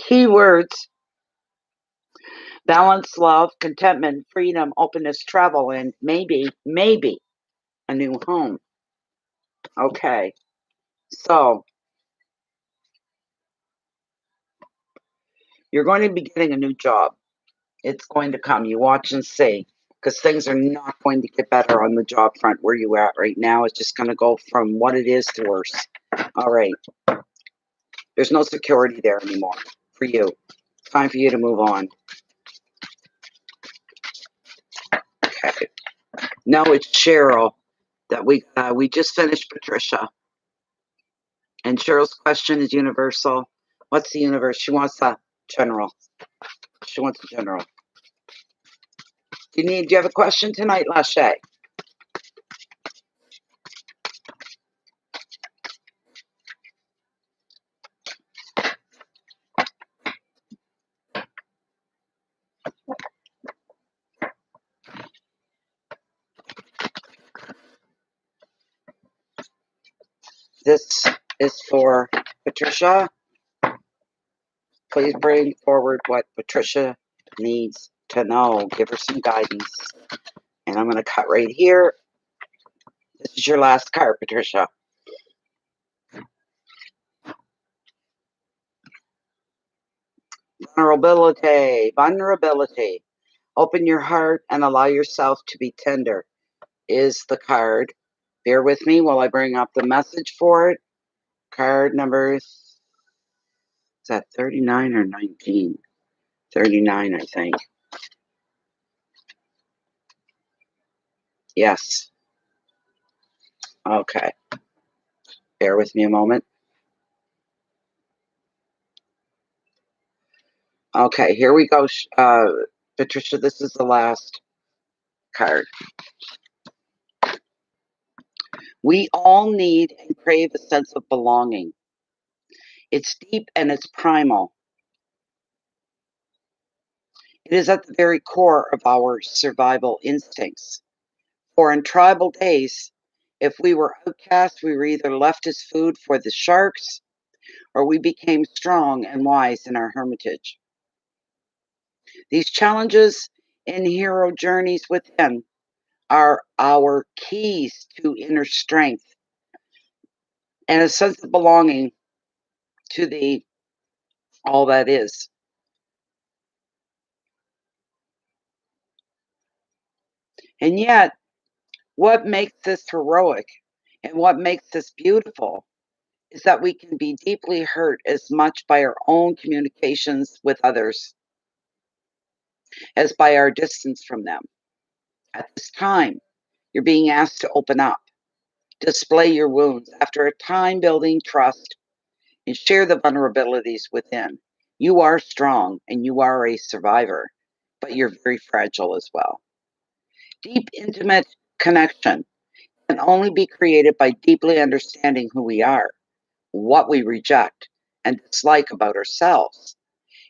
Keywords: balance, love, contentment, freedom, openness, travel, and maybe a new home. Okay. So you're going to be getting a new job. It's going to come. You watch and see. Because things are not going to get better on the job front where you're at right now. It's just going to go from what it is to worse. All right. There's no security there anymore for you. It's time for you to move on. Okay. No, it's Cheryl that we just finished Patricia. And Cheryl's question is universal. What's the universe? She wants a general. She wants a general. Do you have a question tonight, Lachey? This is for Patricia. Please bring forward what Patricia needs to know. Give her some guidance. And I'm going to cut right here. This is your last card, Patricia. Vulnerability. Open your heart and allow yourself to be tender is the card. Bear with me while I bring up the message for it. Card number, is that 39 or 19? 39, I think. Yes. Okay. Bear with me a moment. Okay, here we go. Patricia, this is the last card. We all need and crave a sense of belonging. It's deep and it's primal. It is at the very core of our survival instincts. For in tribal days, if we were outcast, we were either left as food for the sharks or we became strong and wise in our hermitage. These challenges and hero journeys within are our keys to inner strength and a sense of belonging to the all that is. And yet, what makes this heroic and what makes this beautiful is that we can be deeply hurt as much by our own communications with others as by our distance from them. At this time, you're being asked to open up, display your wounds after a time building trust, and share the vulnerabilities within. You are strong and you are a survivor, but you're very fragile as well. Deep, intimate connection can only be created by deeply understanding who we are, what we reject, and dislike about ourselves,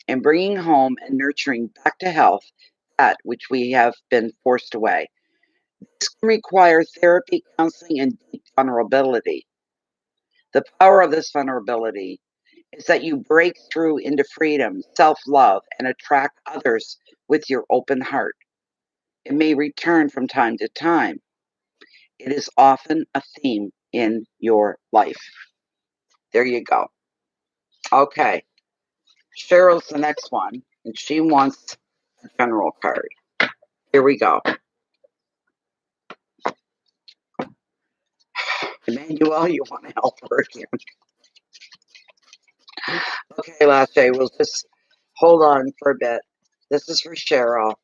and bringing home and nurturing back to health that which we have been forced away. This can require therapy, counseling, and deep vulnerability. The power of this vulnerability is that you break through into freedom, self love, and attract others with your open heart. It may return from time to time. It is often a theme in your life. There you go. Okay. Cheryl's the next one, and she wants a general card. Here we go. Emmanuel, you want to help her again? Okay, Lashe, we'll just hold on for a bit. This is for Cheryl.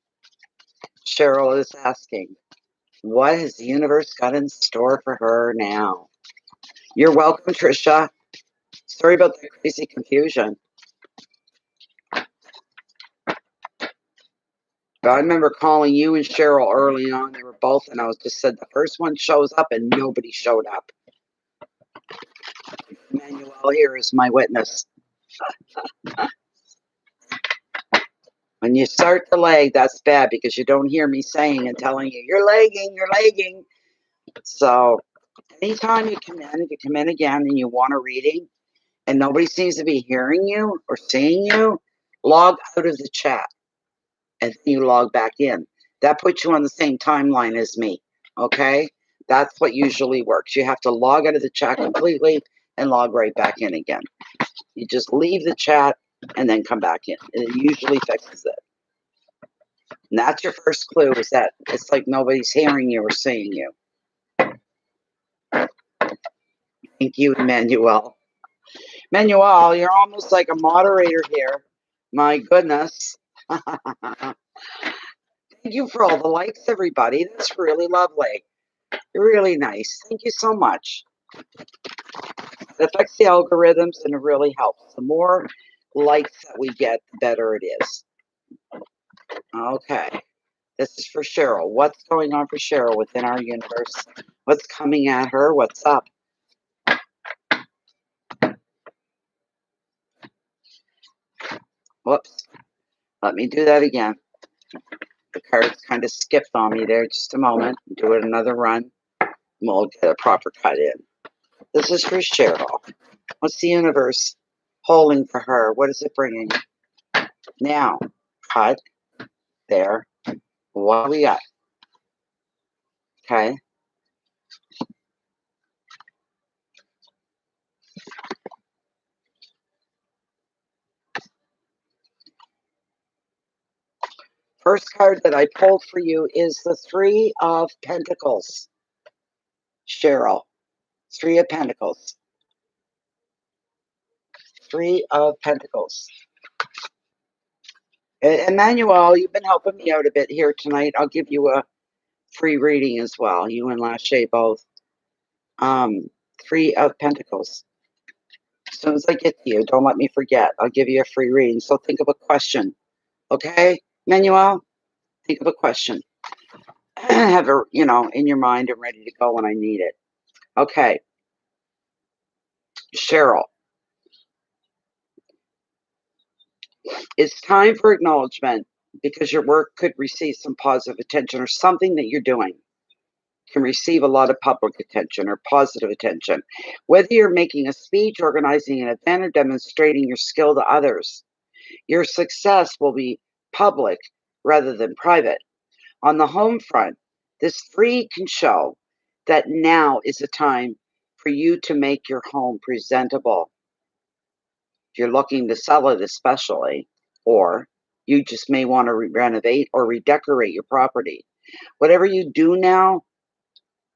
Cheryl is asking, what has the universe got in store for her now? You're welcome, Trisha. Sorry about the crazy confusion. But I remember calling you and Cheryl early on. They were both, and I was just said the first one shows up, and nobody showed up. Emmanuel here is my witness. When you start to lag, that's bad because you don't hear me saying and telling you, you're lagging, you're lagging. So anytime you come in again and you want a reading and nobody seems to be hearing you or seeing you, log out of the chat and then you log back in. That puts you on the same timeline as me, okay? That's what usually works. You have to log out of the chat completely and log right back in again. You just leave the chat and then come back in. It usually fixes it. And that's your first clue, is that it's like nobody's hearing you or seeing you. Thank you, Emmanuel. Emmanuel, you're almost like a moderator here. My goodness. Thank you for all the likes, everybody. That's really lovely. You're really nice. Thank you so much. It affects the algorithms and it really helps. The more likes that we get, the better it is. Okay. This is for Cheryl. What's going on for Cheryl within our universe? What's coming at her? What's up? Whoops. Let me do that again. The cards kind of skipped on me there. Just a moment. Do it another run. And we'll get a proper cut in. This is for Cheryl. What's the universe holding for her? What is it bringing? Now, cut. There. What do we got? Okay. First card that I pulled for you is the Three of Pentacles. Cheryl. Three of Pentacles. Three of Pentacles. Emmanuel, you've been helping me out a bit here tonight. I'll give you a free reading as well. You and Lashe both. Three of Pentacles. As soon as I get to you, don't let me forget. I'll give you a free reading. So think of a question. Okay, Emmanuel? Think of a question. Have it, in your mind and ready to go when I need it. Okay. Cheryl. It's time for acknowledgement because your work could receive some positive attention, or something that you're doing can receive a lot of public attention or positive attention. Whether you're making a speech, organizing an event, or demonstrating your skill to others, your success will be public rather than private. On the home front, this free can show that now is the time for you to make your home presentable. If you're looking to sell it especially, or you just may want to renovate or redecorate your property. Whatever you do now,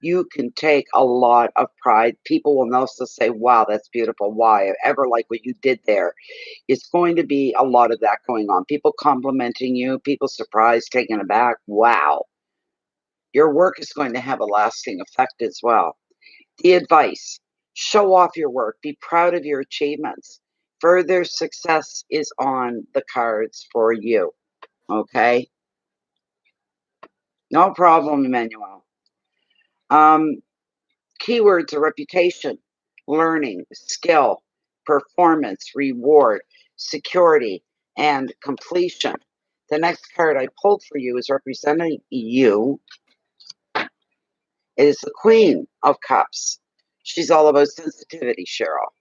you can take a lot of pride. People will also say, wow, that's beautiful. Why? I ever like what you did there. It's going to be a lot of that going on. People complimenting you, people surprised, taken aback. Wow. Your work is going to have a lasting effect as well. The advice, show off your work. Be proud of your achievements. Further success is on the cards for you. Okay? No problem, Emmanuel. Keywords are reputation, learning, skill, performance, reward, security, and completion. The next card I pulled for you is representing you. It is the Queen of Cups. She's all about sensitivity, Cheryl.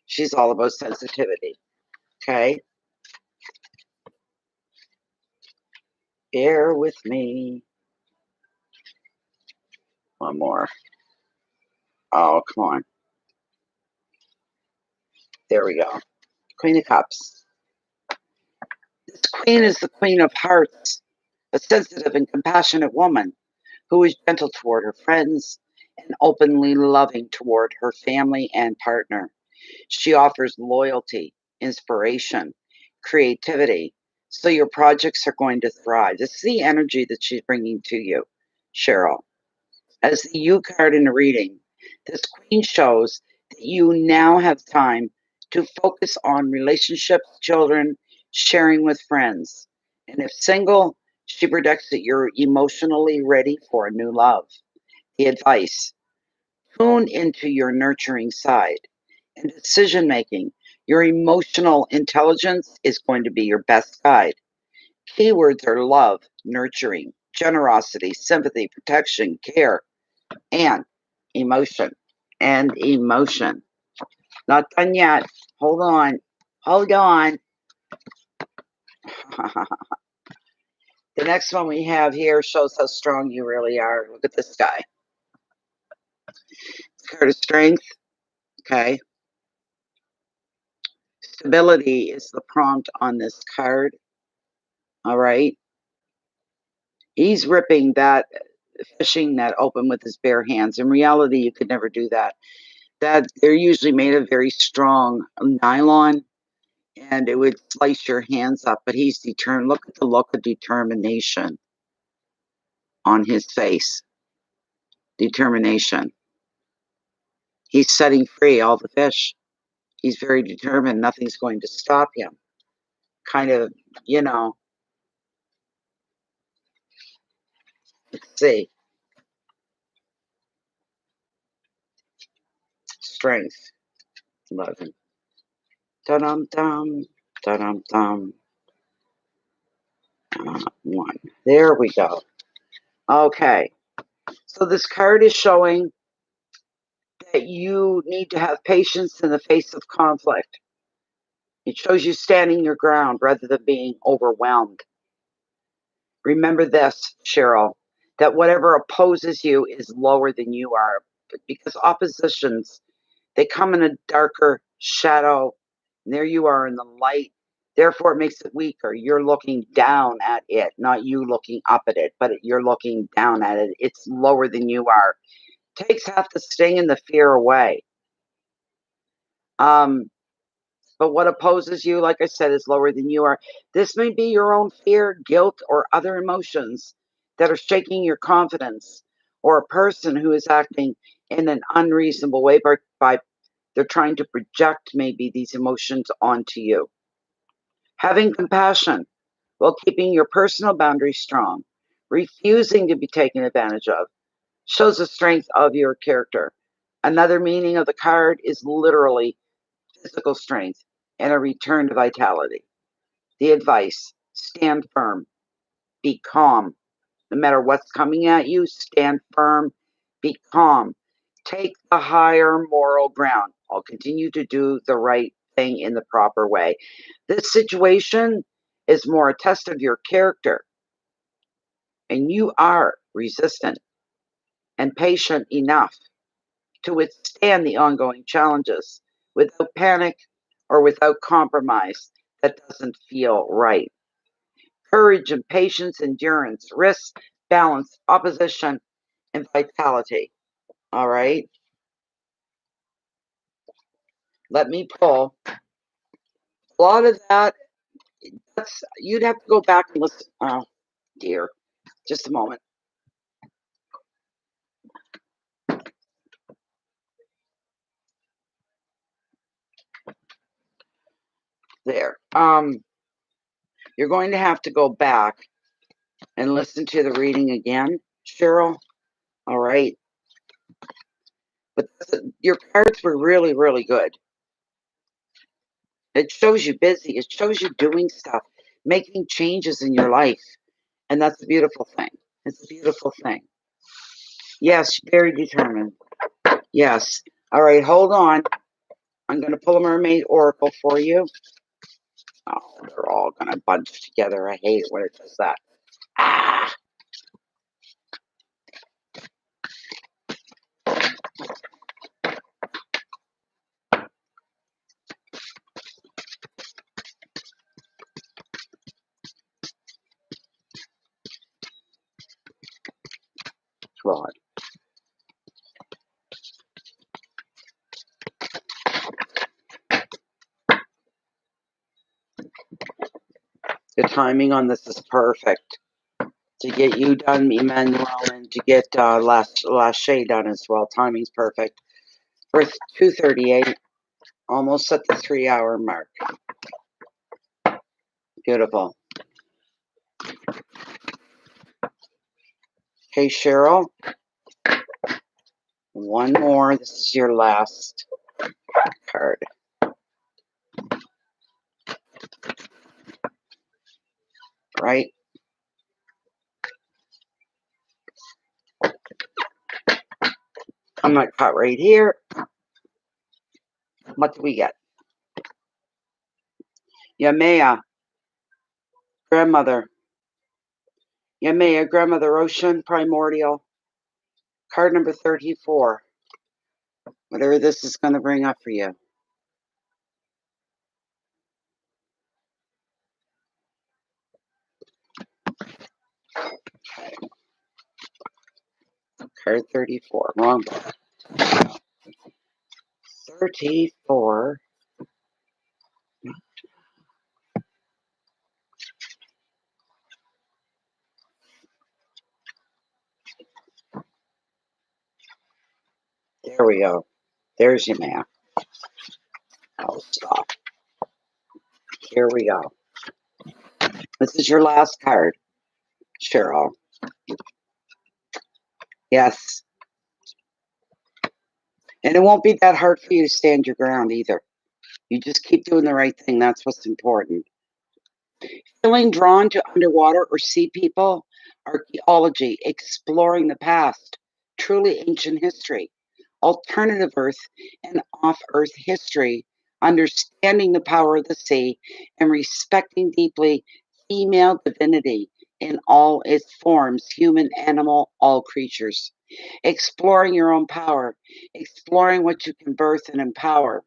She's all about sensitivity. Okay? Bear with me. One more. Oh, come on. There we go. Queen of Cups. This queen is the Queen of Hearts, a sensitive and compassionate woman who is gentle toward her friends and openly loving toward her family and partner. She offers loyalty, inspiration, creativity, so your projects are going to thrive. This is the energy that she's bringing to you, Cheryl. As the U card in the reading, this queen shows that you now have time to focus on relationships, children, sharing with friends. And if single, she predicts that you're emotionally ready for a new love. The advice: tune into your nurturing side. In decision making, your emotional intelligence is going to be your best guide. Keywords are love, nurturing, generosity, sympathy, protection, care, and emotion. And emotion. Not done yet. Hold on. Hold on. The next one we have here shows how strong you really are. Look at this guy. Card of strength. Okay. Stability is the prompt on this card. All right. He's ripping that fishing net open with his bare hands. In reality, you could never do that. That they're usually made of very strong nylon, and it would slice your hands up. But he's determined. Look at the look of determination on his face. Determination. He's setting free all the fish. He's very determined. Nothing's going to stop him. Kind of, you know. Let's see. Strength. 11. Da-dum-dum. Da-dum-dum. 1. There we go. Okay. So this card is showing that you need to have patience in the face of conflict. It shows you standing your ground rather than being overwhelmed. Remember this, Cheryl, that whatever opposes you is lower than you are, because oppositions, they come in a darker shadow, and there you are in the light. Therefore, it makes it weaker. You're looking down at it, not you looking up at it, but you're looking down at it. It's lower than you are. Takes half the sting and the fear away. But what opposes you, like I said, is lower than you are. This may be your own fear, guilt, or other emotions that are shaking your confidence, or a person who is acting in an unreasonable way by they're trying to project maybe these emotions onto you. Having compassion while keeping your personal boundaries strong, refusing to be taken advantage of, shows the strength of your character. Another meaning of the card is literally physical strength and a return to vitality. The advice: stand firm, be calm. No matter what's coming at you, stand firm, be calm. Take the higher moral ground. I'll continue to do the right thing in the proper way. This situation is more a test of your character, and you are resistant and patient enough to withstand the ongoing challenges without panic or without compromise that doesn't feel right. Courage and patience, endurance, risk, balance, opposition, and vitality. All right. Let me pull. A lot of that, you'd have to go back and listen. Oh, dear. Just a moment. There. You're going to have to go back and listen to the reading again, Cheryl. All right. But your cards were really, really good. It shows you busy. It shows you doing stuff, making changes in your life. And that's a beautiful thing. It's a beautiful thing. Yes, very determined. Yes. All right, hold on. I'm going to pull a mermaid oracle for you. Oh, they're all going to bunch together. I hate it when it does that. Ah! God. The timing on this is perfect to get you done, Emmanuel, and to get Lachey done as well. Timing's perfect. We're 2:38, almost at the 3-hour mark. Beautiful. Okay, Cheryl. One more. This is your last card. Right? I'm going to cut right here. What do we get? Yamea, grandmother. Yamea, grandmother, ocean, primordial. Card number 34. Whatever this is going to bring up for you. Card 34. Wrong book. 34. There we go. There's your map. I'll stop. Here we go. This is your last card, Cheryl. Yes. And it won't be that hard for you to stand your ground either. You just keep doing the right thing. That's what's important. Feeling drawn to underwater or sea people, archaeology, exploring the past, truly ancient history, alternative Earth and off-Earth history, understanding the power of the sea, and respecting deeply female divinity in all its forms, human, animal, all creatures. Exploring your own power, exploring what you can birth and empower,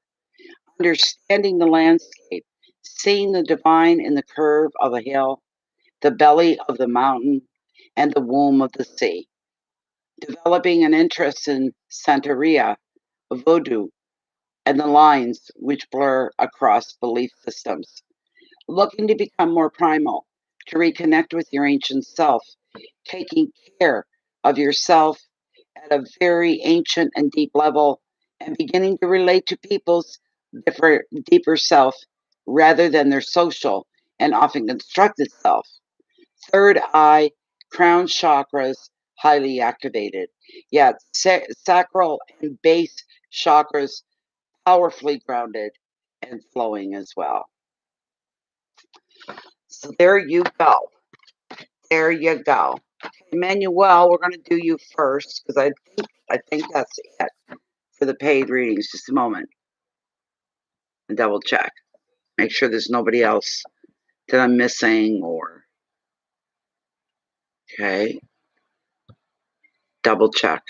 understanding the landscape, seeing the divine in the curve of a hill, the belly of the mountain, and the womb of the sea. Developing an interest in Santeria, voodoo, and the lines which blur across belief systems. Looking to become more primal, to reconnect with your ancient self, taking care of yourself at a very ancient and deep level, and beginning to relate to people's deeper self rather than their social and often constructed self. Third eye, crown chakras highly activated. Yet sacral and base chakras powerfully grounded and flowing as well. So there you go. There you go. Emmanuel, we're going to do you first because I think that's it for the paid readings. Just a moment and double check. Make sure there's nobody else that I'm missing or okay. Double check.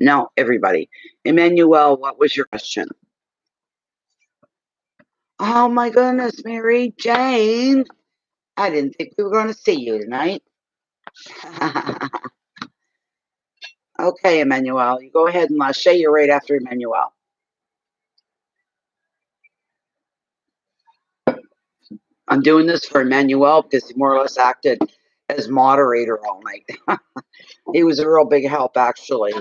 No, everybody. Emmanuel, what was your question? Oh my goodness, Mary Jane. I didn't think we were going to see you tonight. Okay, Emmanuel, you go ahead and Lachey, you're right after Emmanuel. I'm doing this for Emmanuel because he more or less acted as moderator all night. He was a real big help, actually.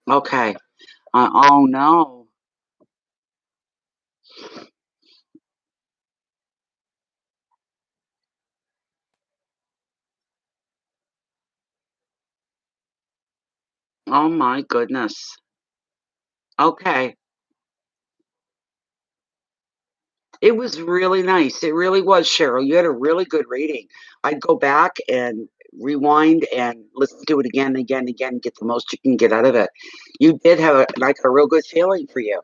Okay. Oh no. Oh my goodness. Okay. It was really nice. It really was, Cheryl. You had a really good reading. I'd go back and rewind and listen to it again and again and again, get the most you can get out of it. You did have a real good feeling for you.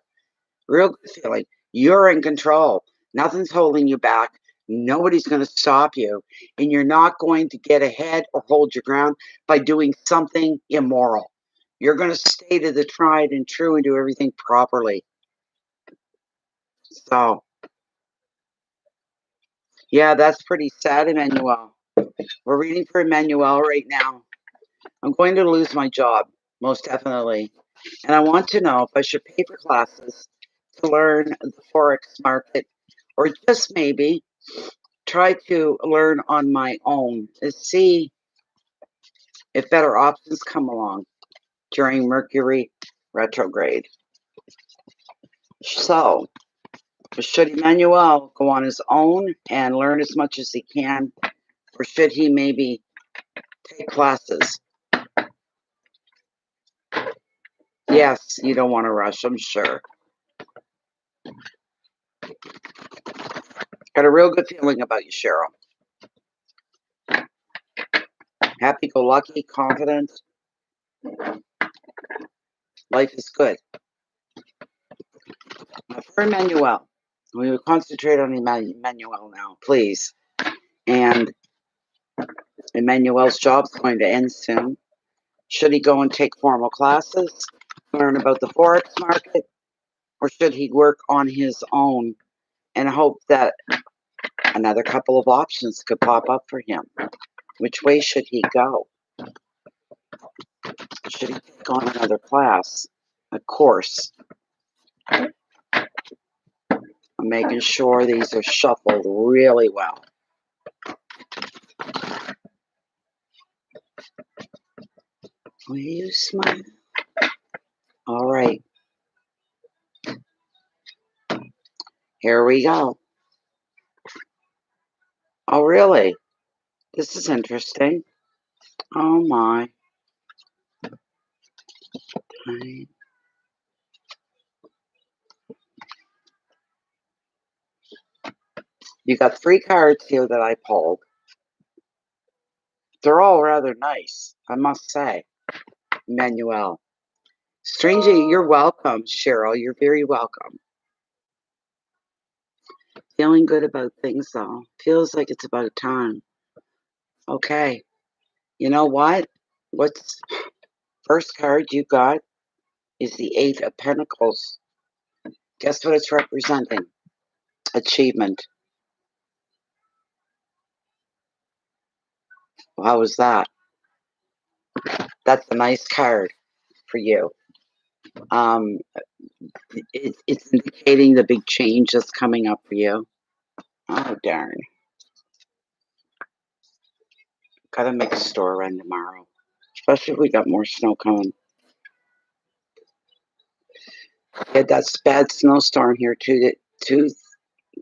Real good feeling. You're in control. Nothing's holding you back. Nobody's going to stop you. And you're not going to get ahead or hold your ground by doing something immoral. You're going to stay to the tried and true and do everything properly. So, yeah, that's pretty sad, Emmanuel. We're reading for Emmanuel right now. I'm going to lose my job, most definitely. And I want to know if I should pay for classes to learn the Forex market or just maybe try to learn on my own to see if better options come along during Mercury retrograde. So, should Emmanuel go on his own and learn as much as he can, or should he maybe take classes? Yes, you don't want to rush, I'm sure. Got a real good feeling about you, Cheryl. Happy-go-lucky, confident. Life is good. Now for Emmanuel, we will concentrate on Emmanuel now, please. And Emmanuel's job's going to end soon. Should he go and take formal classes, learn about the Forex market, or should he work on his own and hope that another couple of options could pop up for him? Which way should he go? Should he take on another class, a course? I'm making sure these are shuffled really well. Will you smile? All right. Here we go. Oh, really? This is interesting. Oh, my. You got 3 cards here that I pulled. They're all rather nice, I must say. Manuel. Strangely, you're welcome, Cheryl. You're very welcome. Feeling good about things, though. Feels like it's about time. Okay. You know what? What's first card you got is the 8 of Pentacles. Guess what it's representing? Achievement. Well, how was that? That's a nice card for you. It's indicating the big change that's coming up for you. Oh, darn. Gotta make a store run tomorrow. Especially if we got more snow coming. We had that bad snowstorm here 2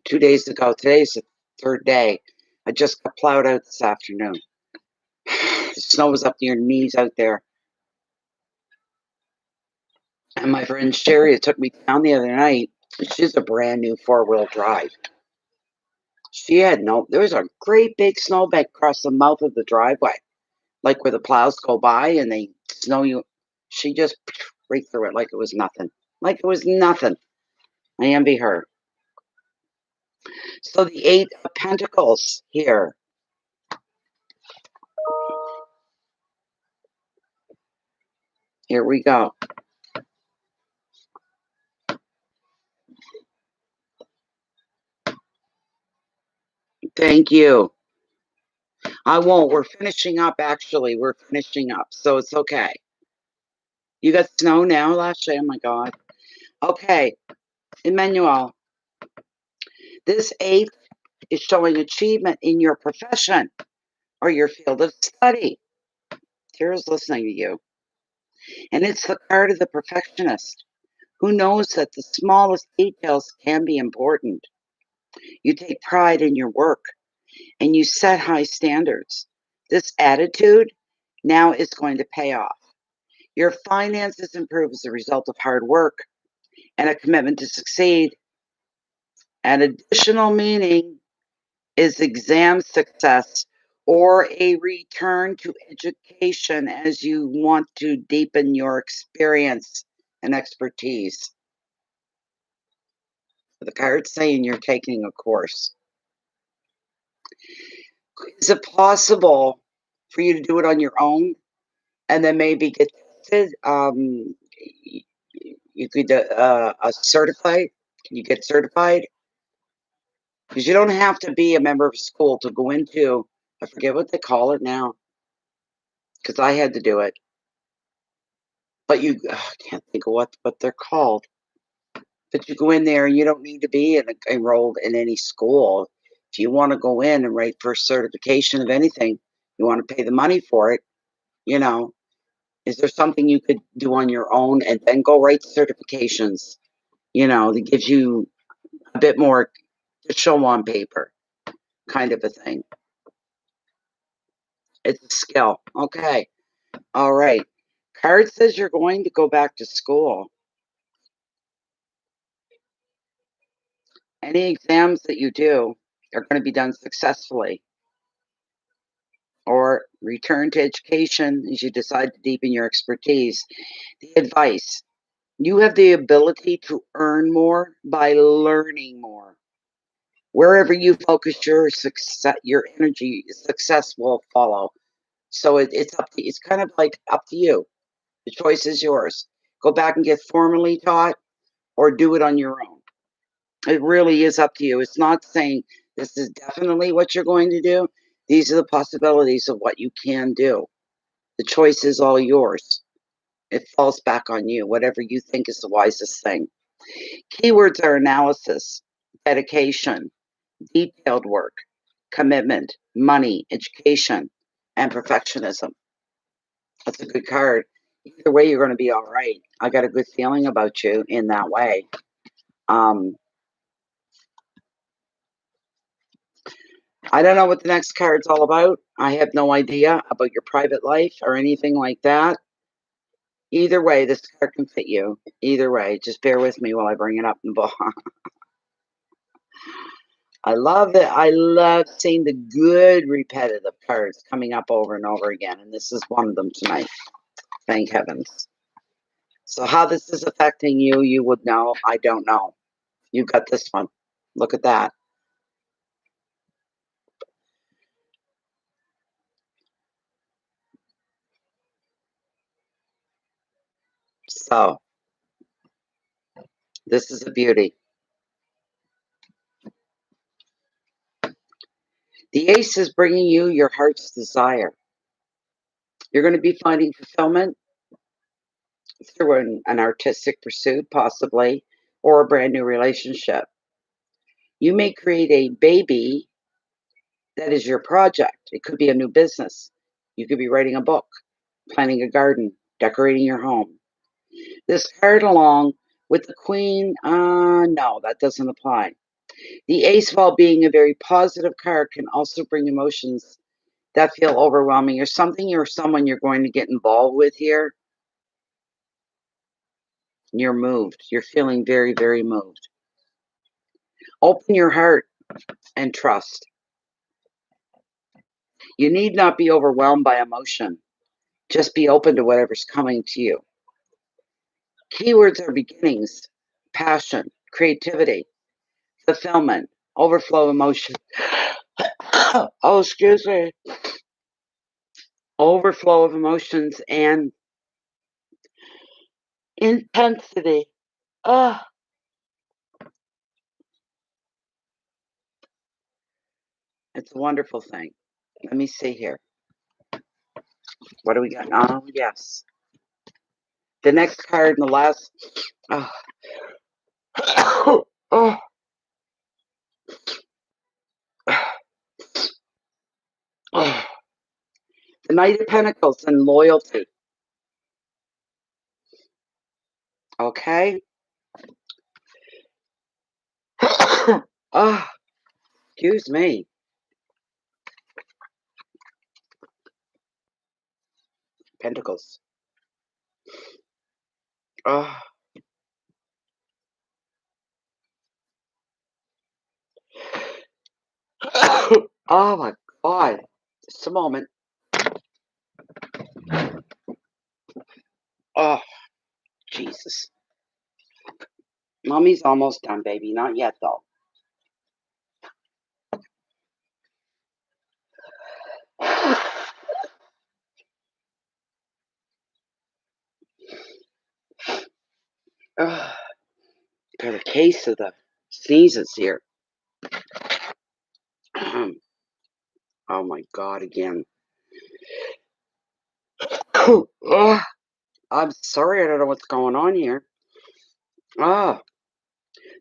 days ago. Today's the 3rd day. I just got plowed out this afternoon. The snow was up to your knees out there. And my friend Sherry took me down the other night. She's a brand new 4-wheel drive. There was a great big snowbank across the mouth of the driveway. Like where the plows go by and they snow you. She just right through it like it was nothing. Like it was nothing. I envy her. So the 8 of Pentacles here. Here we go. Thank you. I won't. We're finishing up, actually. We're finishing up, so it's okay. You got snow now, Lashley? Oh, my God. Okay. Emmanuel, this 8 is showing achievement in your profession or your field of study. Tara's listening to you. And it's the card of the perfectionist who knows that the smallest details can be important. You take pride in your work and you set high standards. This attitude now is going to pay off. Your finances improve as a result of hard work and a commitment to succeed. An additional meaning is exam success or a return to education as you want to deepen your experience and expertise. The card's saying you're taking a course. Is it possible for you to do it on your own and then maybe get tested? You could certified. Can you get certified? Because you don't have to be a member of a school to go into. I forget what they call it now. Because I had to do it, but I can't think of what they're called. But you go in there and you don't need to be enrolled in any school. If you want to go in and write for certification of anything, you want to pay the money for it. You know, is there something you could do on your own and then go write certifications? That gives you a bit more to show on paper, kind of a thing. It's a skill. Okay. All right. Card says you're going to go back to school. Any exams that you do are going to be done successfully. Or return to education as you decide to deepen your expertise. The advice: you have the ability to earn more by learning more. Wherever you focus your success, your energy, success will follow. So it's up to, it's kind of like up to you. The choice is yours. Go back and get formally taught or do it on your own. It really is up to you. It's not saying this is definitely what you're going to do. These are the possibilities of what you can do. The choice is all yours. It falls back on you, whatever you think is the wisest thing. Keywords are analysis, dedication, detailed work, commitment, money, education, and perfectionism. That's a good card. Either way, you're going to be all right. I got a good feeling about you in that way. I don't know what the next card's all about. I have no idea about your private life or anything like that. Either way, this card can fit you. Either way, just bear with me while I bring it up in book. I love it. I love seeing the good repetitive cards coming up over and over again, and this is one of them tonight. Thank heavens. So how this is affecting you, you would know. I don't know. You got this one. Look at that. So this is a beauty. The ace is bringing you your heart's desire. You're going to be finding fulfillment through an artistic pursuit, possibly, or a brand new relationship. You may create a baby that is your project. It could be a new business. You could be writing a book, planting a garden, decorating your home. This card along with the queen, no, that doesn't apply. The ace, while being a very positive card, can also bring emotions that feel overwhelming or something or someone you're going to get involved with here. You're moved. You're feeling very, very moved. Open your heart and trust. You need not be overwhelmed by emotion. Just be open to whatever's coming to you. Keywords are beginnings, passion, creativity, fulfillment, overflow of emotion. Oh, excuse me. Overflow of emotions and intensity. Ah, it's a wonderful thing. Let me see here. What do we got? Oh, yes. The next card in the last. Oh. Oh. Oh. The Knight of Pentacles and loyalty. Okay. Oh, excuse me. Pentacles. Oh, oh my God. Just a moment. Oh, Jesus. Mommy's almost done, baby. Not yet, though. Ugh, got a case of the sneezes here. Oh my God, again. Ugh, I'm sorry, I don't know what's going on here. Oh,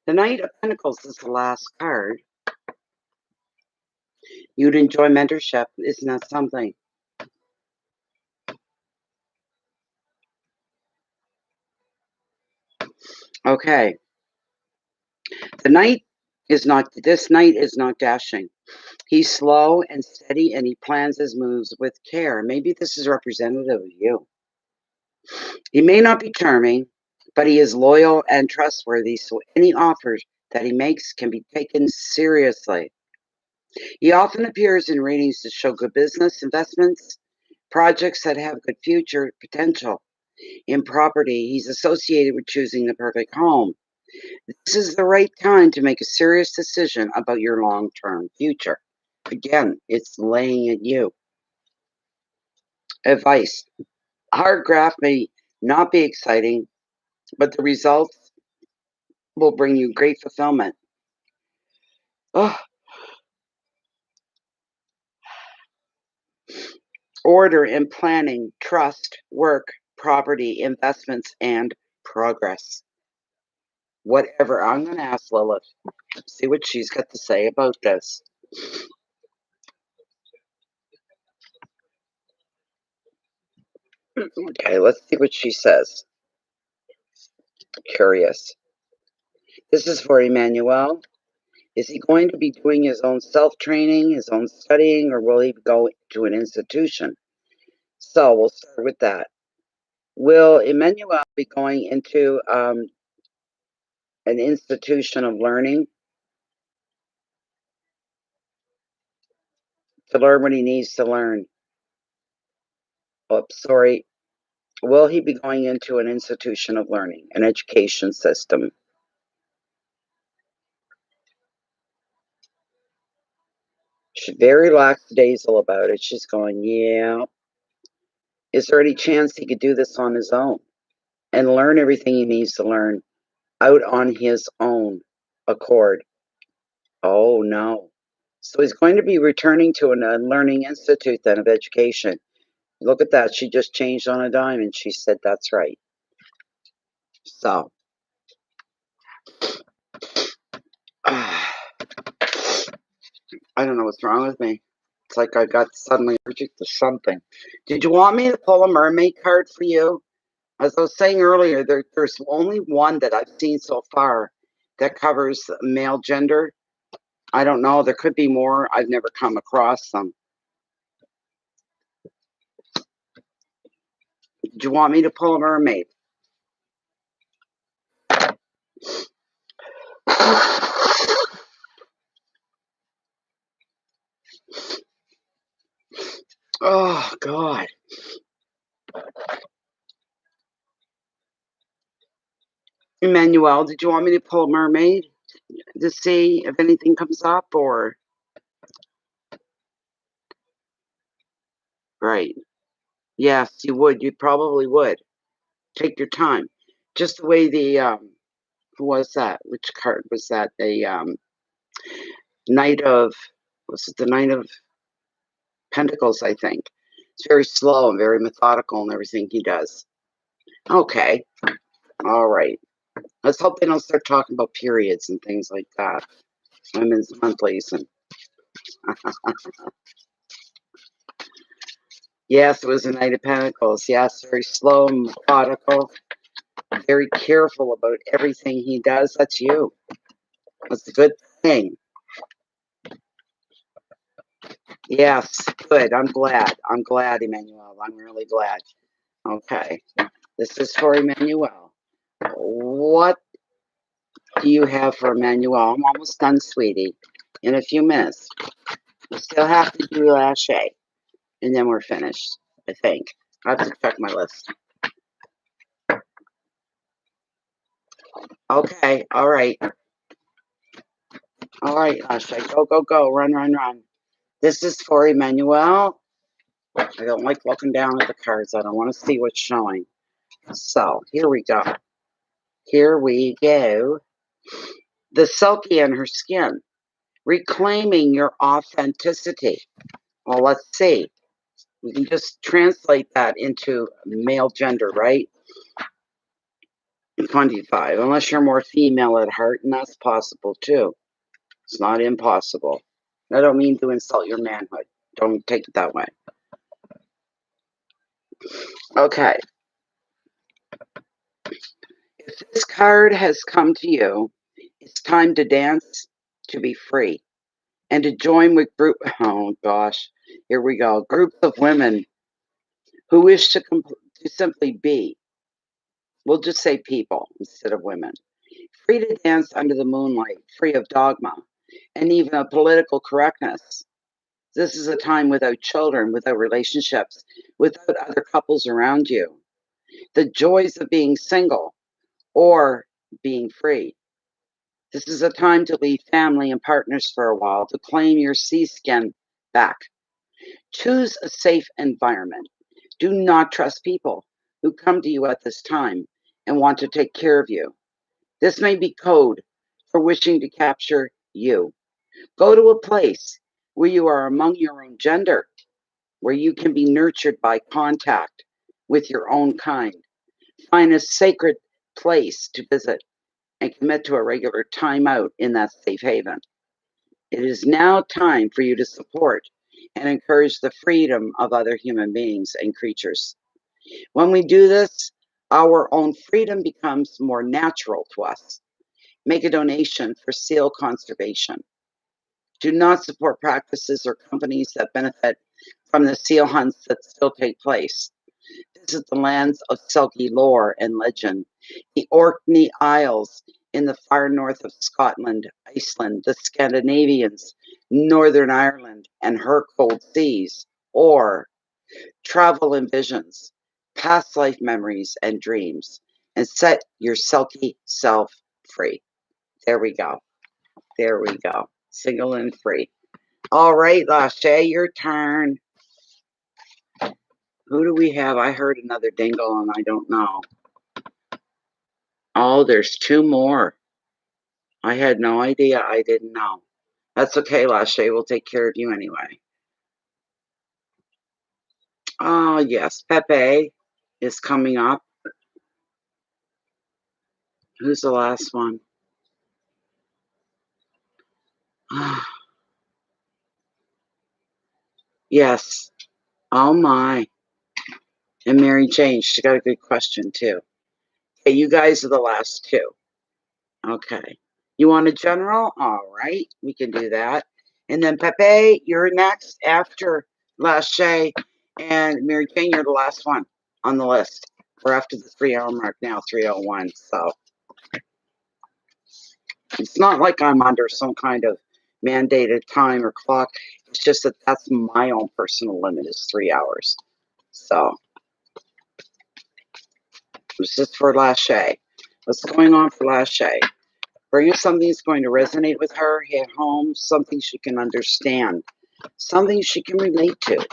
the Knight of Pentacles is the last card. You'd enjoy mentorship. Isn't that something? Okay. This knight is not dashing. He's slow and steady and he plans his moves with care. Maybe this is representative of you. He may not be charming, but he is loyal and trustworthy, so any offers that he makes can be taken seriously. He often appears in readings to show good business investments, projects that have good future potential. In property, he's associated with choosing the perfect home. This is the right time to make a serious decision about your long-term future. Again, it's laying at you. Advice. Hard graft may not be exciting, but the results will bring you great fulfillment. Oh, order and planning, trust, work, property, investments, and progress. Whatever. I'm going to ask Lilith, see what she's got to say about this. Okay, let's see what she says. Curious. This is for Emmanuel. Is he going to be doing his own self-training, his own studying, or will he go to an institution? So we'll start with that. Will Emmanuel be going into an institution of learning to learn what he needs to learn? Oops, sorry. Will he be going into an institution of learning, an education system? She's very lackadaisical about it. She's going, yeah. Is there any chance he could do this on his own and learn everything he needs to learn out on his own accord? Oh, no. So he's going to be returning to a learning institute then of education. Look at that. She just changed on a dime and she said that's right. So, I don't know what's wrong with me. It's like I got suddenly allergic to something. Did you want me to pull a mermaid card for you? As I was saying earlier, there's only one that I've seen so far that covers male gender. I don't know. There could be more. I've never come across them. Did you want me to pull a mermaid? Oh, God. Emmanuel, did you want me to pull a mermaid to see if anything comes up or? Right. Yes, you would. You probably would. Take your time. Just the way who was that? Which card was that? The Knight of, was it the Knight of Pentacles, I think. It's very slow and very methodical in everything he does. Okay. All right. Let's hope they don't start talking about periods and things like that. Women's monthlies and yes, it was a Knight of Pentacles. Yes, very slow and methodical. Very careful about everything he does. That's you. That's a good thing. Yes, good. I'm glad. I'm glad, Emmanuel. I'm really glad. Okay. This is for Emmanuel. What do you have for Emmanuel? I'm almost done, sweetie. In a few minutes. We still have to do Lachey. And then we're finished, I think. I have to check my list. Okay, all right. All right, Lachey. Go, go, go. Run, run, run. This is for Emmanuel. I don't like looking down at the cards. I don't want to see what's showing. So, here we go. Here we go. The Silky in her skin. Reclaiming your authenticity. Well, let's see. We can just translate that into male gender, right? 25. Unless you're more female at heart, and that's possible too. It's not impossible. I don't mean to insult your manhood. Don't take it that way. Okay. If this card has come to you, it's time to dance, to be free, and to join with oh gosh, here we go. Groups of women who wish to simply be. We'll just say people instead of women. Free to dance under the moonlight, free of dogma, and even of political correctness. This is a time without children, without relationships, without other couples around you. The joys of being single or being free. This is a time to leave family and partners for a while, to claim your sea skin back. Choose a safe environment. Do not trust people who come to you at this time and want to take care of you. This may be code for wishing to capture you. Go to a place where you are among your own gender, where you can be nurtured by contact with your own kind. Find a sacred place to visit and commit to a regular time out in that safe haven. It is now time for you to support and encourage the freedom of other human beings and creatures. When we do this, our own freedom becomes more natural to us. Make a donation for seal conservation. Do not support practices or companies that benefit from the seal hunts that still take place. Visit the lands of Selkie lore and legend, the Orkney Isles in the far north of Scotland, Iceland, the Scandinavians, Northern Ireland, and her cold seas, or travel in visions, past life memories and dreams, and set your Selkie self free. There we go. There we go. Single and free. All right, Lachey, your turn. Who do we have? I heard another dingle and I don't know. Oh, there's two more. I had no idea. I didn't know. That's okay, Lachey. We'll take care of you anyway. Oh, yes. Pepe is coming up. Who's the last one? Yes. Oh, my. And Mary Jane, she got a good question, too. Okay, you guys are the last two. Okay. You want a general? All right. We can do that. And then Pepe, you're next after Lachey. And Mary Jane, you're the last one on the list. We're after the 3 hour mark now, 3:01. So it's not like I'm under some kind of mandated time or clock. It's just that that's my own personal limit is 3 hours. So it's just for Lachey. What's going on for Lachey? Bring us something that's going to resonate with her, hit home, something she can understand, something she can relate to.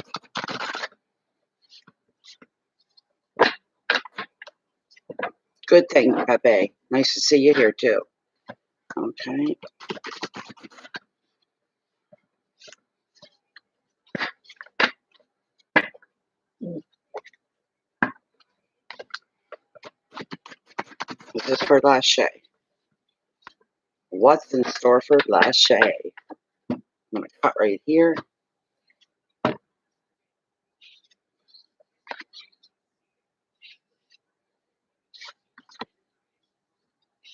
Good thing, Pepe. Nice to see you here, too. Okay. This is for Lachey. What's in store for Lachey? I'm going to cut right here.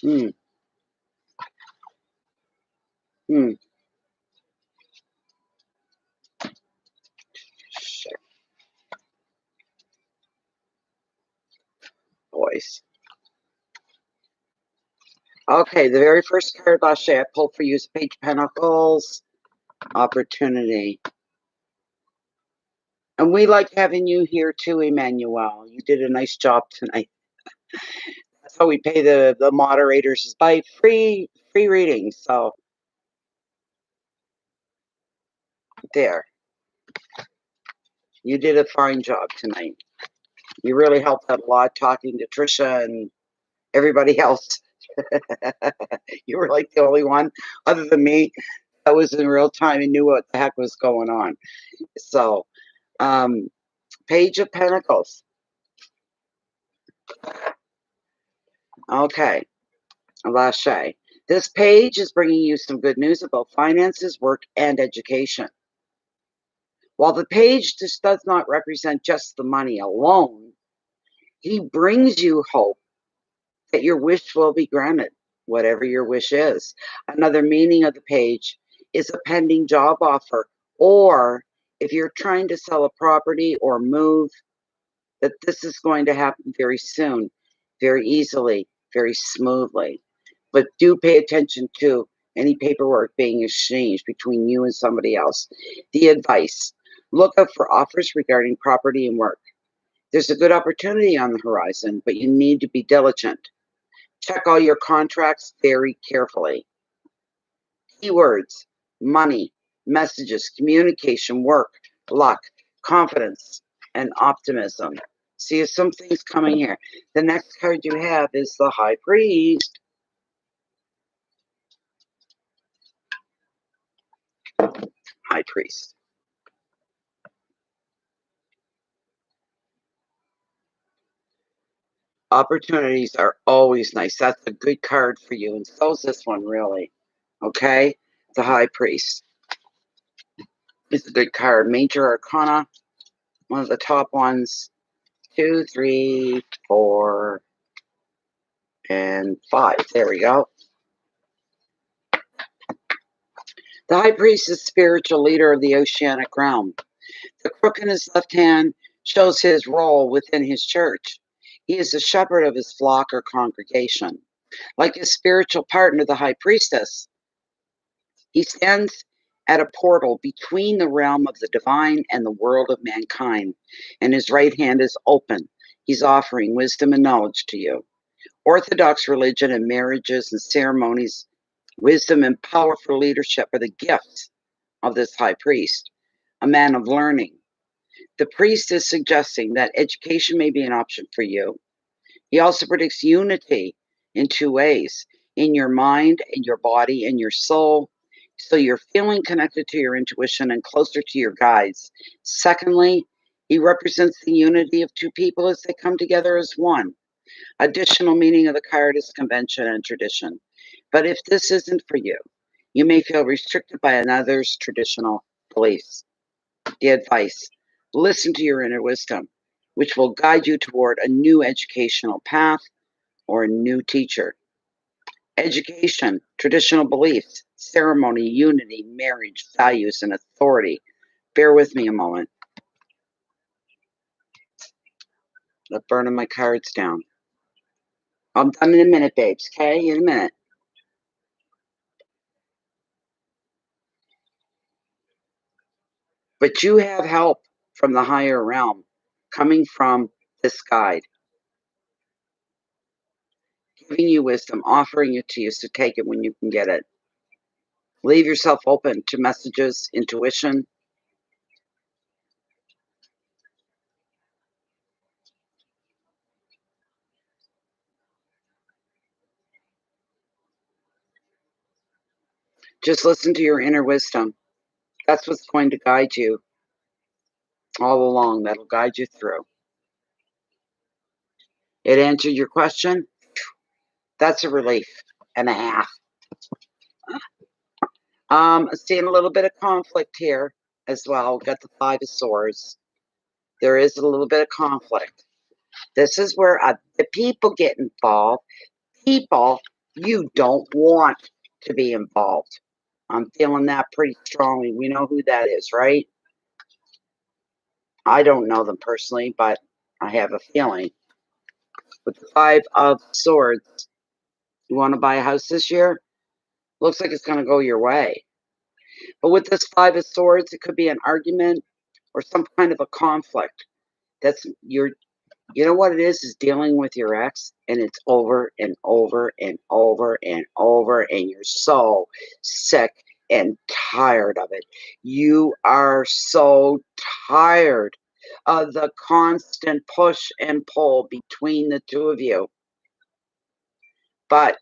Hmm. Shit. Voice. Okay, the very first card last day I pulled for you is Page of Pentacles, Opportunity. And we like having you here too, Emmanuel. You did a nice job tonight. That's how we pay the moderators, is by free readings. So there. You did a fine job tonight. You really helped out a lot talking to Trisha and everybody else. You were like the only one, other than me, that was in real time and knew what the heck was going on. So, Page of Pentacles. Okay, Lachey. This page is bringing you some good news about finances, work, and education. While the page just does not represent just the money alone, he brings you hope that your wish will be granted, whatever your wish is. Another meaning of the page is a pending job offer, or if you're trying to sell a property or move, that this is going to happen very soon, very easily, very smoothly. But do pay attention to any paperwork being exchanged between you and somebody else. The advice: look out for offers regarding property and work. There's a good opportunity on the horizon, but you need to be diligent. Check all your contracts very carefully. Keywords: money, messages, communication, work, luck, confidence, and optimism. See, some things coming here. The next card you have is the High Priest. High Priest. Opportunities are always nice. That's a good card for you, and so's this one, really. Okay? The High Priest. It's a good card. Major Arcana, one of the top ones. 2, 3, 4, and 5. There we go. The High Priest is spiritual leader of the oceanic realm. The crook in his left hand shows his role within his church. He is the shepherd of his flock or congregation. Like his spiritual partner, the High Priestess, he stands at a portal between the realm of the divine and the world of mankind, and his right hand is open. He's offering wisdom and knowledge to you. Orthodox religion and marriages and ceremonies, wisdom and powerful leadership are the gifts of this high priest, a man of learning. The priest is suggesting that education may be an option for you. He also predicts unity in two ways: in your mind, in your body, and your soul. So you're feeling connected to your intuition and closer to your guides. Secondly, he represents the unity of two people as they come together as one. Additional meaning of the card is convention and tradition. But if this isn't for you, you may feel restricted by another's traditional beliefs. The advice: listen to your inner wisdom, which will guide you toward a new educational path or a new teacher. Education, traditional beliefs, ceremony, unity, marriage, values, and authority. Bear with me a moment. I'm burning my cards down. I'm done in a minute, babes, okay? In a minute. But you have help from the higher realm coming from this guide, giving you wisdom, offering it to you, so take it when you can get it. Leave yourself open to messages, intuition. Just listen to your inner wisdom. That's what's going to guide you all along. That'll guide you through. It answered your question? That's a relief and a half. Seeing a little bit of conflict here as well. We've got the Five of Swords. There is a little bit of conflict. This is where the people get involved. People you don't want to be involved. I'm feeling that pretty strongly. We know who that is, right? I don't know them personally, but I have a feeling. With the Five of Swords, You want to buy a house this year? Looks like it's going to go your way. But with this Five of Swords, it could be an argument or some kind of a conflict. That's your, you know what it is dealing with your ex, and it's over and over and over and over, and you're so sick and tired of it. You are so tired of the constant push and pull between the two of you. But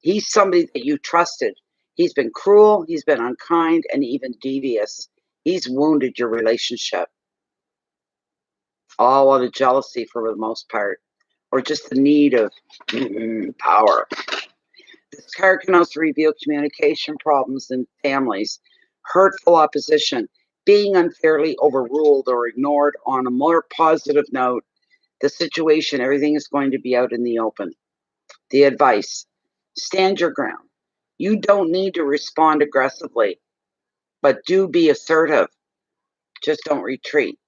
he's somebody that you trusted. He's been cruel, he's been unkind, and even devious. He's wounded your relationship. All out of jealousy for the most part, or just the need of power. This card can also reveal communication problems in families, hurtful opposition, being unfairly overruled or ignored. On a more positive note, the situation, everything is going to be out in the open. The advice, stand your ground. You don't need to respond aggressively, but do be assertive. Just don't retreat.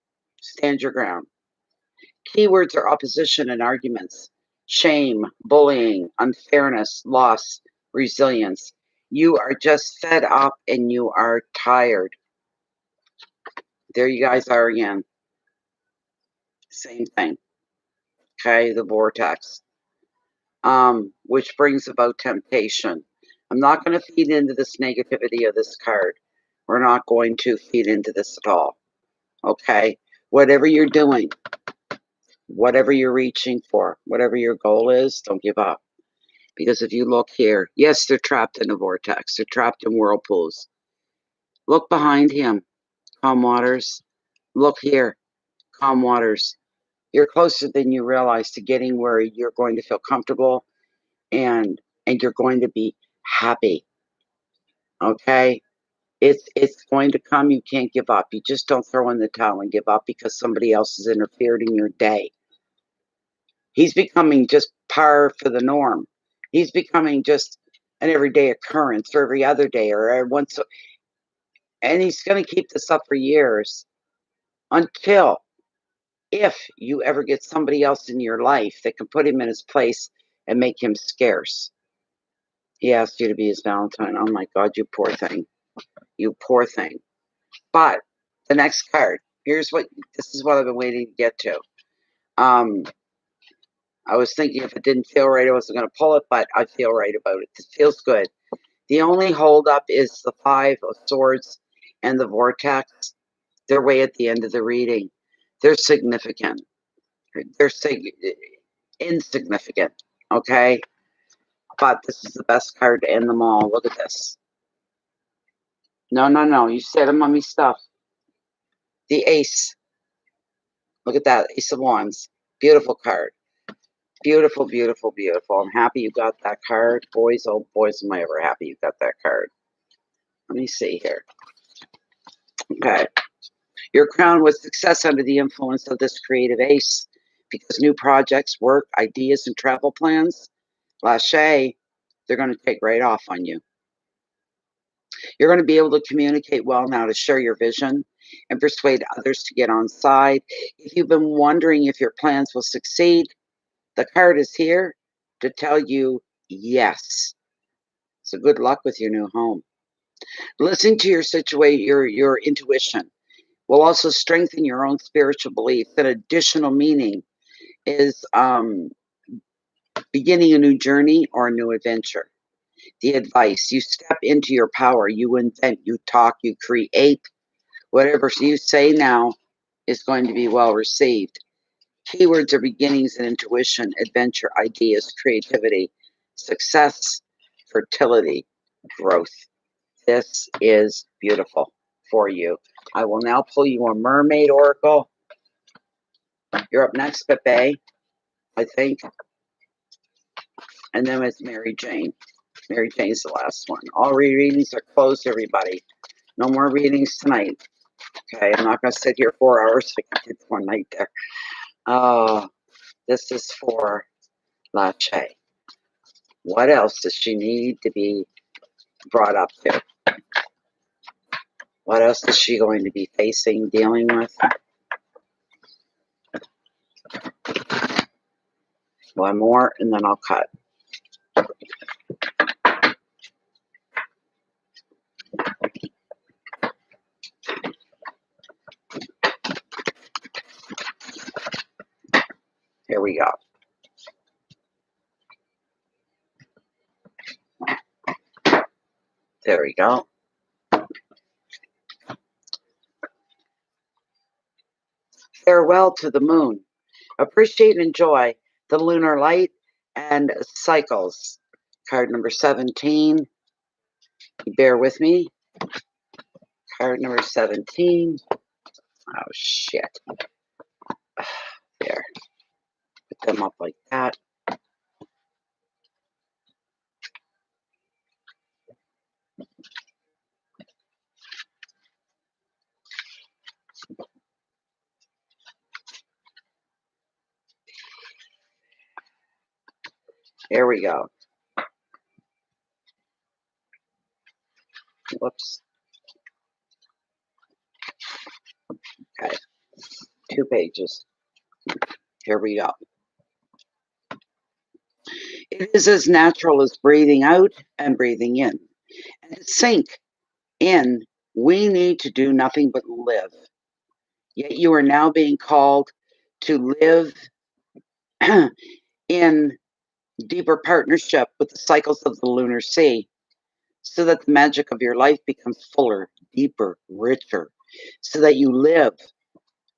Stand your ground. Keywords are opposition and arguments, shame, bullying, unfairness, loss, resilience. You are just fed up and you are tired. There you guys are again. Same thing. Okay, the vortex. Which brings about temptation. I'm not going to feed into this negativity of this card. We're not going to feed into this at all. Okay? Whatever you're doing, whatever you're reaching for, whatever your goal is, don't give up. Because if you look here, yes, they're trapped in a vortex. They're trapped in whirlpools. Look behind him, calm waters. Look here, calm waters. You're closer than you realize to getting where you're going to feel comfortable and you're going to be happy. Okay? It's going to come. You can't give up. You just don't throw in the towel and give up because somebody else has interfered in your day. He's becoming just par for the norm. He's becoming just an everyday occurrence or every other day or once. And he's going to keep this up for years until, if you ever get somebody else in your life that can put him in his place and make him scarce. He asked you to be his Valentine. Oh my God, you poor thing. You poor thing. But the next card, this is what I've been waiting to get to. I was thinking if it didn't feel right, I wasn't going to pull it, but I feel right about it. It feels good. The only holdup is the Five of Swords and the vortex. They're way at the end of the reading. They're significant. They're insignificant, okay? But this is the best card to end them all. Look at this. No. You said mummy stuff. The Ace. Look at that. Ace of Wands. Beautiful card. Beautiful, beautiful, beautiful. I'm happy you got that card. Boys, oh boys, am I ever happy you got that card. Let me see here. Okay. You're crowned with success under the influence of this creative ace because new projects, work, ideas, and travel plans, lâché, they're going to take right off on you. You're going to be able to communicate well now to share your vision and persuade others to get on side. If you've been wondering if your plans will succeed, the card is here to tell you yes. So good luck with your new home. Listening to your intuition will also strengthen your own spiritual belief. An additional meaning is beginning a new journey or a new adventure. The advice, you step into your power, you invent, you talk, you create. Whatever you say now is going to be well received. Keywords are beginnings and intuition, adventure, ideas, creativity, success, fertility, growth. This is beautiful for you. I will now pull you a mermaid oracle. You're up next, Pepe, I think. And then it's Mary Jane. Mary Jane's the last one. All readings are closed, everybody. No more readings tonight. Okay, I'm not going to sit here 4 hours. I can get one night there. Oh, this is for Lache. What else does she need to be brought up to? What else is she going to be facing, dealing with? One more, and then I'll cut. Here we go. There we go. Farewell to the moon. Appreciate and enjoy the lunar light and cycles. Card number 17. Bear with me. Card number 17. Oh, shit. There. Put them up like that. There we go. Whoops. Okay. 2 pages. Here we go. It is as natural as breathing out and breathing in. And to sink in, we need to do nothing but live. Yet you are now being called to live in deeper partnership with the cycles of the lunar sea, so that the magic of your life becomes fuller, deeper, richer, so that you live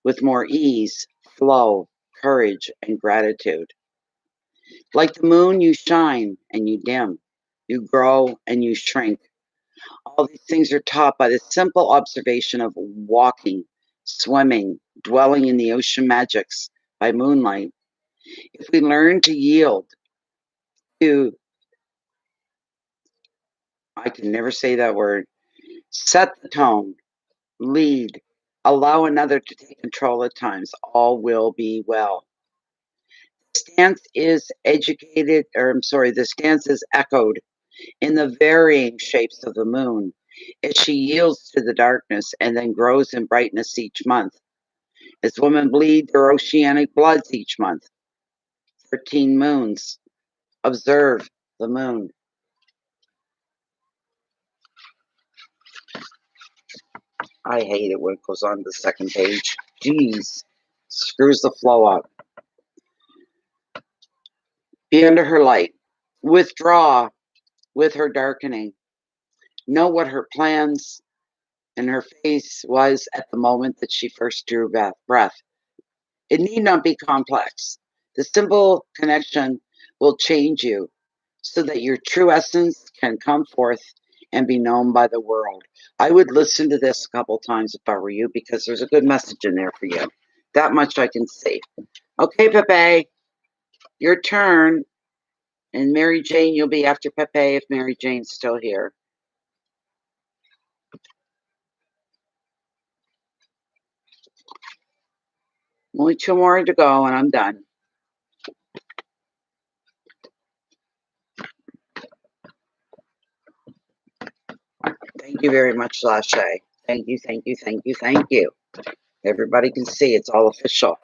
with more ease, flow, courage, and gratitude. Like the moon, you shine and you dim, you grow and you shrink. All these things are taught by the simple observation of walking, swimming, dwelling in the ocean magics by moonlight. If we learn to yield to, I can never say that word, set the tone, lead, allow another to take control at times, all will be well. The stance is echoed in the varying shapes of the moon as she yields to the darkness and then grows in brightness each month. As women bleed their oceanic bloods each month. 13 moons. Observe the moon. I hate it when it goes on to the second page. Jeez. Screws the flow up. Be under her light. Withdraw with her darkening. Know what her plans and her face was at the moment that she first drew breath. It need not be complex. The simple connection will change you so that your true essence can come forth and be known by the world. I would listen to this a couple times if I were you, because there's a good message in there for you. That much I can see. Okay, Pepe, your turn. And Mary Jane, you'll be after Pepe if Mary Jane's still here. Only 2 more to go and I'm done. Thank you very much, Lachey. Thank you, thank you, thank you, thank you. Everybody can see it's all official.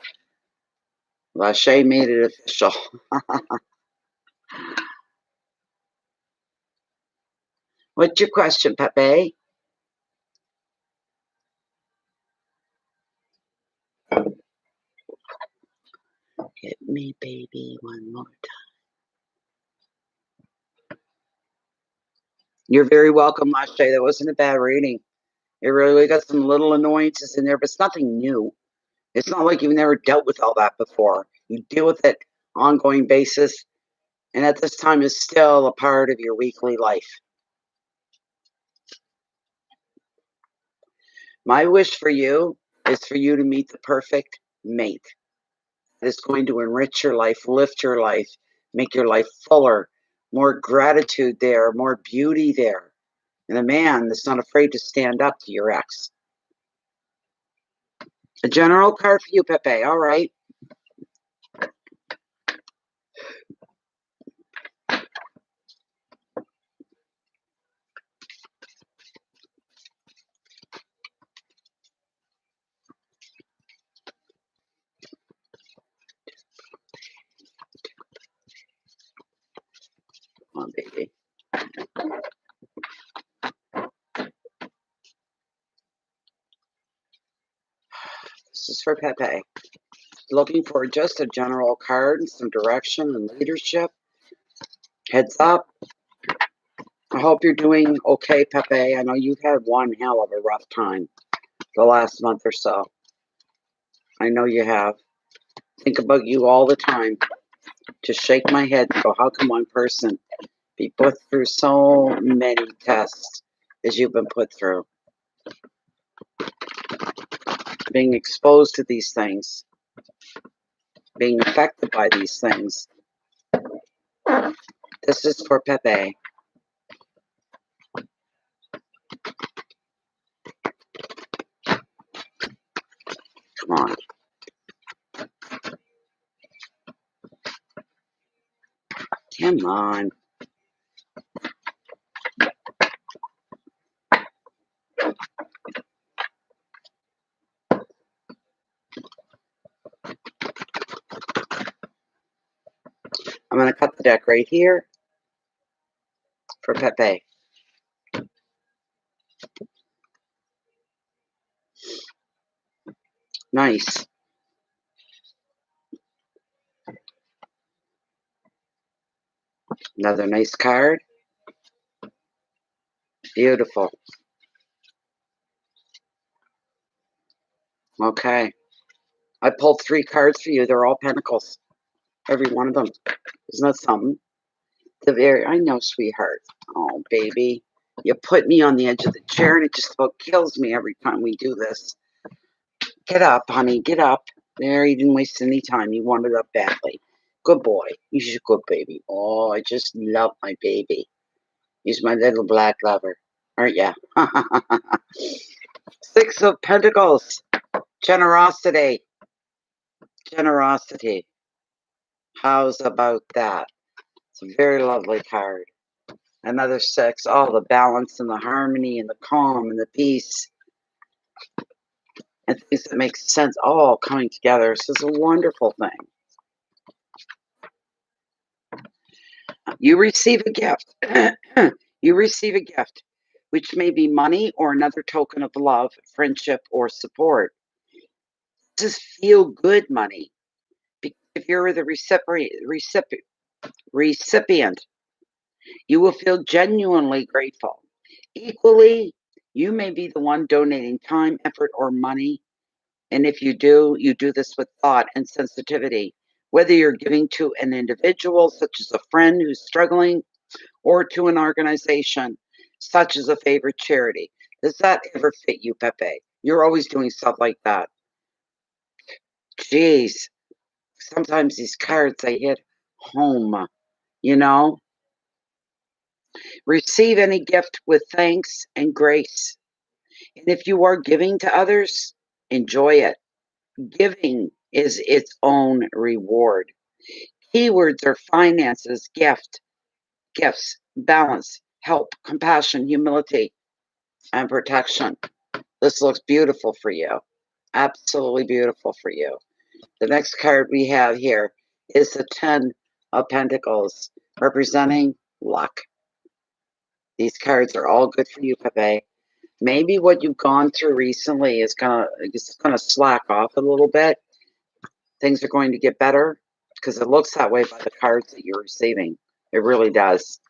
Lachey made it official. What's your question, Pepe? Hit me, baby, one more time. You're very welcome, Lachey. That wasn't a bad reading. It really got some little annoyances in there, but it's nothing new. It's not like you've never dealt with all that before. You deal with it on an ongoing basis, and at this time is still a part of your weekly life. My wish for you is for you to meet the perfect mate that is going to enrich your life, lift your life, make your life fuller, more gratitude there, more beauty there, and a man that's not afraid to stand up to your ex. A general card for you, Pepe. All right. Come on, baby. This is for Pepe. Looking for just a general card and some direction and leadership. Heads up. I hope you're doing okay, Pepe. I know you've had one hell of a rough time the last month or so. I know you have. Think about you all the time. Just shake my head and go, how can one person be put through so many tests as you've been put through? Being exposed to these things. Being affected by these things. This is for Pepe. Come on. Come on. I'm going to cut the deck right here for Pepe. Nice. Another nice card. Beautiful. Okay. I pulled 3 cards for you. They're all pentacles. Every one of them. Isn't that something? I know, sweetheart. Oh, baby. You put me on the edge of the chair and it just about kills me every time we do this. Get up, honey. Get up. There, you didn't waste any time. You wanted up badly. Good boy. He's a good baby. Oh, I just love my baby. He's my little black lover. Aren't ya? 6 of Pentacles. Generosity. Generosity. How's about that? It's a very lovely card. Another 6. Oh, the balance and the harmony and the calm and the peace. And things that make sense all coming together. This is a wonderful thing. You receive a gift. You receive a gift, which may be money or another token of love, friendship, or support. This is feel-good money. Because if you're the recipient, you will feel genuinely grateful. Equally, you may be the one donating time, effort, or money. And if you do this with thought and sensitivity. Whether you're giving to an individual, such as a friend who's struggling, or to an organization, such as a favorite charity. Does that ever fit you, Pepe? You're always doing stuff like that. Jeez. Sometimes these cards, they hit home, you know? Receive any gift with thanks and grace. And if you are giving to others, enjoy it. Giving is its own reward. Keywords are finances, gifts, balance, help, compassion, humility, and protection. This looks beautiful for you. Absolutely beautiful for you. The next card we have here is the 10 of Pentacles, representing luck. These cards are all good for you, Pepe. Maybe what you've gone through recently is gonna slack off a little bit. Things are going to get better because it looks that way by the cards that you're receiving. It really does.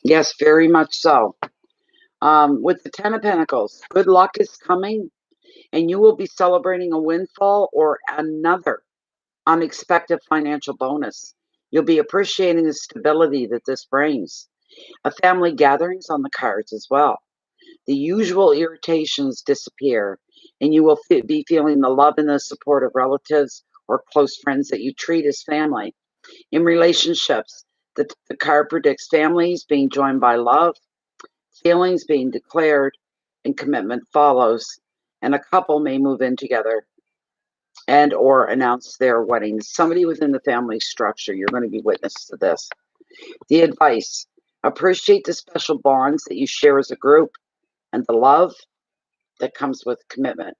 Yes, very much so. With the 10 of Pentacles, good luck is coming, and you will be celebrating a windfall or another unexpected financial bonus. You'll be appreciating the stability that this brings. A family gatherings on the cards as well. The usual irritations disappear, and you will be feeling the love and the support of relatives or close friends that you treat as family. In relationships, the card predicts families being joined by love, feelings being declared, and commitment follows. And a couple may move in together and or announce their wedding. Somebody within the family structure, you're going to be witness to this. The advice: appreciate the special bonds that you share as a group and the love that comes with commitment.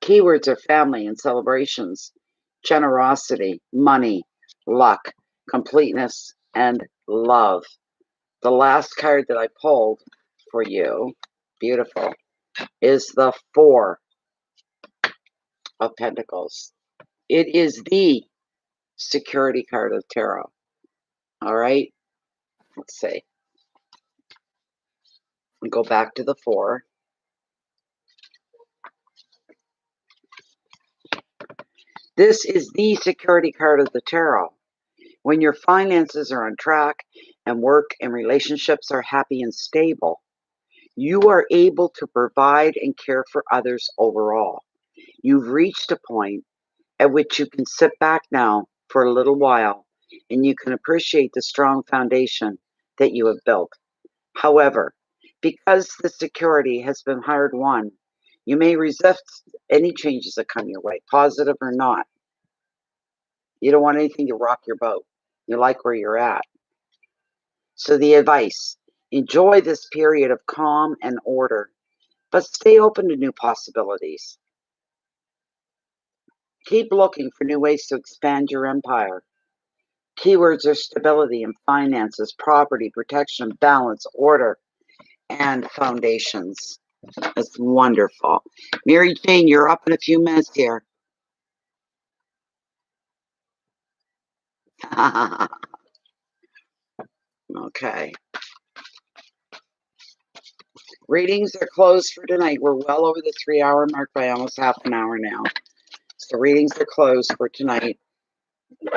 Keywords are family and celebrations, generosity, money, luck, completeness, and love. The last card that I pulled for you, beautiful, is the Four of Pentacles. It is the security card of tarot. All right. Let's see. We go back to the Four. This is the security card of the tarot. When your finances are on track and work and relationships are happy and stable, you are able to provide and care for others overall. You've reached a point at which you can sit back now for a little while and you can appreciate the strong foundation that you have built. However, because the security has been hard won, you may resist any changes that come your way, positive or not. You don't want anything to rock your boat. You like where you're at. So the advice, enjoy this period of calm and order, but stay open to new possibilities. Keep looking for new ways to expand your empire. Keywords are stability and finances, property, protection, balance, order, and foundations. That's wonderful. Mary Jane, you're up in a few minutes here. Okay. Readings are closed for tonight. We're well over the 3-hour mark by almost half an hour now. So readings are closed for tonight.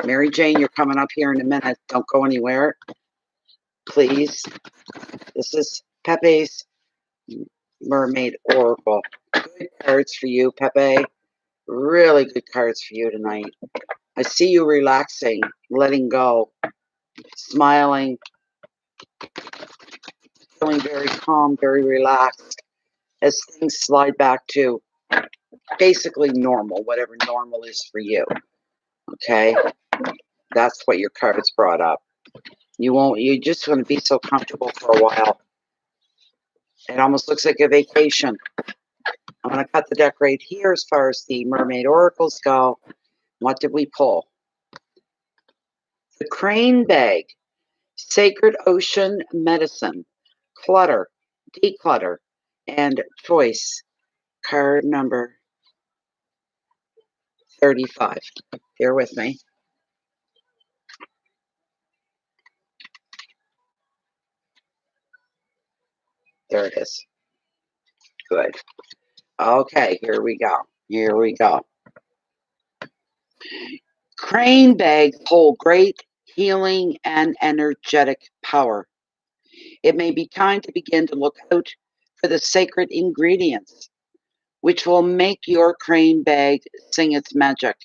Mary Jane, you're coming up here in a minute. Don't go anywhere, please. This is Pepe's Mermaid Oracle. Good cards for you, Pepe. Really good cards for you tonight. I see you relaxing, letting go, smiling, feeling very calm, very relaxed as things slide back to basically normal, whatever normal is for you. Okay? That's what your cards brought up. You're just going to be so comfortable for a while. It almost looks like a vacation. I'm going to cut the deck right here as far as the Mermaid Oracles go. What did we pull? The Crane Bag, Sacred Ocean Medicine, Clutter, Declutter, and Choice. Card number 35. Bear with me. There it is. Good. Okay, here we go. Here we go. Crane bags hold great healing and energetic power. It may be time to begin to look out for the sacred ingredients, which will make your crane bag sing its magic.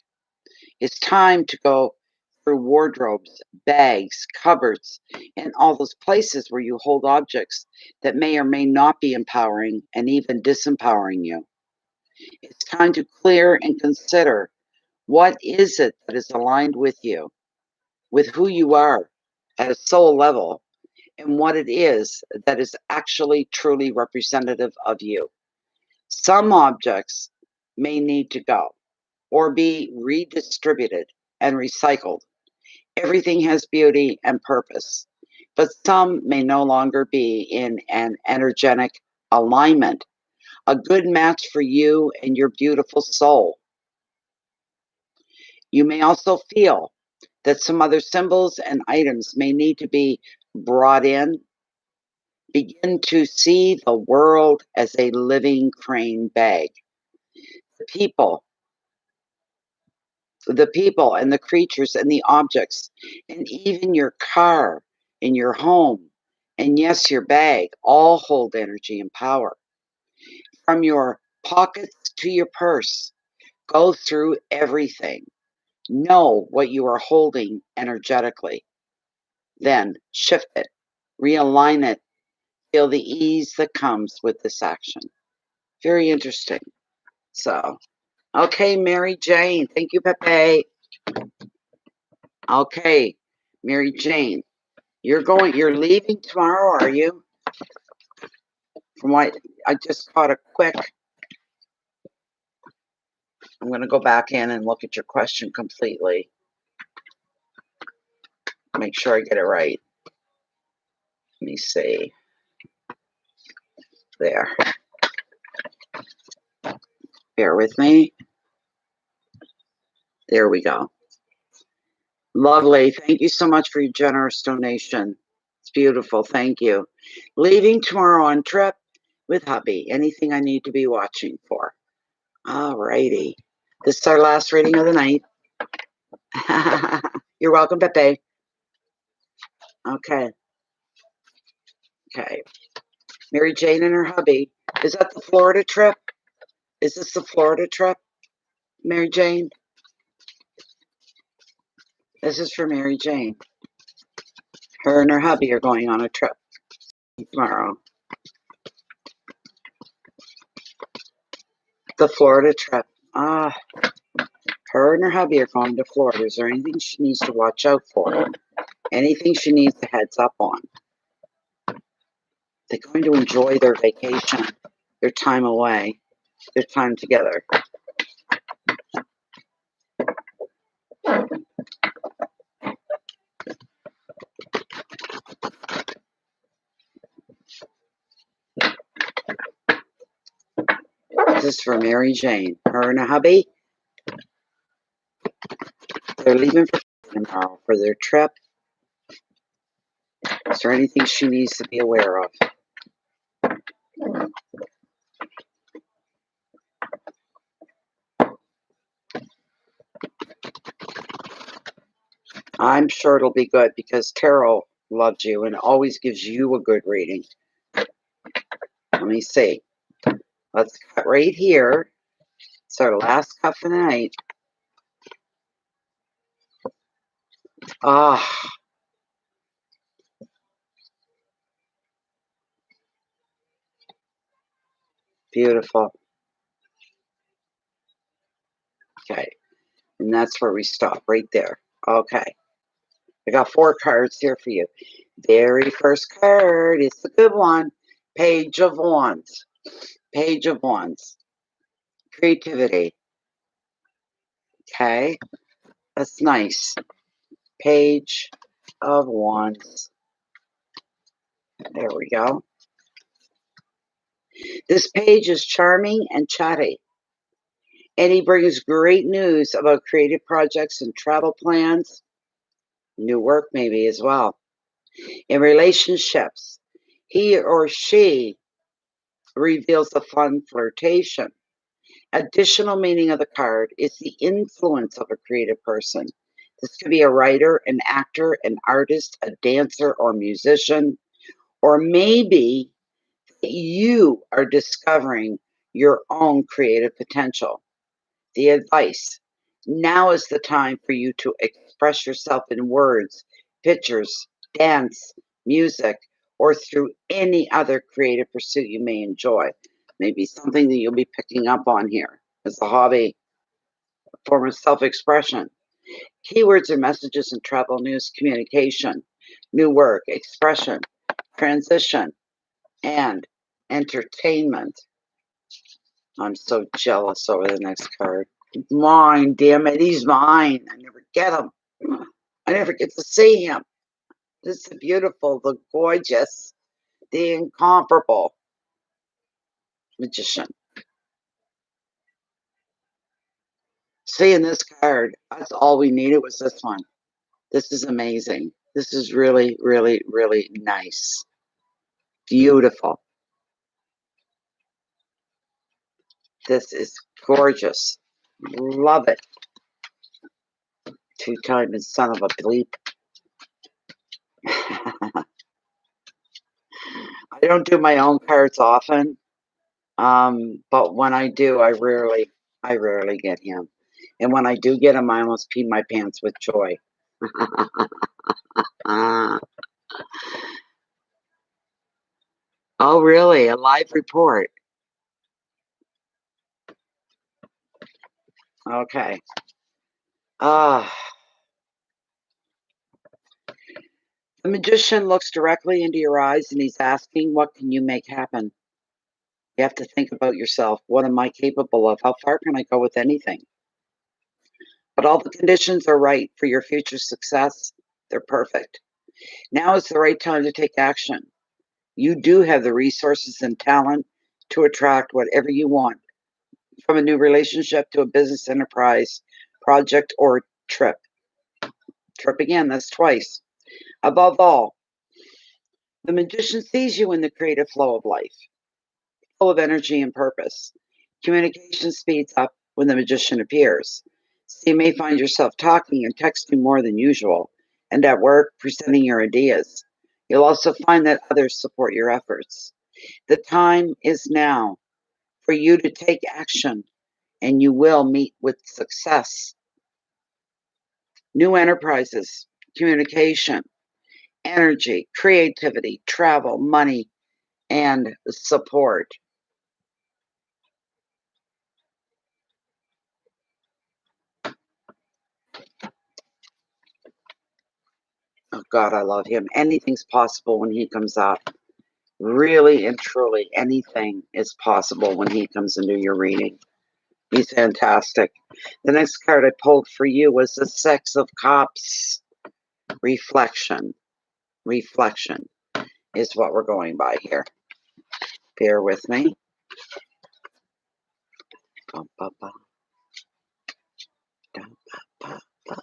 It's time to go through wardrobes, bags, cupboards, and all those places where you hold objects that may or may not be empowering and even disempowering you. It's time to clear and consider what is it that is aligned with you, with who you are at a soul level, and what it is that is actually truly representative of you. Some objects may need to go or be redistributed and recycled. Everything has beauty and purpose, but some may no longer be in an energetic alignment, a good match for you and your beautiful soul. You may also feel that some other symbols and items may need to be brought in. Begin to see the world as a living crane bag. The people and the creatures and the objects, and even your car and your home, and yes, your bag, all hold energy and power. From your pockets to your purse, go through everything. Know what you are holding energetically. Then shift it, realign it, feel the ease that comes with this action. Very interesting. So, okay, Mary Jane. Thank you, Pepe. Okay, Mary Jane. You're leaving tomorrow, are you? From what I just caught a quick. I'm going to go back in and look at your question completely. Make sure I get it right. Let me see. There. Bear with me. There we go. Lovely. Thank you so much for your generous donation. It's beautiful. Thank you. Leaving tomorrow on trip with hubby. Anything I need to be watching for. All righty. This is our last reading of the night. You're welcome, Pepe. Okay. Okay. Mary Jane and her hubby. Is that the Florida trip? Is this the Florida trip, Mary Jane? This is for Mary Jane. Her and her hubby are going on a trip tomorrow. The Florida trip. Her and her hubby are going to Florida. Is there anything she needs to watch out for? Anything she needs a heads up on? They're going to enjoy their vacation, their time away, their time together. This is for Mary Jane. Her and her hubby, they're leaving for tomorrow for their trip. Is there anything she needs to be aware of? I'm sure it'll be good because Carol loves you and always gives you a good reading. Let me see. Let's cut right here. It's our last cut for the night. Beautiful. Okay. And that's where we stop, right there. Okay. I got 4 cards here for you. Very first card is the good one. Page of Wands. Page of Wands. Creativity. Okay. That's nice. Page of Wands. There we go. This page is charming and chatty. And he brings great news about creative projects and travel plans. New work maybe as well. In relationships, he or she reveals a fun flirtation. Additional meaning of the card is the influence of a creative person. This could be a writer, an actor, an artist, a dancer, or musician. Or maybe you are discovering your own creative potential. The advice: now is the time for you to express yourself in words, pictures, dance, music, or through any other creative pursuit you may enjoy. Maybe something that you'll be picking up on here as a hobby, a form of self-expression. Keywords are messages in travel, news, communication, new work, expression, transition, and entertainment. I'm so jealous over the next card. Mine, damn it, he's mine. I never get him. I never get to see him. This is the beautiful, the gorgeous, the incomparable magician. Seeing this card, that's all we needed was this one. This is amazing. This is really, really, really nice. Beautiful. This is gorgeous. Love it. Two-timing son of a bleep. I don't do my own cards often, but when I do, I rarely get him. And when I do get him, I almost pee my pants with joy. Oh, really? A live report? Okay. The magician looks directly into your eyes and he's asking, what can you make happen? You have to think about yourself. What am I capable of? How far can I go with anything? But all the conditions are right for your future success. They're perfect. Now is the right time to take action. You do have the resources and talent to attract whatever you want from a new relationship to a business enterprise, project, or trip. Trip again, that's twice. Above all, the magician sees you in the creative flow of life, full of energy and purpose. Communication speeds up when the magician appears. So you may find yourself talking and texting more than usual, and at work, presenting your ideas. You'll also find that others support your efforts. The time is now for you to take action, and you will meet with success. New enterprises, communication, energy, creativity, travel, money, and support. Oh God, I love him. Anything's possible when he comes out. Really and truly, anything is possible when he comes into your reading. He's fantastic. The next card I pulled for you was the Six of Cups. Reflection. Reflection is what we're going by here. Bear with me. Bum, bum, bum. Dum, bum, bum, bum.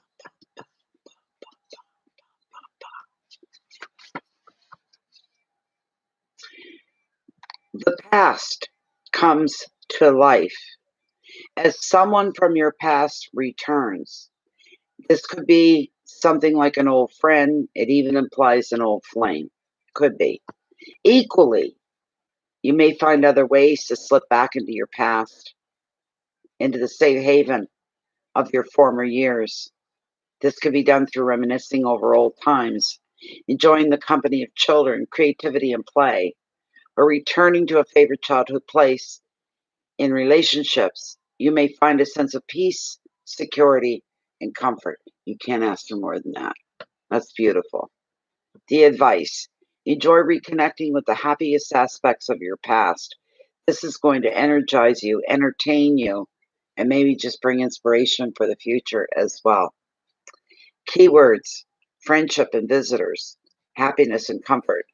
The past comes to life as someone from your past returns. This could be something like an old friend. It even implies an old flame. Could be. Equally, you may find other ways to slip back into your past, into the safe haven of your former years. This could be done through reminiscing over old times, enjoying the company of children, creativity, and play, or returning to a favorite childhood place. In relationships, you may find a sense of peace, security, and comfort. You can't ask for more than that. That's beautiful. The advice: enjoy reconnecting with the happiest aspects of your past. This is going to energize you, entertain you, and maybe just bring inspiration for the future as well. Keywords: friendship and visitors, happiness and comfort,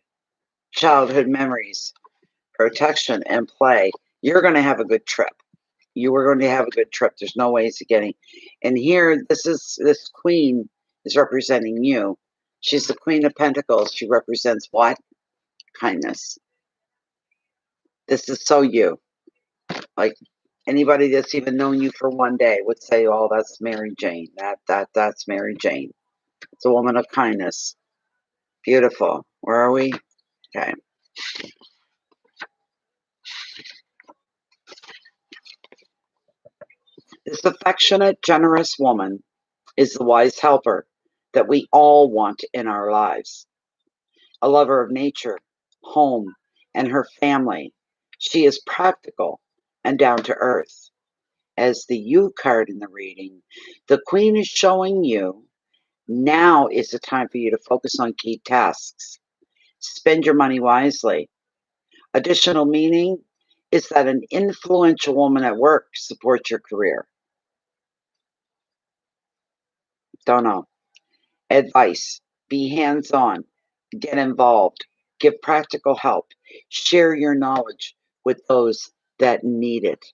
childhood memories, protection and play. You're going to have a good trip. You are going to have a good trip. There's no ways of getting. And here, this queen is representing you. She's the Queen of Pentacles. She represents what? Kindness. This is so you. Like anybody that's even known you for one day would say, "Oh, that's Mary Jane. That's Mary Jane. It's a woman of kindness." Beautiful. Where are we? Okay. This affectionate, generous woman is the wise helper that we all want in our lives. A lover of nature, home, and her family. She is practical and down to earth. As the You card in the reading, the Queen is showing you now is the time for you to focus on key tasks. Spend your money wisely. Additional meaning is that an influential woman at work supports your career. Don't know. Advice: be hands-on, get involved, give practical help, share your knowledge with those that need it.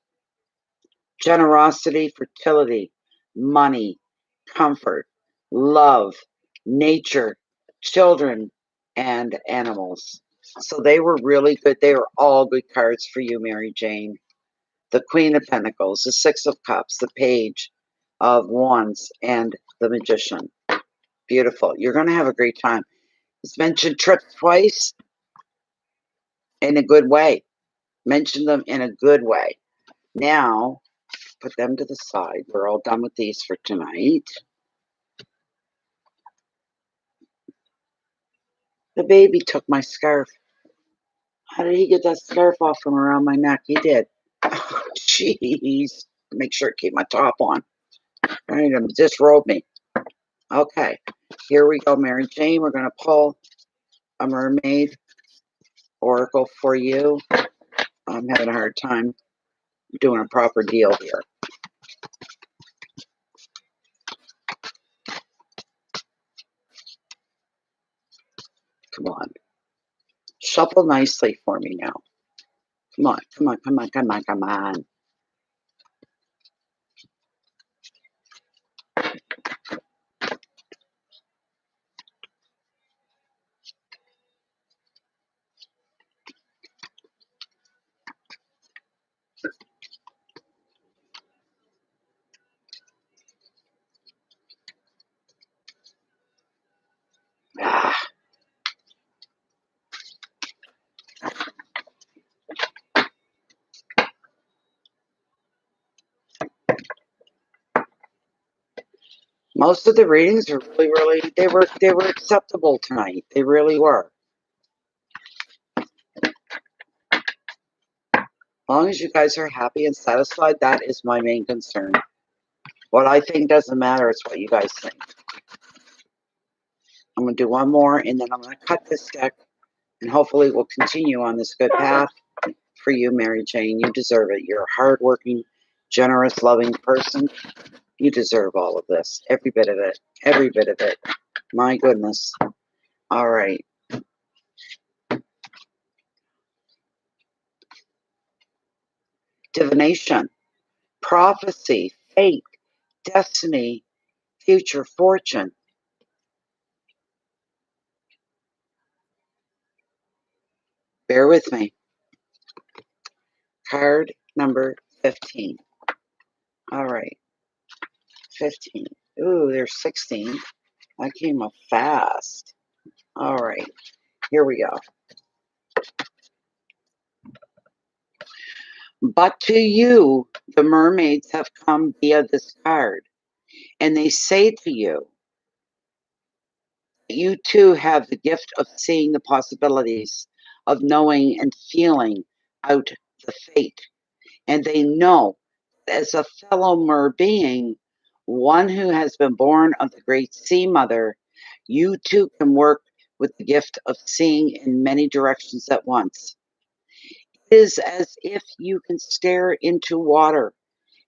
Generosity, fertility, money, comfort, love, nature, children, and animals. So they were really good. They were all good cards for you, Mary Jane. The Queen of Pentacles, the Six of Cups, the Page of Wands, and the Magician. Beautiful. You're going to have a great time. It's mentioned trips twice in a good way. Mention them in a good way. Now, put them to the side. We're all done with these for tonight. The baby took my scarf. How did he get that scarf off from around my neck? He did. Oh, jeez. Make sure to keep my top on. All right, disrobe me. Okay, here we go, Mary Jane. We're going to pull a mermaid oracle for you. I'm having a hard time doing a proper deal here. Come on. Shuffle nicely for me now. Come on, come on, come on, come on, come on. Most of the readings are really, they were acceptable tonight. They really were. As long as you guys are happy and satisfied, that is my main concern. What I think doesn't matter, it's what you guys think. I'm going to do one more, and then I'm going to cut this deck, and hopefully we'll continue on this good path for you, Mary Jane. You deserve it. You're a hardworking, generous, loving person. You deserve all of this. Every bit of it. Every bit of it. My goodness. All right. Divination, prophecy, fate, destiny, future fortune. Bear with me. Card number 15. All right. 15. Ooh, there's 16. That came up fast. All right. Here we go. But to you, the mermaids have come via this card, and they say to you, you too have the gift of seeing the possibilities, of knowing and feeling out the fate. And they know, as a fellow mer being, one who has been born of the great sea mother, you too can work with the gift of seeing in many directions at once. It is as if you can stare into water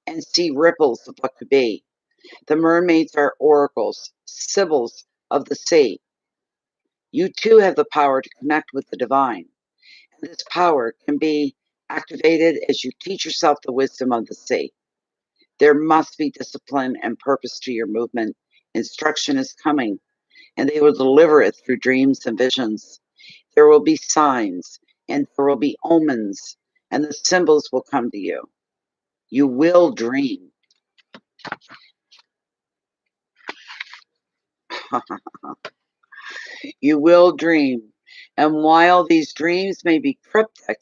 and see ripples of what could be. The mermaids are oracles, sibyls of the sea. You too have the power to connect with the divine. And this power can be activated as you teach yourself the wisdom of the sea. There must be discipline and purpose to your movement. Instruction is coming, and they will deliver it through dreams and visions. There will be signs, and there will be omens, and the symbols will come to you. You will dream. You will dream. And while these dreams may be cryptic,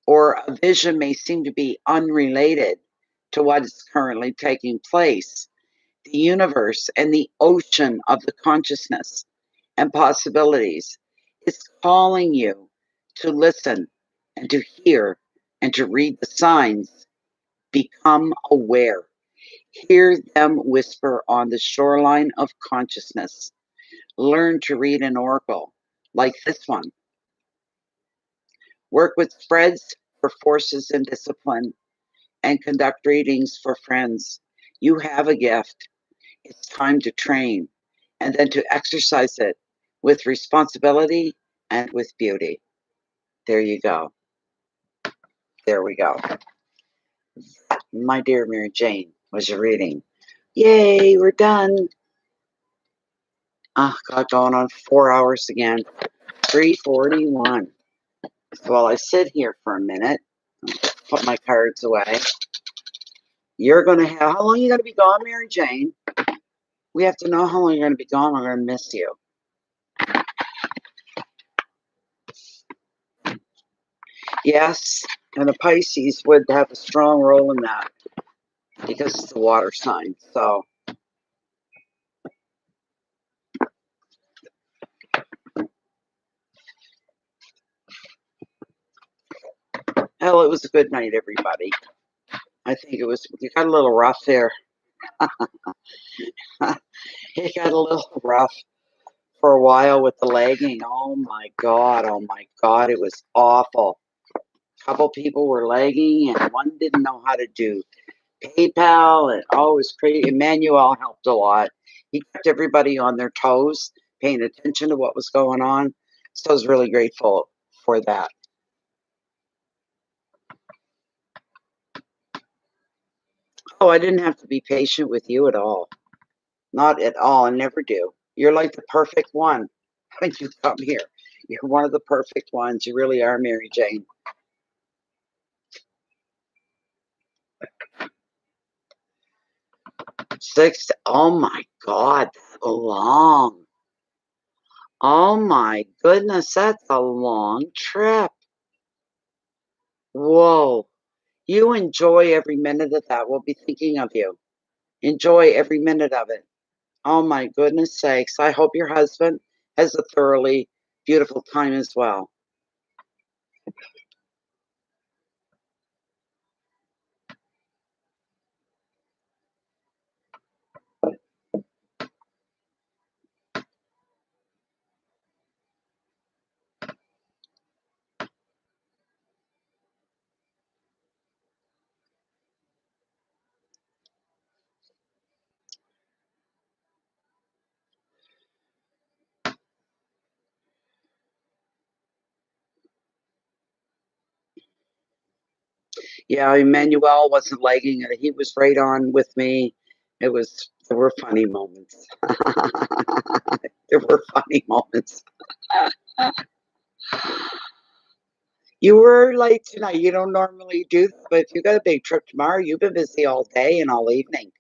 or a vision may seem to be unrelated to what is currently taking place, the universe and the ocean of the consciousness and possibilities is calling you to listen and to hear and to read the signs. Become aware. Hear them whisper on the shoreline of consciousness. Learn to read an oracle like this one. Work with spreads for forces and discipline, and conduct readings for friends. You have a gift. It's time to train and then to exercise it with responsibility and with beauty. There you go. There we go. My dear Mary Jane was your reading. Yay, we're done. Got going on 4 hours again. 3:41. So while I sit here for a minute, put my cards away. You're going to have, how long are you going to be gone, Mary Jane? We have to know how long you're going to be gone. I'm going to miss you. Yes, and the Pisces would have a strong role in that because it's the water sign. So, hell, it was a good night, everybody. I think it was, it got a little rough there. It got a little rough for a while with the lagging. Oh my God, it was awful. A couple people were lagging and one didn't know how to do PayPal, and oh, it was crazy. Emmanuel helped a lot. He kept everybody on their toes, paying attention to what was going on. So I was really grateful for that. Oh, I didn't have to be patient with you at all. Not at all. I never do. You're like the perfect one when you come here. You're one of the perfect ones. You really are, Mary Jane. Oh my God, that's long. Oh my goodness, that's a long trip. Whoa. You enjoy every minute of that. We'll be thinking of you. Enjoy every minute of it. Oh my goodness sakes. I hope your husband has a thoroughly beautiful time as well. Yeah, Emmanuel wasn't legging it. He was right on with me. There were funny moments. There were funny moments. You were late tonight. You don't normally do this, but if you got a big trip tomorrow, you've been busy all day and all evening.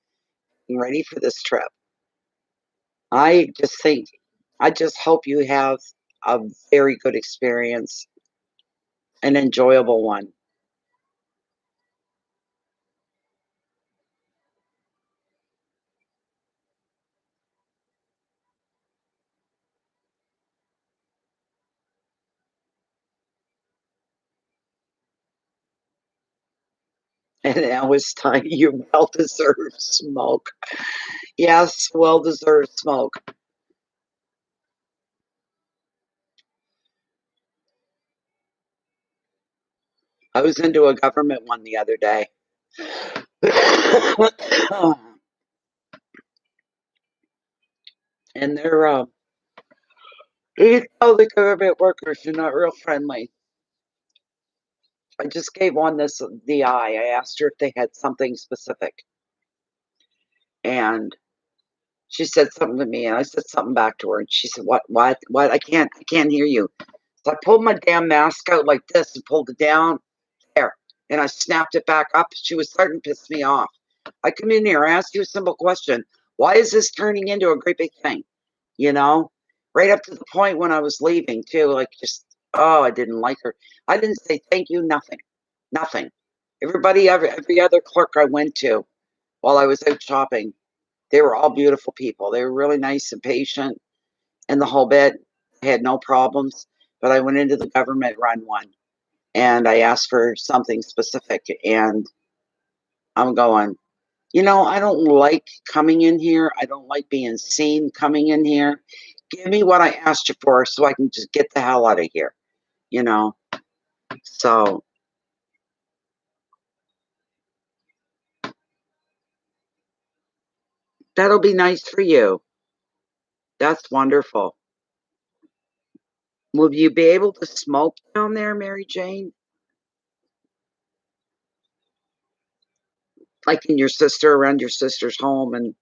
I'm ready for this trip. I just think, I just hope you have a very good experience, an enjoyable one. And now it's time your well deserved smoke. Yes, well deserved smoke. I was into a government one the other day. And you know, the government workers are not real friendly. I just gave one this the eye. I asked her if they had something specific. And she said something to me, and I said something back to her, and she said, what? I can't hear you. So I pulled my damn mask out like this and pulled it down there, and I snapped it back up. She was starting to piss me off. I come in here, I ask you a simple question. Why is this turning into a great big thing? You know, right up to the point when I was leaving too, like just, oh, I didn't like her. I didn't say thank you, nothing, nothing. Every other clerk I went to while I was out shopping, they were all beautiful people. They were really nice and patient and the whole bit. I had no problems. But I went into the government run one and I asked for something specific. And I'm going, you know, I don't like coming in here. I don't like being seen coming in here. Give me what I asked you for so I can just get the hell out of here, you know? So that'll be nice for you. That's wonderful. Will you be able to smoke down there, Mary Jane? Like in your sister, around your sister's home, and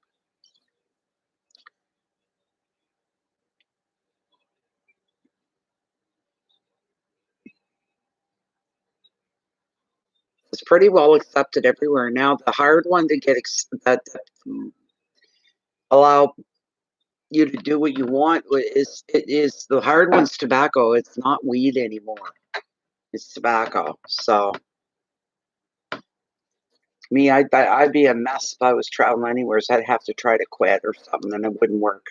it's pretty well accepted everywhere now. The hard one to get allow you to do what you want is the hard one's tobacco. It's not weed anymore. It's tobacco. So me, I'd be a mess if I was traveling anywhere. So I'd have to try to quit or something, and it wouldn't work.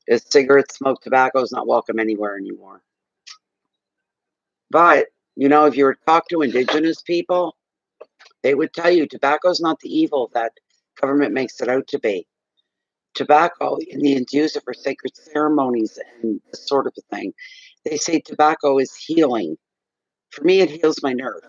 Is cigarette smoke, tobacco is not welcome anywhere anymore. But you know, if you were to talk to indigenous people, they would tell you tobacco is not the evil that government makes it out to be. Tobacco, Indians use it for sacred ceremonies and this sort of a thing. They say tobacco is healing. For me, it heals my nerves.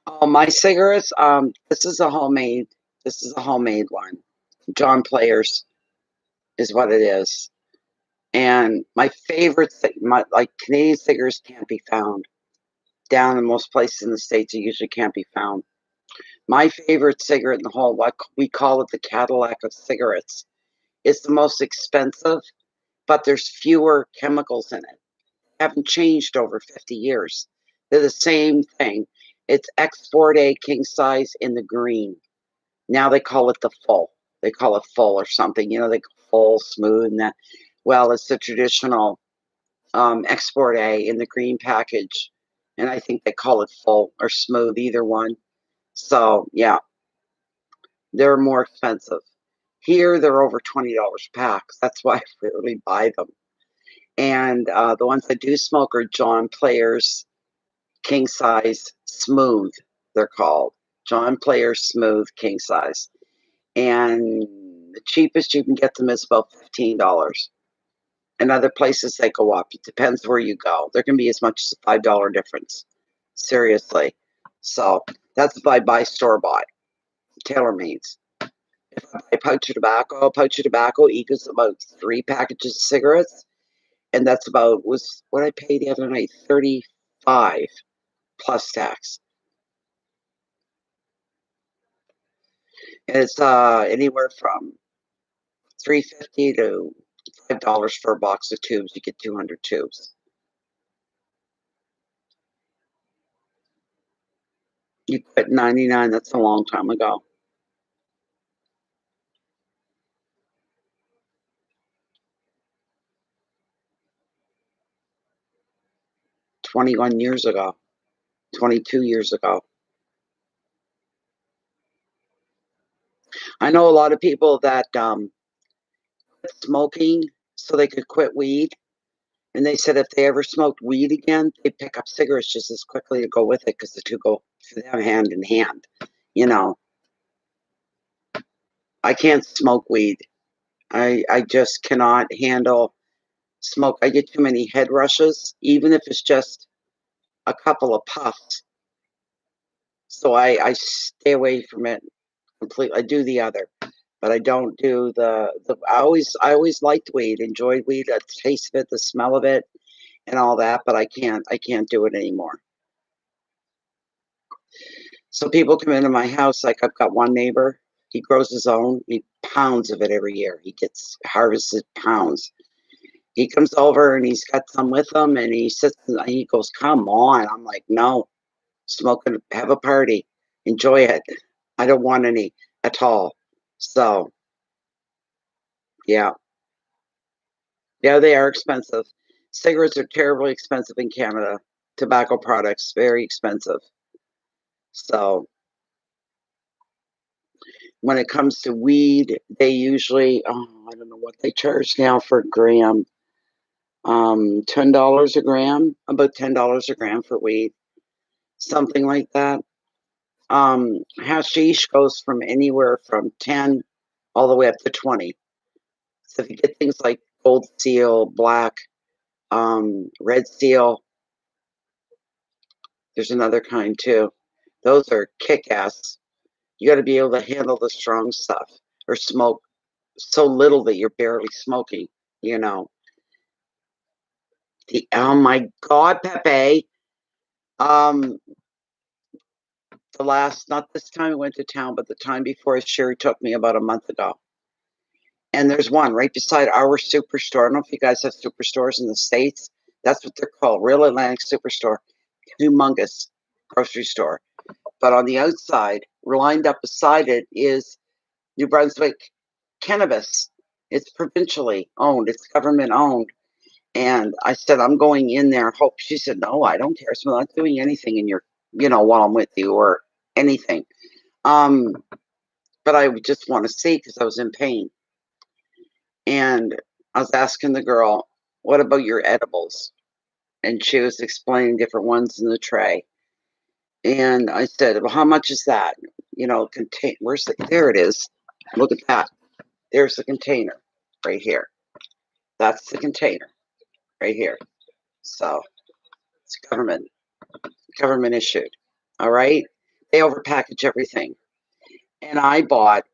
Oh, my cigarettes. This is a homemade. This is a homemade one. John Players is what it is. And my favorite, my like Canadian cigarettes can't be found down in most places in the states. It usually can't be found. My favorite cigarette in the whole, what we call it, the Cadillac of cigarettes. It's the most expensive, but there's fewer chemicals in it. Haven't changed over 50 years. They're the same thing. It's export A king size in the green. Now they call it the full. They call it full or something. You know, they call full, smooth, and that. Well, it's the traditional Export A in the green package. And I think they call it full or smooth, either one. So, yeah, they're more expensive. Here, they're over $20 packs. That's why I rarely buy them. And the ones I do smoke are John Player's King Size Smooth, they're called. John Player Smooth King Size. And the cheapest you can get them is about $15. And other places they go up. It depends where you go. There can be as much as a $5 difference. Seriously. So that's if I buy store bought. Tailor Meads. If I buy pouch of tobacco equals about 3 packages of cigarettes. And that's about was what I paid the other night, 35 plus tax. And it's anywhere from $3.50 to $5 for a box of tubes. You get 200 tubes. You quit 99. That's a long time ago. $21 years ago. 22 years ago. I know a lot of people that quit smoking so they could quit weed. And they said if they ever smoked weed again, they'd pick up cigarettes just as quickly to go with it because the two go for them hand in hand. You know, I can't smoke weed. I just cannot handle smoke. I get too many head rushes, even if it's just a couple of puffs. So I stay away from it completely. I do the other, but I don't do the. I always liked weed, enjoyed weed, the taste of it, the smell of it, and all that. But I can't do it anymore. So people come into my house. Like I've got one neighbor. He grows his own. He pounds of it every year. He gets harvested pounds. He comes over and he's got some with him, and he sits. And he goes, "Come on!" I'm like, "No, smoke and have a party, enjoy it. I don't want any at all." So yeah, yeah, they are expensive. Cigarettes are terribly expensive in Canada. Tobacco products very expensive. So when it comes to weed, they usually I don't know what they charge now for a gram. $10 a gram, about $10 a gram for weed, something like that. Hashish goes from anywhere from 10 all the way up to 20. So if you get things like gold seal, black, red seal, there's another kind too. Those are kick ass. You got to be able to handle the strong stuff or smoke so little that you're barely smoking, you know. Oh my God, Pepe. Um, not this time I went to town, but the time before, Sherry took me about a month ago. And there's one right beside our superstore. I don't know if you guys have superstores in the States. That's what they're called, Real Atlantic Superstore. Humongous grocery store. But on the outside, lined up beside it, is New Brunswick Cannabis. It's provincially owned, it's government owned. And I said, I'm going in there. Hope she said, no, I don't care. So I'm not doing anything in your, while I'm with you or anything. Um, but I just want to see because I was in pain. And I was asking the girl, what about your edibles? And she was explaining different ones in the tray. And I said, well, how much is that? There it is. Look at that. There's the container right here. That's the container right here. So it's government issued. All right. They overpackage everything. And I bought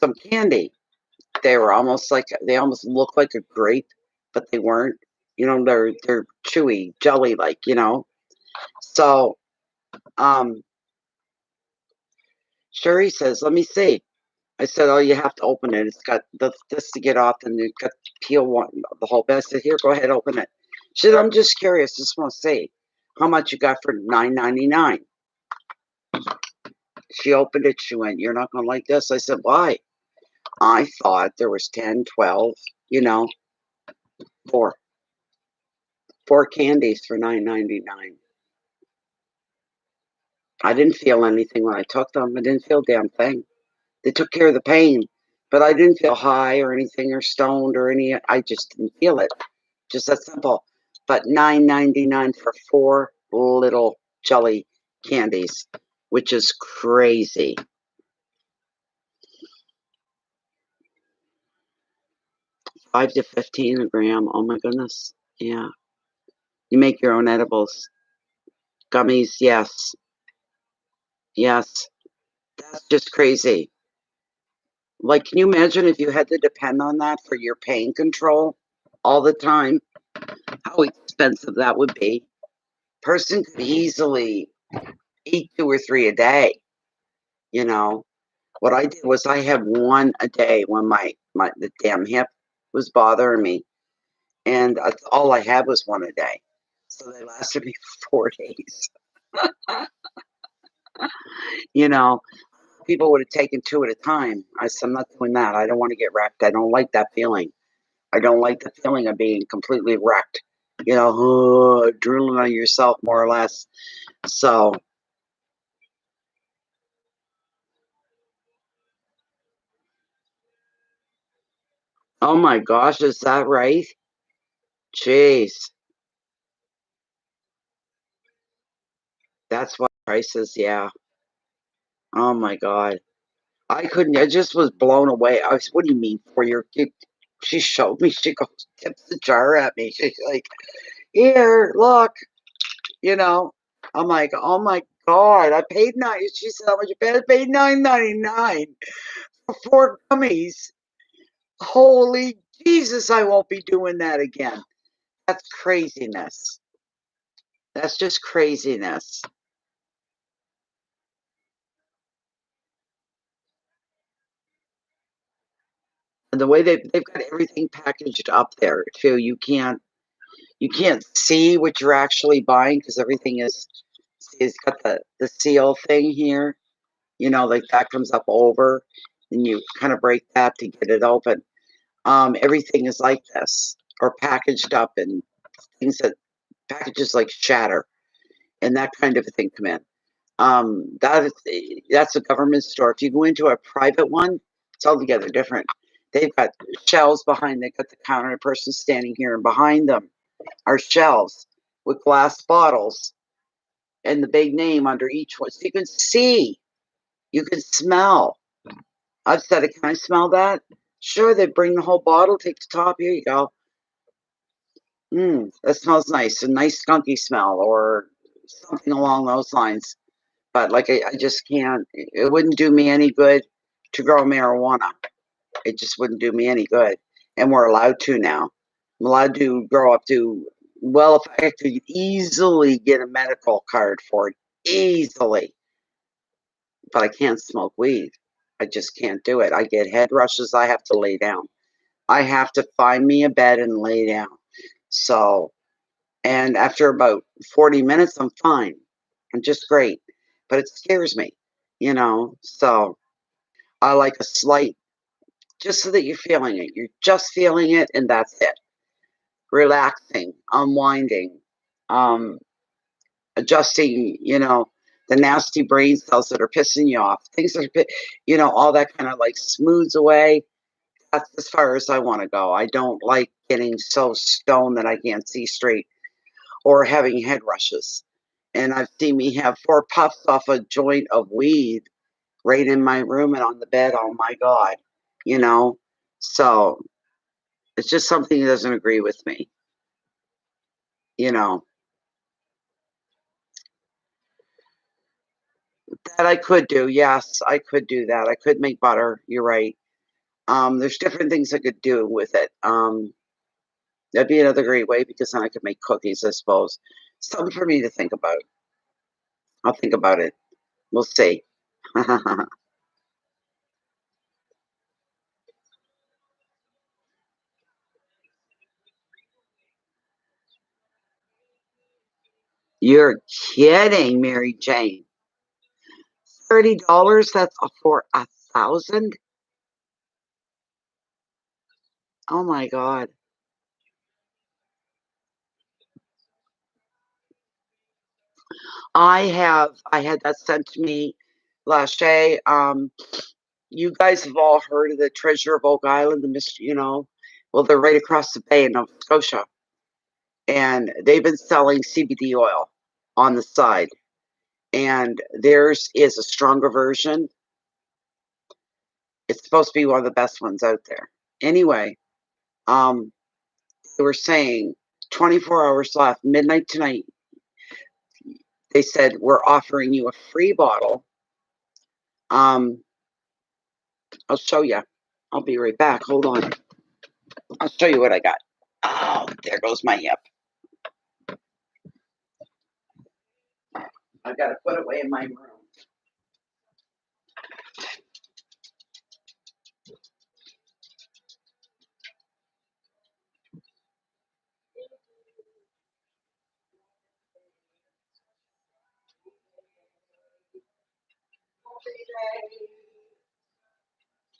some candy. They almost look like a grape, but they weren't. They're chewy, jelly like. So Sherry says, let me see. I said, oh, you have to open it. It's got this to get off, and you've got to peel the whole bag. I said, here, go ahead, open it. She said, I'm just curious. Just want to see how much you got for $9.99. She opened it. She went, you're not going to like this. I said, why? I thought there was 10, 12, you know, four. Four candies for $9.99. I didn't feel anything when I took them. I didn't feel a damn thing. They took care of the pain, but I didn't feel high or anything or stoned or any. I just didn't feel it. Just that simple. But $9.99 for four little jelly candies, which is crazy. 5 to 15 a gram. Oh my goodness. Yeah. You make your own edibles. Gummies, yes. Yes. That's just crazy. Like, can you imagine if you had to depend on that for your pain control all the time? How expensive that would be. Person could easily eat 2 or 3 a day, you know. What I did was I had one a day when my the damn hip was bothering me, and that's all I had was one a day. So they lasted me for 4 days. You know, people would have taken 2 at a time. I said, "I'm not doing that. I don't wanna get wrecked. I don't like that feeling. I don't like the feeling of being completely wrecked." You know, drooling on yourself more or less. So, oh my gosh, is that right? Jeez, that's what prices, yeah. Oh my god. I couldn't, I just was blown away. I was, "What do you mean for your kid?" She showed me, she goes, tips the jar at me. She's like, "Here, look," you know. I'm like, "Oh my god, I paid nine." She said, "How much you paid?" I paid $9.99 for four gummies. Holy Jesus, I won't be doing that again. That's craziness. That's just craziness. And the way they've got everything packaged up there too. You can't see what you're actually buying because everything is, see, it's got the seal thing here, like that comes up over, and you kind of break that to get it open. Everything is like this, or packaged up in things that packages like shatter and that kind of a thing come in. That's a government store. If you go into a private one, it's altogether different. They've got shelves behind. They've got the counter person standing here, and behind them are shelves with glass bottles and the big name under each one. So you can see, you can smell. I've said, "Can I smell that?" Sure, they bring the whole bottle, take the top, here you go. That smells nice, a nice skunky smell or something along those lines. But like, I just can't, it wouldn't do me any good to grow marijuana. It just wouldn't do me any good. And we're allowed to now. I'm allowed to grow up to, well, if I could easily get a medical card for it, easily, but I can't smoke weed. I just can't do it. I get head rushes. I have to lay down. I have to find me a bed and lay down. So, and after about 40 minutes, I'm fine. I'm just great. But it scares me. So I like a slight, just so that you're feeling it. You're just feeling it, and that's it. Relaxing, unwinding, um, adjusting, the nasty brain cells that are pissing you off. Things that are, all that kind of like smooths away. That's as far as I want to go. I don't like getting so stoned that I can't see straight or having head rushes. And I've seen me have 4 puffs off a joint of weed right in my room and on the bed. Oh my God. You know? So it's just something that doesn't agree with me. You know, that I could do. Yes, I could do that. I could make butter. You're right. There's different things I could do with it. That'd be another great way because then I could make cookies, I suppose. Something for me to think about. I'll think about it. We'll see. You're kidding, Mary Jane. $30? That's for 1,000? Oh my God. I had that sent to me last day. You guys have all heard of the Treasure of Oak Island, the mystery, well, they're right across the bay in Nova Scotia, and they've been selling CBD oil on the side, and theirs is a stronger version. It's supposed to be one of the best ones out there. Anyway, they were saying 24 hours left, midnight tonight. They said we're offering you a free bottle. I'll show you. I'll be right back. Hold on. I'll show you what I got. Oh, there goes my hip. I've got to put it away in my room.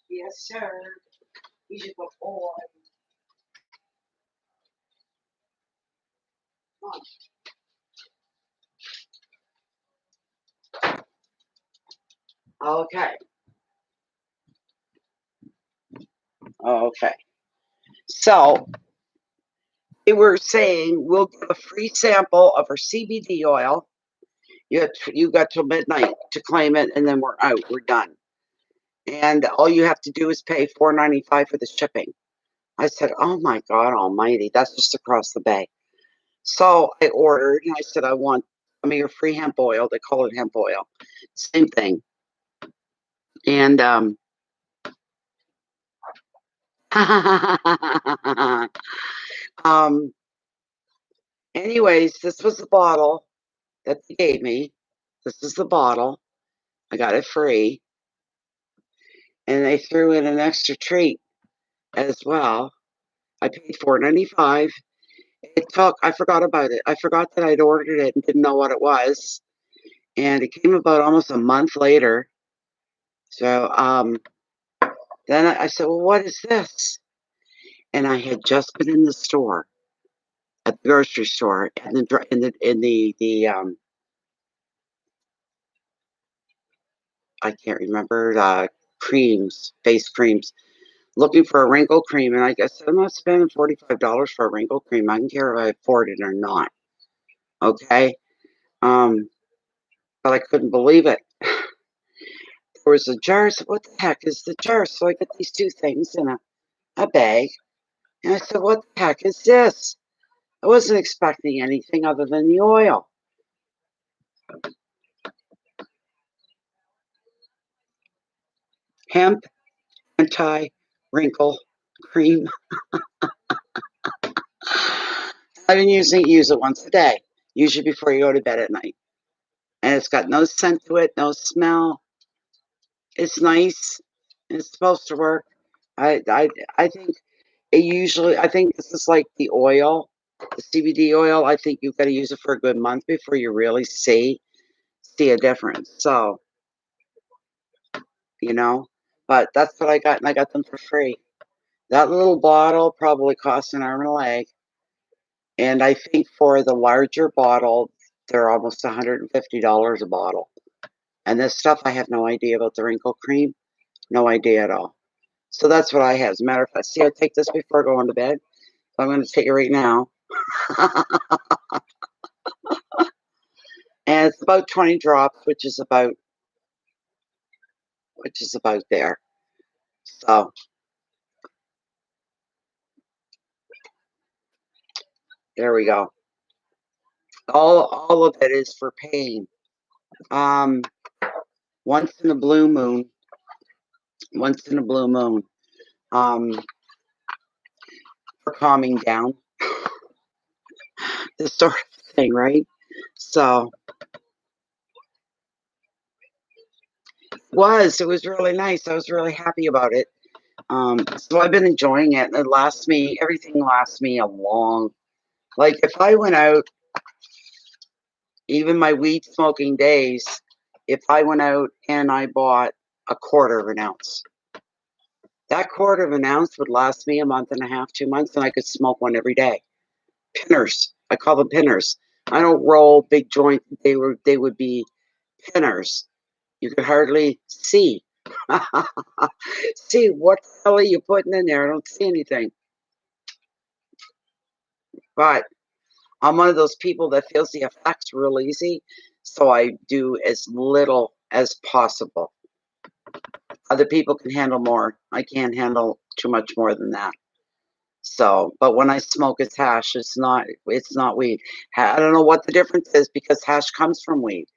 Yes, sir. He's a good boy. Okay. Okay. So they were saying we'll give a free sample of our CBD oil. You got till midnight to claim it, and then we're out. We're done. And all you have to do is pay $4.95 for the shipping. I said, "Oh my God Almighty, that's just across the bay." So I ordered, and I said, "I want some of your free hemp oil." They call it hemp oil, same thing. And um, anyways, this was the bottle that they gave me. This is the bottle. I got it free, and they threw in an extra treat as well. I paid $4.95. It took. I forgot about it. I forgot that I'd ordered it and didn't know what it was, and it came about almost a month later. So then I said, "Well, what is this?" And I had just been in the store, at the grocery store, and in the I can't remember, creams, face creams, looking for a wrinkle cream, and I guess I'm not spending $45 for a wrinkle cream. I don't care if I afford it or not. Okay. Um, but I couldn't believe it. There was a jar. So what the heck is the jar? So I get these two things in a bag, and I said, "What the heck is this?" I wasn't expecting anything other than the oil. Hemp anti wrinkle cream. I've been use it once a day, usually before you go to bed at night. And it's got no scent to it, no smell. It's nice. It's supposed to work. I think I think this is like the oil, the CBD oil. I think you've got to use it for a good month before you really see a difference. So, you know, but that's what I got, and I got them for free. That little bottle probably cost an arm and a leg. And I think for the larger bottle, they're almost $150 a bottle. And this stuff, I have no idea about the wrinkle cream. No idea at all. So that's what I have. As a matter of fact, see, I take this before going to bed. So I'm going to take it right now. And it's about 20 drops, which is about there. So there we go. All of it is for pain. Um, once in a blue moon. Once in a blue moon. Um, for calming down. This sort of thing, right? So it was really nice. I was really happy about it. So I've been enjoying it. Everything lasts me a long, like if I went out, even my weed smoking days, if I went out and I bought a quarter of an ounce, That quarter of an ounce would last me a month and a half, 2 months, and I could smoke one every day. Pinners. I call them pinners. I don't roll big joints. They would be pinners. You could hardly see. See, what the hell are you putting in there? I don't see anything. But I'm one of those people that feels the effects real easy, so I do as little as possible. Other people can handle more. I can't handle too much more than that. So, but when I smoke, it's hash. It's not weed. I don't know what the difference is because hash comes from weed,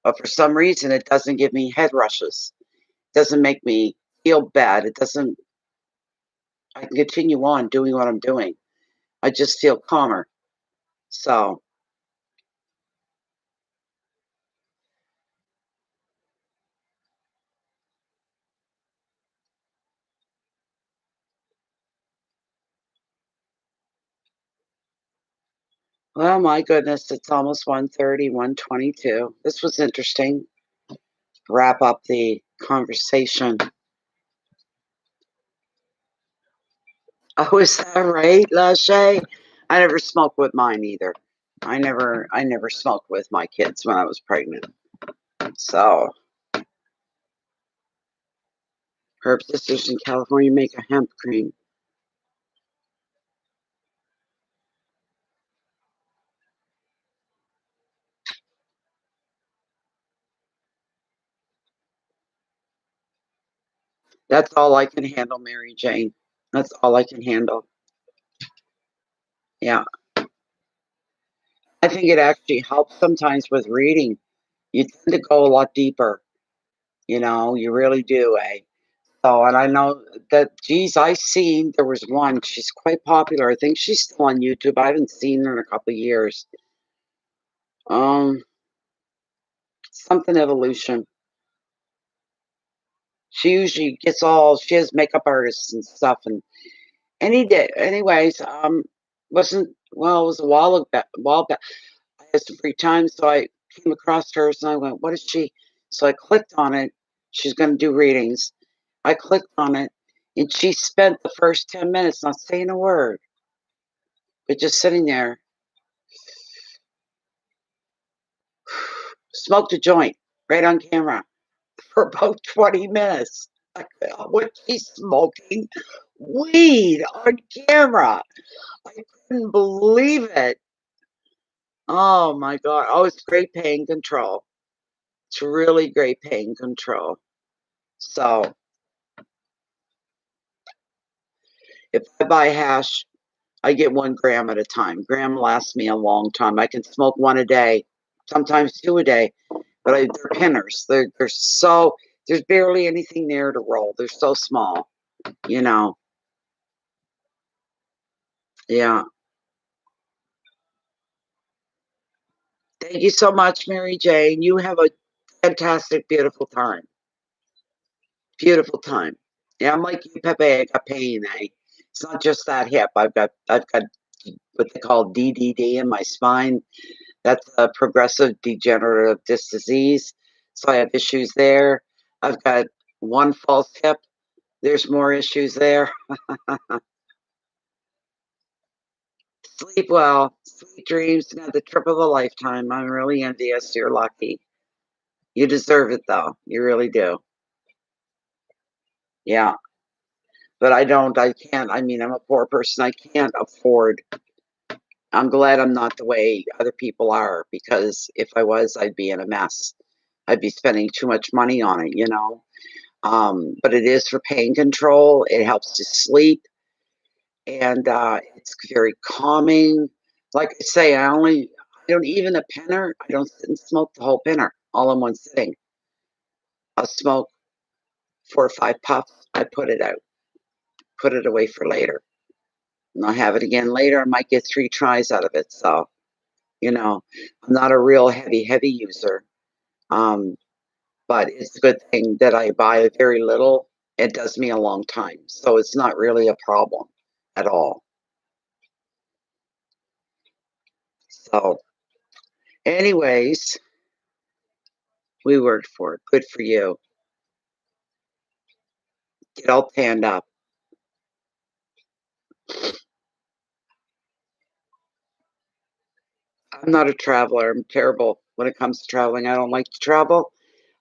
but for some reason, it doesn't give me head rushes. It doesn't make me feel bad. It doesn't. I can continue on doing what I'm doing. I just feel calmer. So, well, my goodness, it's almost 1:30, 1:22. This was interesting. Wrap up the conversation. Oh, is that right, Lachey? I never smoked with mine either. I never smoked with my kids when I was pregnant. So, Herb Sisters in California make a hemp cream. That's all I can handle, Mary Jane. That's all I can handle. Yeah. I think it actually helps sometimes with reading. You tend to go a lot deeper, you really do, eh? So, and I know that, geez, I seen there was one, she's quite popular. I think she's still on YouTube. I haven't seen her in a couple of years. Um, something evolution. She has makeup artists and stuff, and anyways, wasn't, well, it was a while back. I had some free time, so I came across hers and I went, what is she? So I clicked on it. She's going to do readings. I clicked on it and she spent the first 10 minutes not saying a word, but just sitting there, smoked a joint right on camera for about 20 minutes. Like, what, she's smoking weed on camera. I couldn't believe it. Oh my God. Oh, it's great pain control. It's really great pain control. So if I buy hash, I get 1 gram at a time. Gram lasts me a long time. I can smoke one a day, sometimes two a day, but they're pinners. There's barely anything there to roll. They're so small, you know. Yeah. Thank you so much, Mary Jane. You have a fantastic, beautiful time. Beautiful time. Yeah, I'm like you, Pepe. I got pain, eh? It's not just that hip. I've got what they call DDD in my spine. That's a progressive degenerative disc disease. So I have issues there. I've got one false hip. There's more issues there. Sleep well, sweet dreams, and have the trip of a lifetime. I'm really envious. You're lucky. You deserve it, though. You really do. Yeah. But I don't. I can't. I mean, I'm a poor person. I can't afford. I'm glad I'm not the way other people are because if I was, I'd be in a mess. I'd be spending too much money on it. But it is for pain control. It helps to sleep, and it's very calming. Like I say, I don't even a pinner. I don't sit and smoke the whole pinner all in one sitting. I'll smoke 4 or 5 puffs. I put it out, put it away for later, and I'll have it again later. I might get 3 tries out of it. So I'm not a real heavy user. Um, but it's a good thing that I buy very little. It does me a long time, so it's not really a problem at all. So, anyways, we worked for it. Good for you. get all tanned up. I'm not a traveler. I'm terrible when it comes to traveling. I don't like to travel.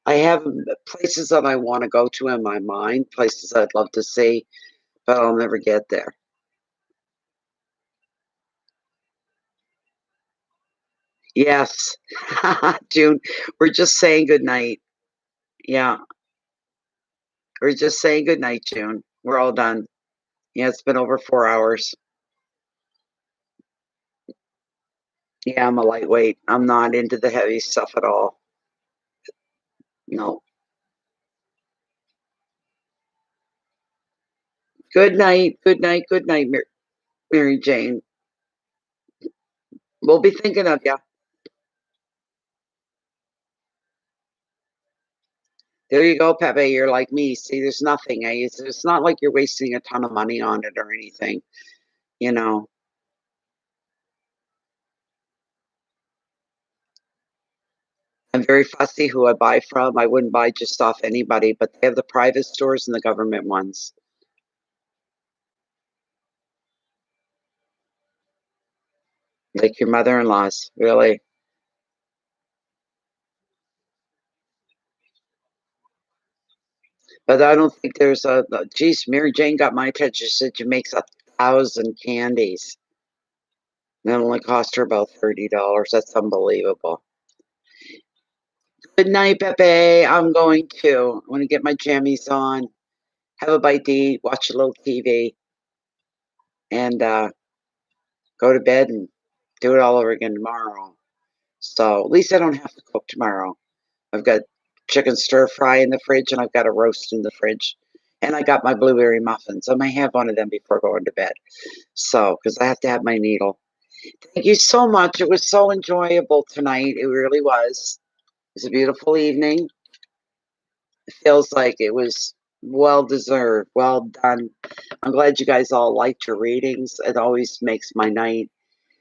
I have places that I want to go to in my mind, places I'd love to see, but I'll never get there. Yes. June, we're just saying good night. Yeah, we're just saying good night, June. We're all done. Yeah, it's been over 4 hours. Yeah, I'm a lightweight. I'm not into the heavy stuff at all. No. Good night. Good night. Good night, Mary Jane. We'll be thinking of you. There you go, Pepe. You're like me. See, there's nothing. It's not like you're wasting a ton of money on it or anything. You know, I'm very fussy who I buy from. I wouldn't buy just off anybody, but they have the private stores and the government ones, like your mother-in-law's. Really. But I don't think there's geez, Mary Jane got my attention. She said she makes 1,000 candies. That only cost her about $30. That's unbelievable. Good night, Pepe. I'm going to get my jammies on, have a bite to eat, watch a little TV, and go to bed and do it all over again tomorrow. So at least I don't have to cook tomorrow. I've got chicken stir fry in the fridge, and I've got a roast in the fridge. And I got my blueberry muffins. I may have one of them before going to bed. So, because I have to have my needle. Thank you so much. It was so enjoyable tonight. It really was. It was a beautiful evening. It feels like it was well deserved, well done. I'm glad you guys all liked your readings. It always makes my night.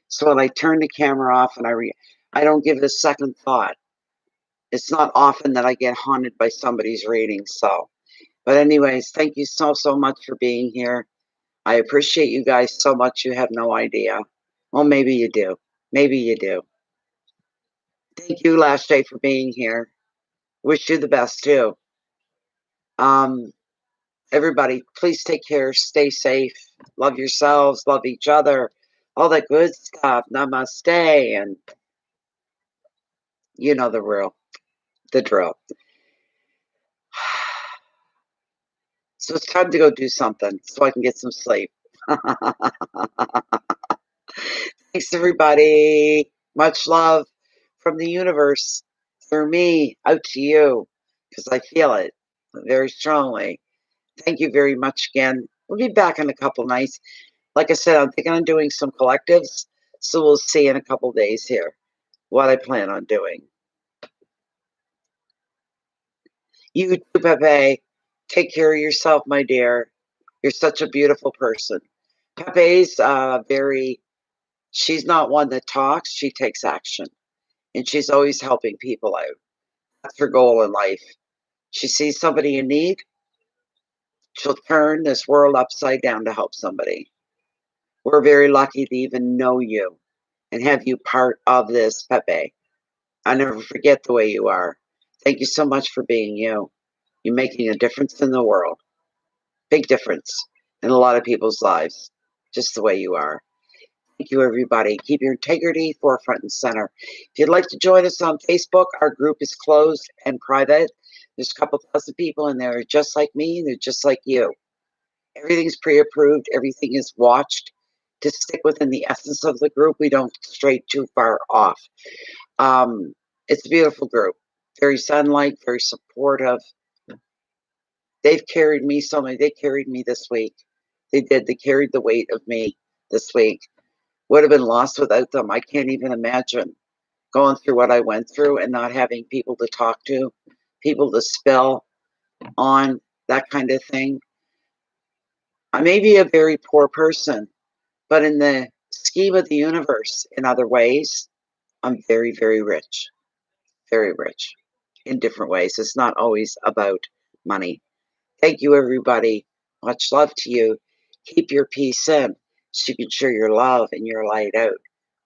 So when I turn the camera off and I don't give it a second thought. It's not often that I get haunted by somebody's reading. So, but anyways, thank you so much for being here. I appreciate you guys so much. You have no idea. Well, maybe you do. Maybe you do. Thank you, Last Day, for being here. Wish you the best too. Um, everybody, please take care. Stay safe. Love yourselves. Love each other. All that good stuff. Namaste, and you know the real, the drill. So it's time to go do something so I can get some sleep. Thanks, everybody. Much love from the universe through me out to you because I feel it very strongly. Thank you very much again. We'll be back in a couple nights. Like I said, I'm thinking on doing some collectives, so we'll see in a couple days here what I plan on doing. You too, Pepe. Take care of yourself, my dear. You're such a beautiful person. Pepe's she's not one that talks, she takes action. And she's always helping people out. That's her goal in life. She sees somebody in need, she'll turn this world upside down to help somebody. We're very lucky to even know you and have you part of this, Pepe. I never forget the way you are. Thank you so much for being you. You're making a difference in the world. Big difference in a lot of people's lives, just the way you are. Thank you, everybody. Keep your integrity forefront and center. If you'd like to join us on Facebook, our group is closed and private. There's a couple thousand people in there just like me, and they're just like you. Everything's pre-approved. Everything is watched to stick within the essence of the group. We don't stray too far off. It's a beautiful group. Very sun-like, very supportive. They've carried me so many. They carried me this week. They did. They carried the weight of me this week. Would have been lost without them. I can't even imagine going through what I went through and not having people to talk to, people to spill on, that kind of thing. I may be a very poor person, but in the scheme of the universe, in other ways, I'm very rich in different ways. It's not always about money. Thank you, everybody. Much love to you. Keep your peace in so you can share your love and your light out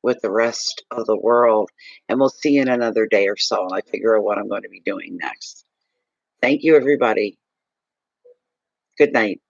with the rest of the world. And we'll see you in another day or so. And I figure out what I'm going to be doing next. Thank you, everybody. Good night.